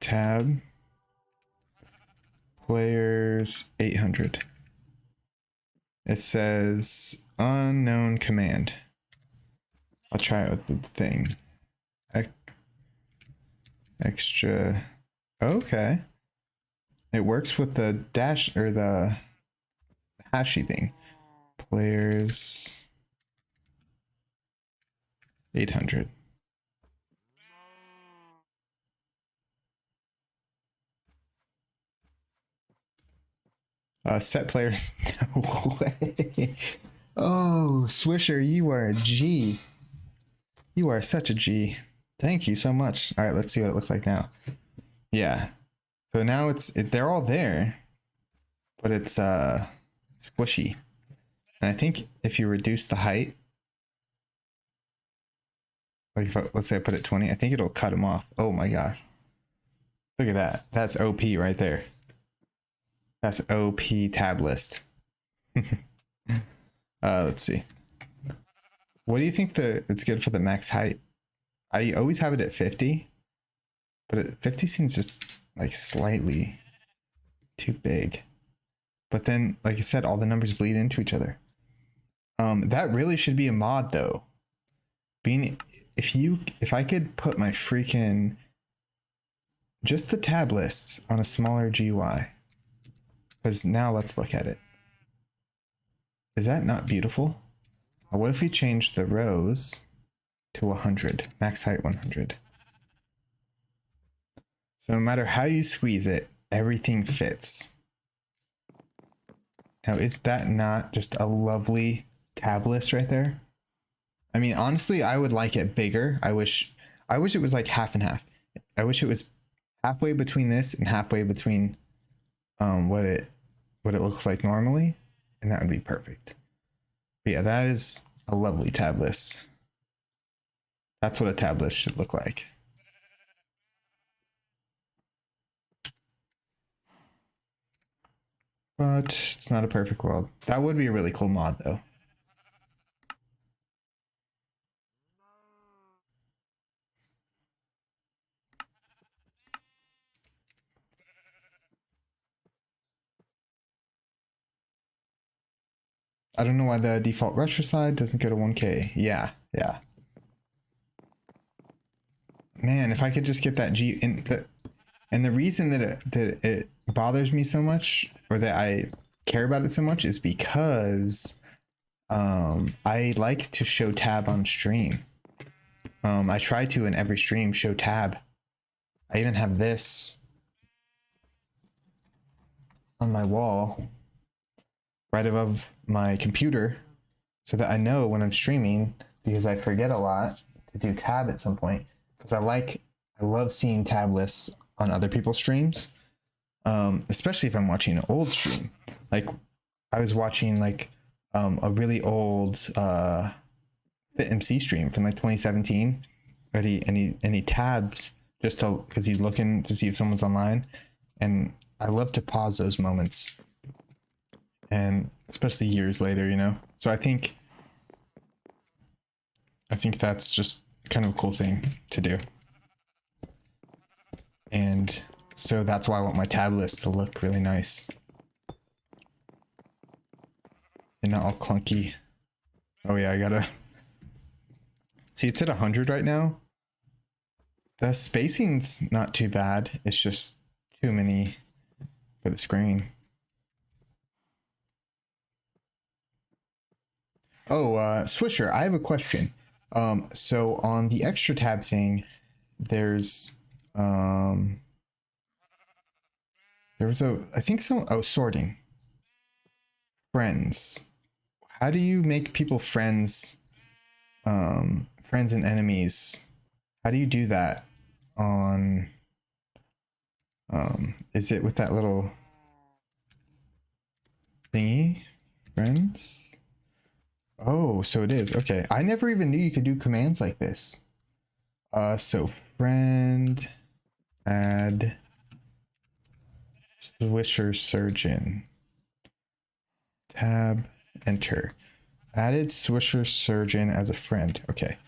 tab players 800. It says unknown command. I'll try it with the thing. Extra. Okay. It works with the dash or the hashy thing. Players 800. Set players. No way. Oh, Swisher, you are a G. You are such a G. Thank you so much. All right, let's see what it looks like now. Yeah. So now they're all there, but it's squishy. And I think if you reduce the height, like let's say I put it 20, I think it'll cut them off. Oh my gosh. Look at that. That's OP right there. That's OP tab list. Let's see. What do you think it's good for the max height? I always have it at 50, but 50 seems just like slightly too big. But then, like I said, all the numbers bleed into each other. That really should be a mod though. If I could put my freaking just the tab lists on a smaller GUI. Because now let's look at it. Is that not beautiful? What if we change the rows to 100, max height 100? So no matter how you squeeze it, everything fits. Now, is that not just a lovely tab list right there? I mean, honestly, I would like it bigger. I wish it was like half and half. I wish it was halfway between this and halfway between what it looks like normally, and that would be perfect. But yeah, that is a lovely tab list. That's what a tab list should look like. But it's not a perfect world. That would be a really cool mod though. I don't know why the default retro side doesn't go to 1K. Yeah. Man, if I could just get that G and the reason that it bothers me so much, or that I care about it so much, is because I like to show tab on stream. I try to in every stream show tab. I even have this on my wall right above my computer so that I know when I'm streaming, because I forget a lot, to do tab at some point, because I love seeing tab lists on other people's streams, especially if I'm watching an old stream. Like I was watching like a really old Fit MC stream from like 2017, and he tabs just because he's looking to see if someone's online, and I love to pause those moments, and especially years later, you know. So I think that's just kind of a cool thing to do. So that's why I want my tab list to look really nice. And not all clunky. Oh yeah, I gotta... See, it's at 100 right now. The spacing's not too bad. It's just too many for the screen. Oh, Swisher, I have a question. So on the extra tab thing, there's there was I think sorting. Friends. How do you make people friends? Friends and enemies. How do you do that on, is it with that little thingy? Friends? Oh, so it is. Okay. I never even knew you could do commands like this. So friend, add Swisher Surgeon. Tab, enter. Added Swisher Surgeon as a friend. Okay.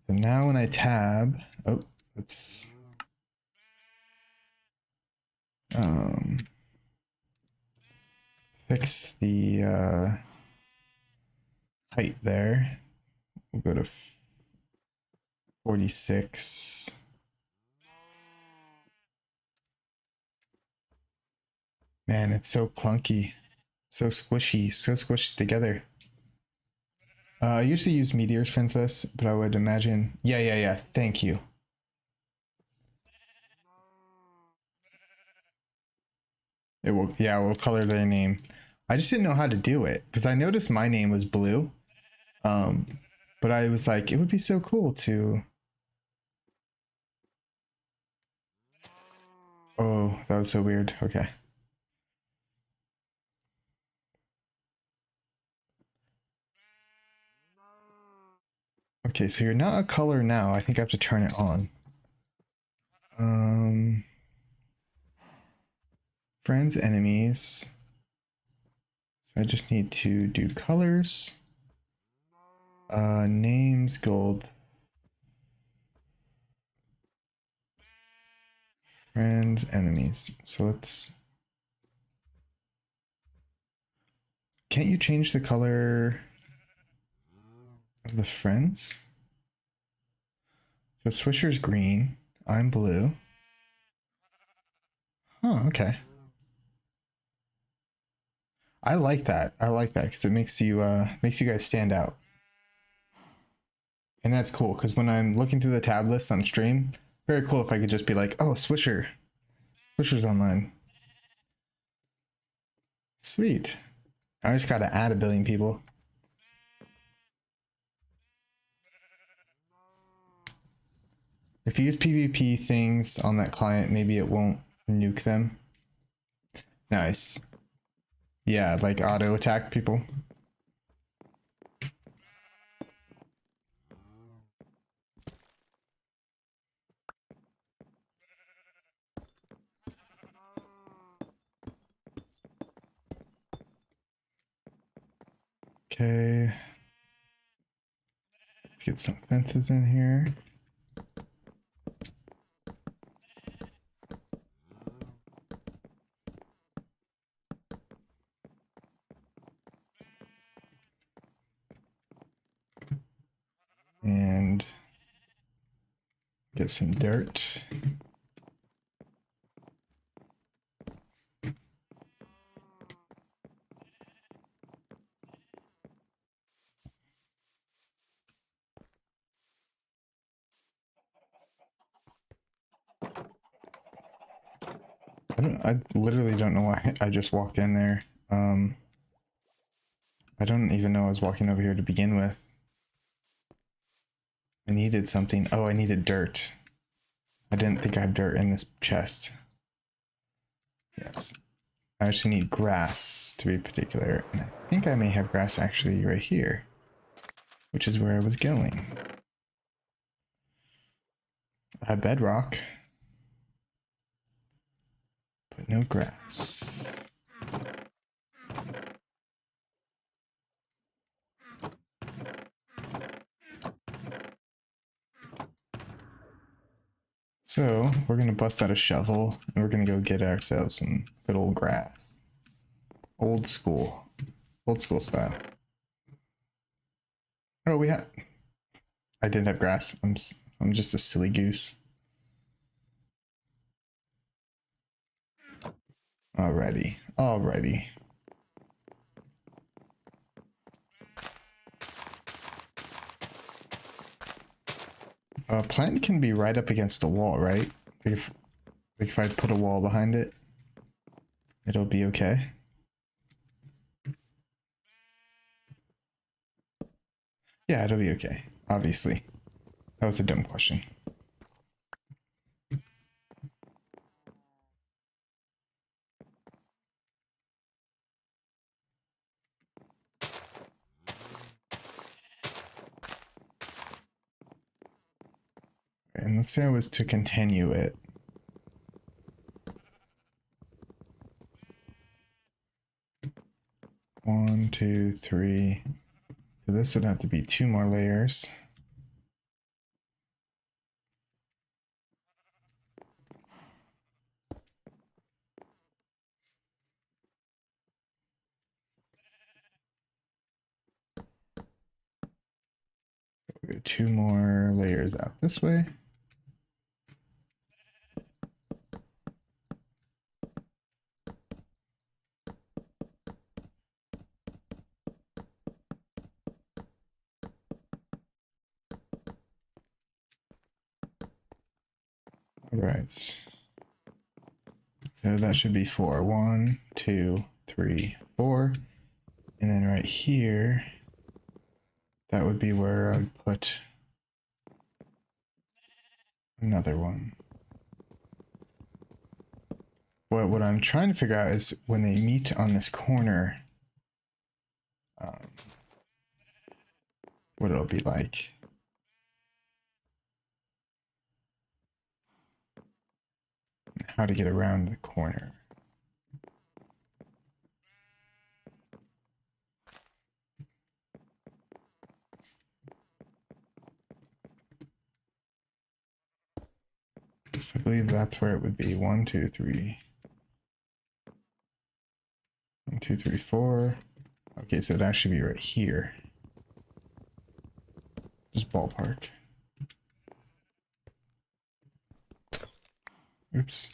So now when I tab, oh, let's fix the height there. We'll go to 46. Man, it's so clunky, so squished together. I usually use Meteor's Princess, but I would imagine, yeah, thank you. It will, yeah, we'll color their name. I just didn't know how to do it because I noticed my name was blue. But I was like, it would be so cool to. Oh, that was so weird. Okay. Okay, so you're not a color now. I think I have to turn it on. Friends, enemies. So I just need to do colors. Names, gold. Friends, enemies. So let's... Can't you change the color of the friends? So Swisher's green. I'm blue. Oh, okay. I like that. I like that because it makes you guys stand out. And that's cool because when I'm looking through the tab list on stream, very cool if I could just be like, oh, Swisher. Swisher's online. Sweet. I just got to add a billion people. If you use PvP things on that client, maybe it won't nuke them. Nice. Yeah, like auto attack people. Okay. Let's get some fences in here. And get some dirt. I literally don't know why I just walked in there. I don't even know I was walking over here to begin with. I needed something. Oh, I needed dirt. I didn't think I have dirt in this chest. Yes. I actually need grass to be particular. And I think I may have grass actually right here, which is where I was going. I have bedrock, but no grass. So we're gonna bust out a shovel and we're gonna go get ourselves some good old grass. Old school style. Oh, I did have grass. I'm just a silly goose. Alrighty. Plant can be right up against the wall, right? Like if I put a wall behind it, it'll be okay. Yeah, it'll be okay. Obviously. That was a dumb question. And let's say I was to continue it. One, two, three. So this would have to be 2 more layers. Go 2 more layers out this way. All right. So that should be 4. 1, 2, 3, 4. And then right here, that would be where I would put another one. What I'm trying to figure out is when they meet on this corner, what it'll be like. How to get around the corner. I believe that's where it would be. 1, 2, 3. 1, 2, 3, 4. Okay, so it'd actually be right here. Just ballpark. Oops.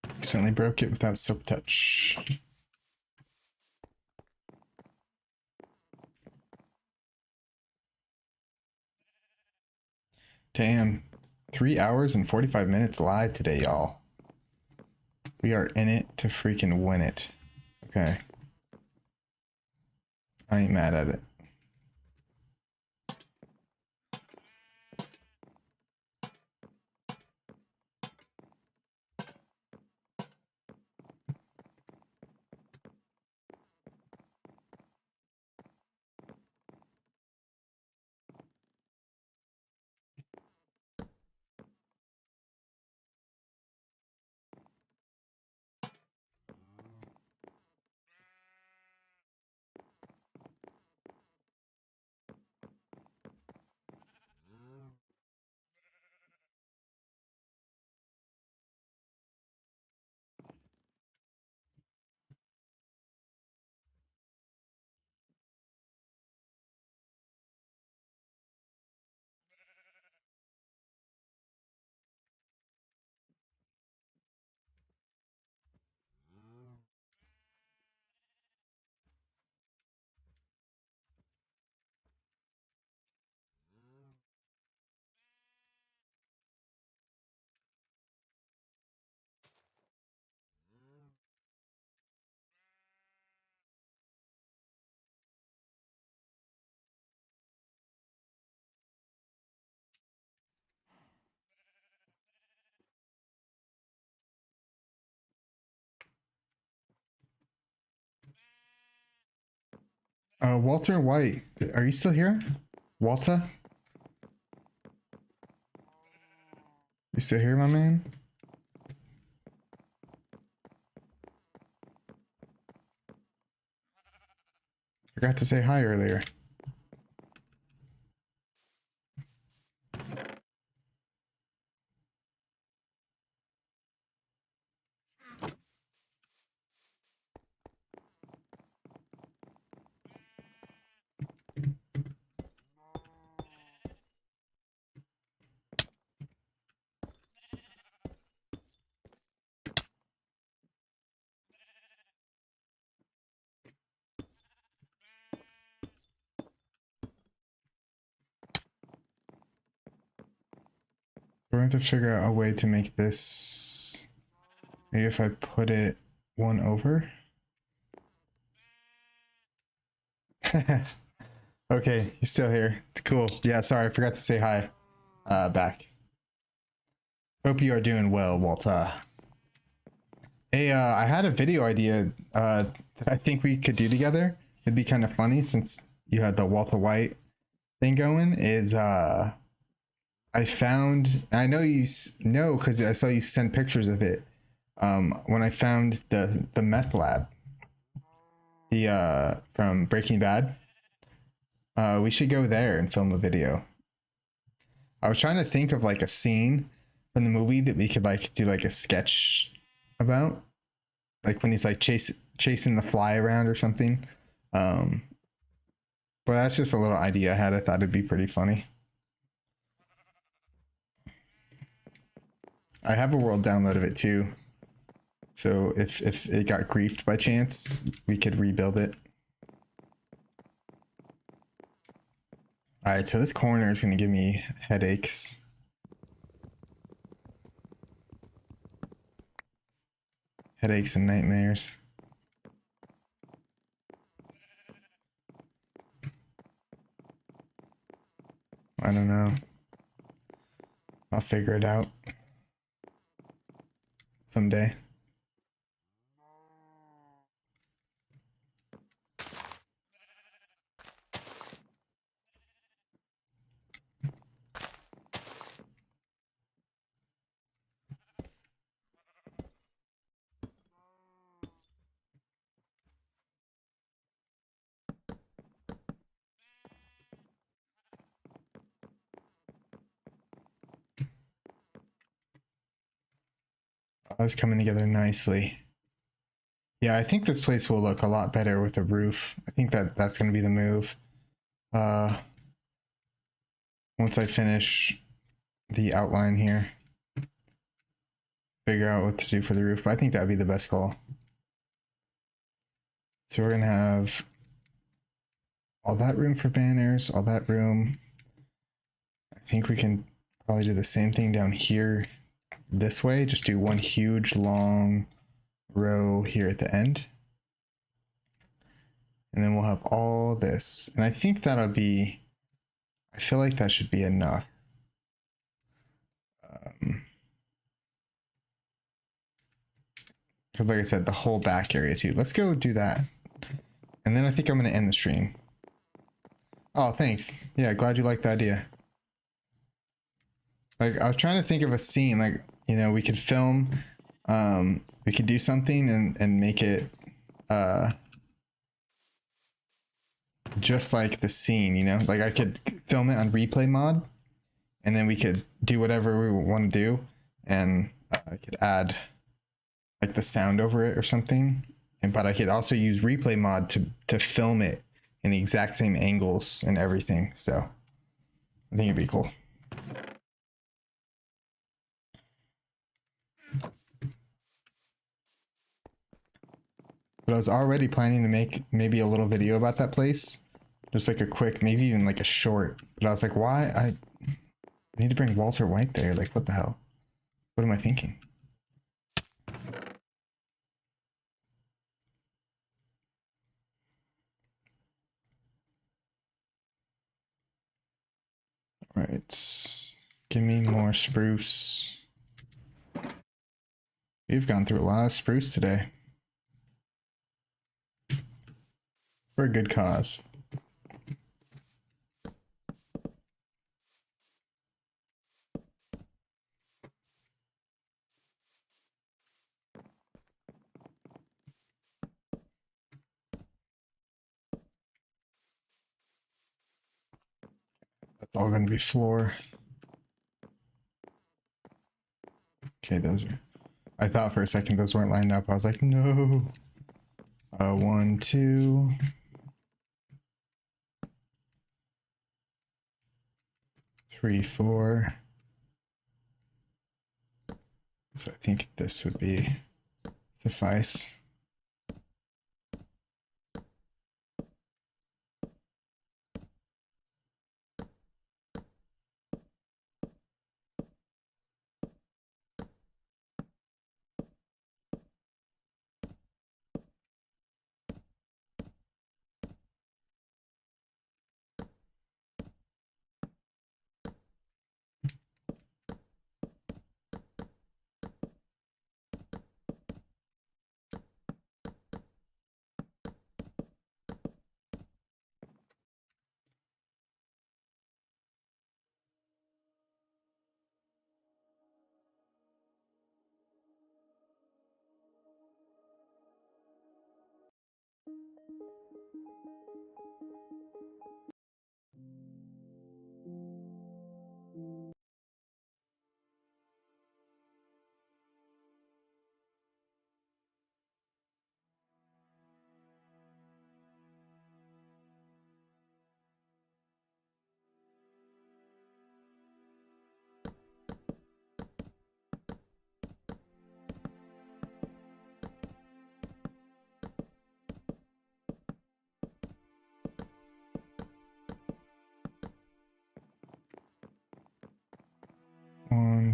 Accidentally broke it without silk touch. Damn. 3 hours and 45 minutes live today, y'all. We are in it to freaking win it. Okay. I ain't mad at it. Walter White, are you still here? Walter? You still here, my man? Forgot to say hi earlier. have to figure out a way to make this. Maybe if I put it one over. Okay, you're still here. Cool. Yeah, sorry, I forgot to say hi. Back. Hope you are doing well, Walter. Hey, I had a video idea that I think we could do together. It'd be kind of funny since you had the Walter White thing going. I found, I know you know because I saw you send pictures of it. When I found the meth lab, from Breaking Bad, we should go there and film a video. I was trying to think of like a scene from the movie that we could like do like a sketch about, like when he's like chasing the fly around or something. But that's just a little idea I had. I thought it'd be pretty funny. I have a world download of it too. So if it got griefed by chance, we could rebuild it. All right, so this corner is gonna give me headaches. Headaches and nightmares. I don't know. I'll figure it out someday. Oh, it's coming together nicely. Yeah, I think this place will look a lot better with a roof. I think that's going to be the move. Once I finish the outline here, figure out what to do for the roof, but I think that'd be the best call. So we're going to have all that room for banners, all that room. I think we can probably do the same thing down here this way. Just do one huge long row here at the end. And then we'll have all this. And I think that'll be, I feel like that should be enough. Because like I said, the whole back area too. Let's go do that. And then I think I'm going to end the stream. Oh, thanks. Yeah, glad you liked the idea. Like, I was trying to think of a scene, like, you know, we could film, we could do something and make it, just like the scene, you know, like I could film it on replay mod and then we could do whatever we want to do. And I could add like the sound over it or something. But I could also use replay mod to film it in the exact same angles and everything. So I think it'd be cool. But I was already planning to make maybe a little video about that place. Just like a quick, maybe even like a short. But I was like, why? I need to bring Walter White there. Like, what the hell? What am I thinking? All right. Give me more spruce. We've gone through a lot of spruce today. For a good cause. That's all going to be floor. Okay, those are... I thought for a second those weren't lined up. I was like, no. 1, 2. 3, 4. So I think this would be suffice.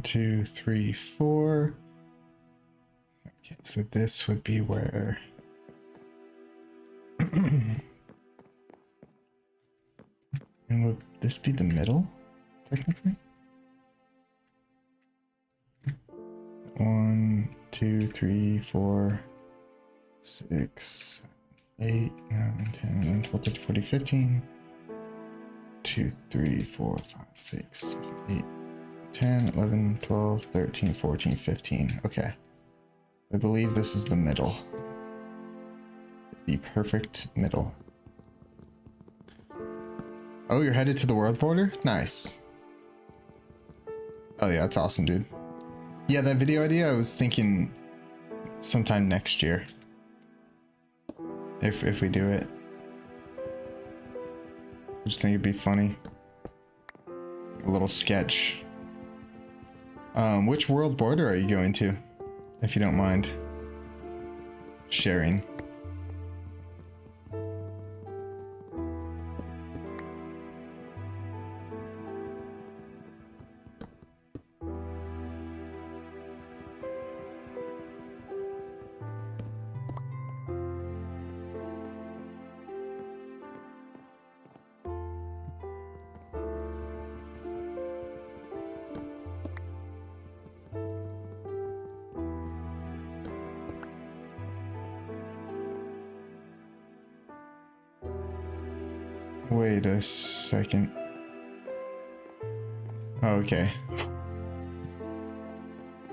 1, 2, 3, 4. Okay, so this would be where. And would this be the middle, technically? 1, 2, 3, 4, 6, 8, 9, 10, 11, 12, 13, 14, 15. 2, 3, 4, 5, 6, 7, 8, 10, 11, 12, 13, 14, 15. Okay. I believe this is the middle. The perfect middle. Oh, you're headed to the world border? Nice. Oh yeah, that's awesome, dude. Yeah, that video idea, I was thinking sometime next year. If we do it. I just think it'd be funny. A little sketch. Which world border are you going to? If you don't mind sharing. Wait a second. Oh, okay.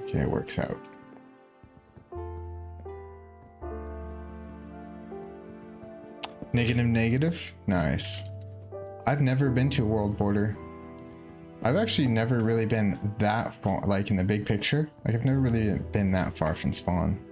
Okay, it works out. Negative, negative? Nice. I've never been to a world border. I've actually never really been that far, like in the big picture. Like I've never really been that far from spawn.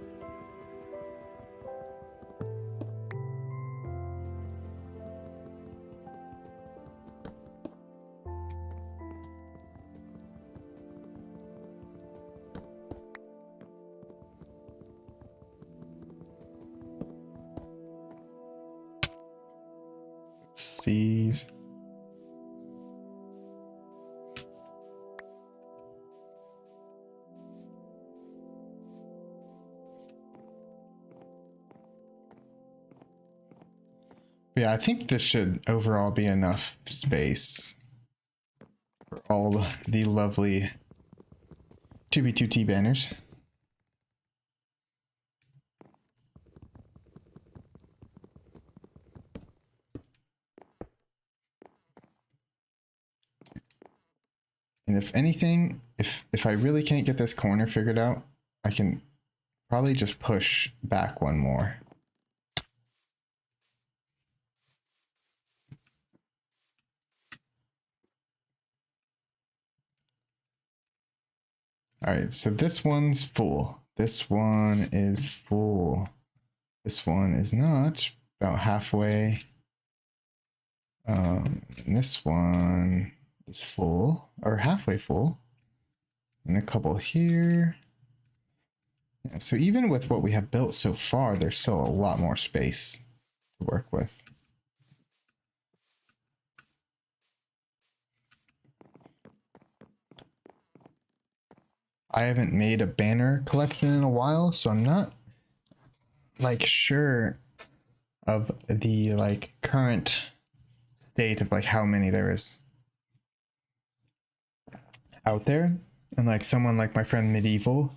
Seas. Yeah, I think this should overall be enough space for all the lovely 2B2T banners. And if anything, if I really can't get this corner figured out, I can probably just push back one more. All right, so this one's full. This one is full. This one is not, about halfway. And this one is full, or halfway full. And a couple here. Yeah, so even with what we have built so far, there's still a lot more space to work with. I haven't made a banner collection in a while, so I'm not like sure of the like current state of like how many there is out there. And like someone like my friend Medieval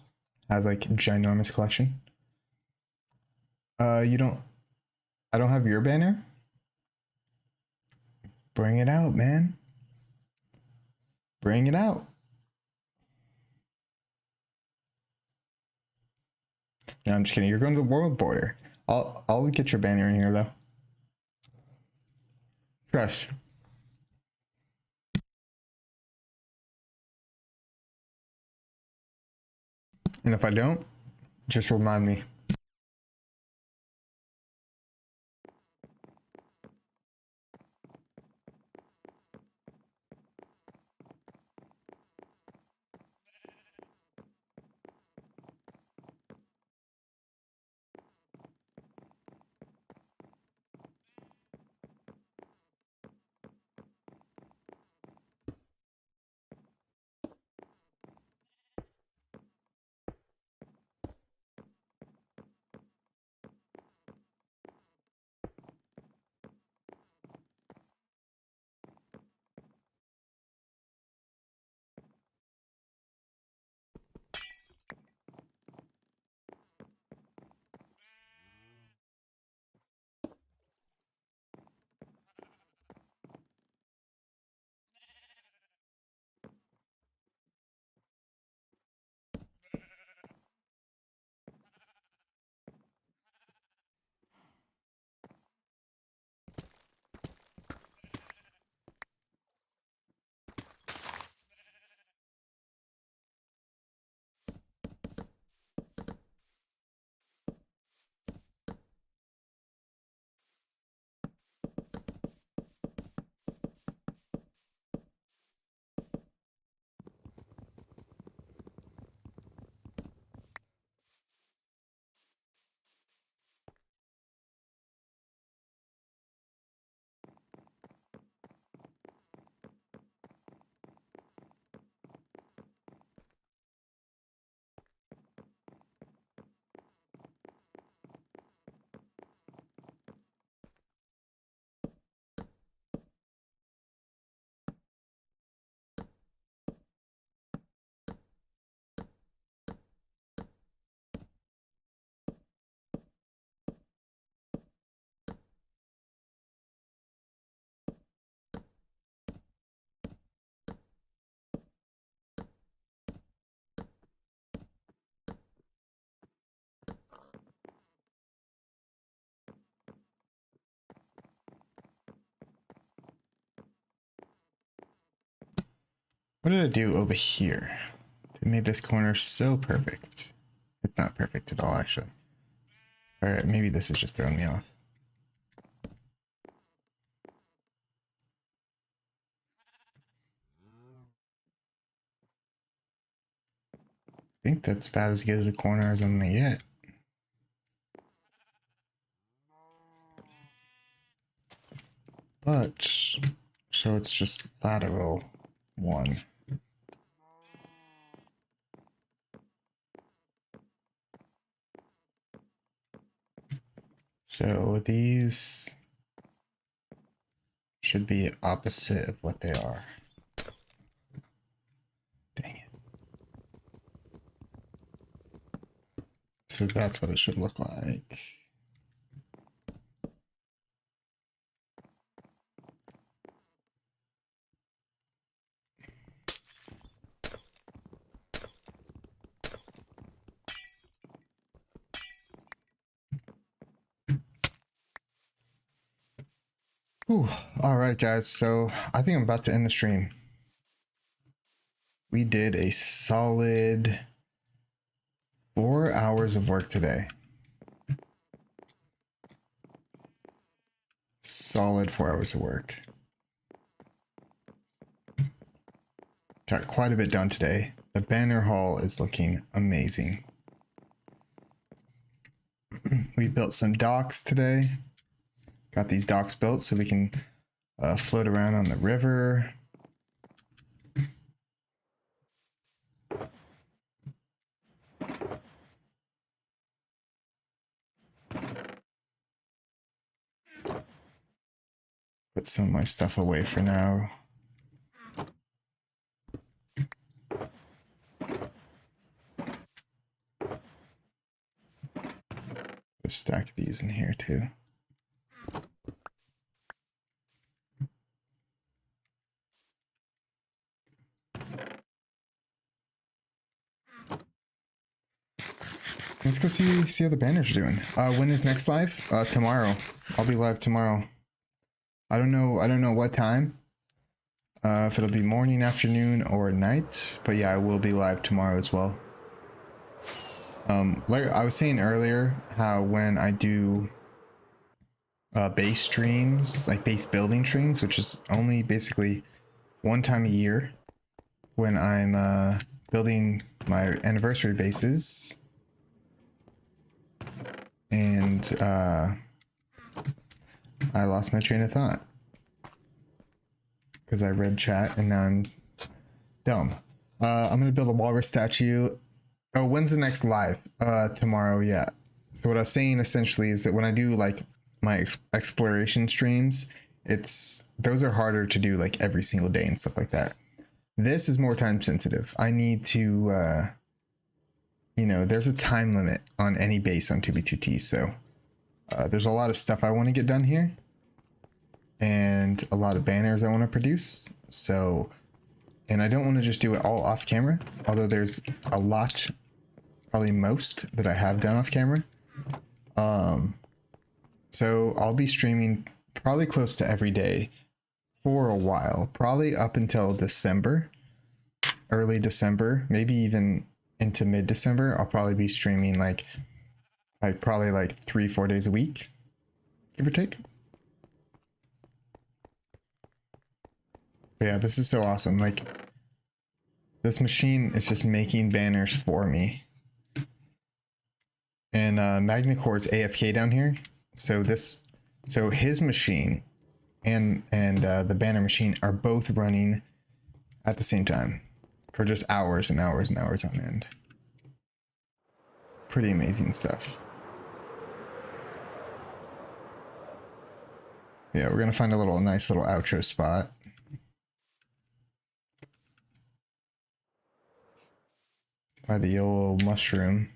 has like a ginormous collection. I don't have your banner? Bring it out, man. Bring it out. No, I'm just kidding. You're going to the world border. I'll get your banner in here though. Trust. And if I don't, just remind me. What did I do over here? It made this corner so perfect. It's not perfect at all, actually. All right, maybe this is just throwing me off. I think that's about as good as a corner as I'm gonna get. But, so it's just lateral one. So these should be opposite of what they are. Dang it. So that's what it should look like. Whew. All right, guys. So I think I'm about to end the stream. We did a solid 4 hours of work today. Solid 4 hours of work. Got quite a bit done today. The banner hall is looking amazing. We built some docks today. Got these docks built so we can float around on the river. Put some of my stuff away for now. Just stack these in here too. Let's go see how the banners are doing. When is next live? Tomorrow. I'll be live tomorrow. I don't know what time. If it'll be morning, afternoon, or night. But yeah, I will be live tomorrow as well. Like I was saying earlier, how when I do base streams, like base building streams, which is only basically one time a year, when I'm building my anniversary bases, and I lost my train of thought because I read chat and now I'm dumb. I'm gonna build a walrus statue. Oh, when's the next live? Tomorrow, yeah. So what I was saying essentially is that when I do like my exploration streams, those are harder to do like every single day and stuff like that. This is more time sensitive. I need to, there's a time limit on any base on 2B2T, so there's a lot of stuff I want to get done here and a lot of banners I want to produce. So, and I don't want to just do it all off camera, although there's a lot, probably most that I have done off camera. So I'll be streaming probably close to every day for a while, probably up until December, early December, maybe even into mid-December. I'll probably be streaming like probably like 3-4 days a week, give or take. But yeah, this is so awesome. Like this machine is just making banners for me. And Magnacore's AFK down here. So his machine and the banner machine are both running at the same time for just hours and hours and hours on end. Pretty amazing stuff. Yeah, we're gonna find a nice little outro spot. By the old mushroom.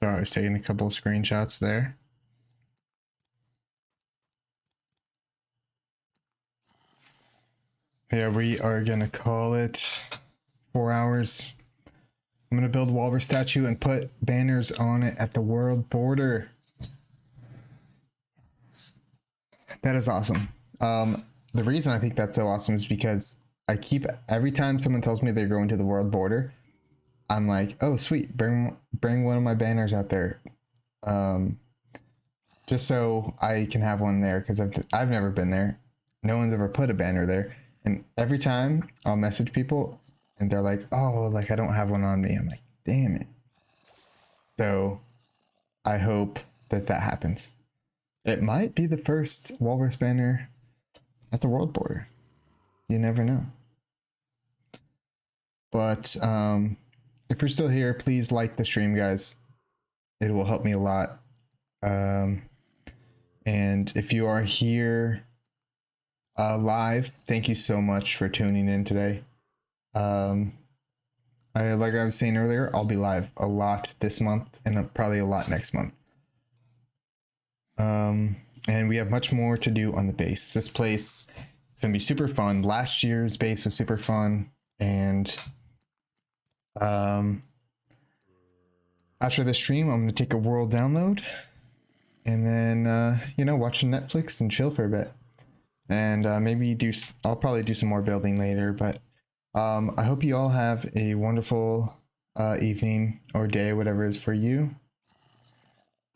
Oh, I was taking a couple of screenshots there. Yeah, we are gonna call it 4 hours. I'm gonna build a walrus statue and put banners on it at the world border. That is awesome. The reason I think that's so awesome is because every time someone tells me they're going to the world border, I'm like, oh sweet, bring one of my banners out there, just so I can have one there, because I've never been there. No one's ever put a banner there, and every time I'll message people and they're like, oh, like I don't have one on me. I'm like, damn it. So I hope that happens. It might be the first walrus banner at the world border. You never know. But if you're still here, please like the stream, guys. It will help me a lot. And if you are here live, thank you so much for tuning in today. Like I was saying earlier, I'll be live a lot this month and probably a lot next month. And we have much more to do on the base. This place is gonna be super fun. Last year's base was super fun, and after the stream, I'm gonna take a world download, and then watch Netflix and chill for a bit, and maybe I'll probably do some more building later. But I hope you all have a wonderful evening or day, whatever it is for you.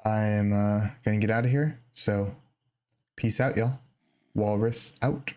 I am gonna get out of here, so peace out, y'all. Walrus out.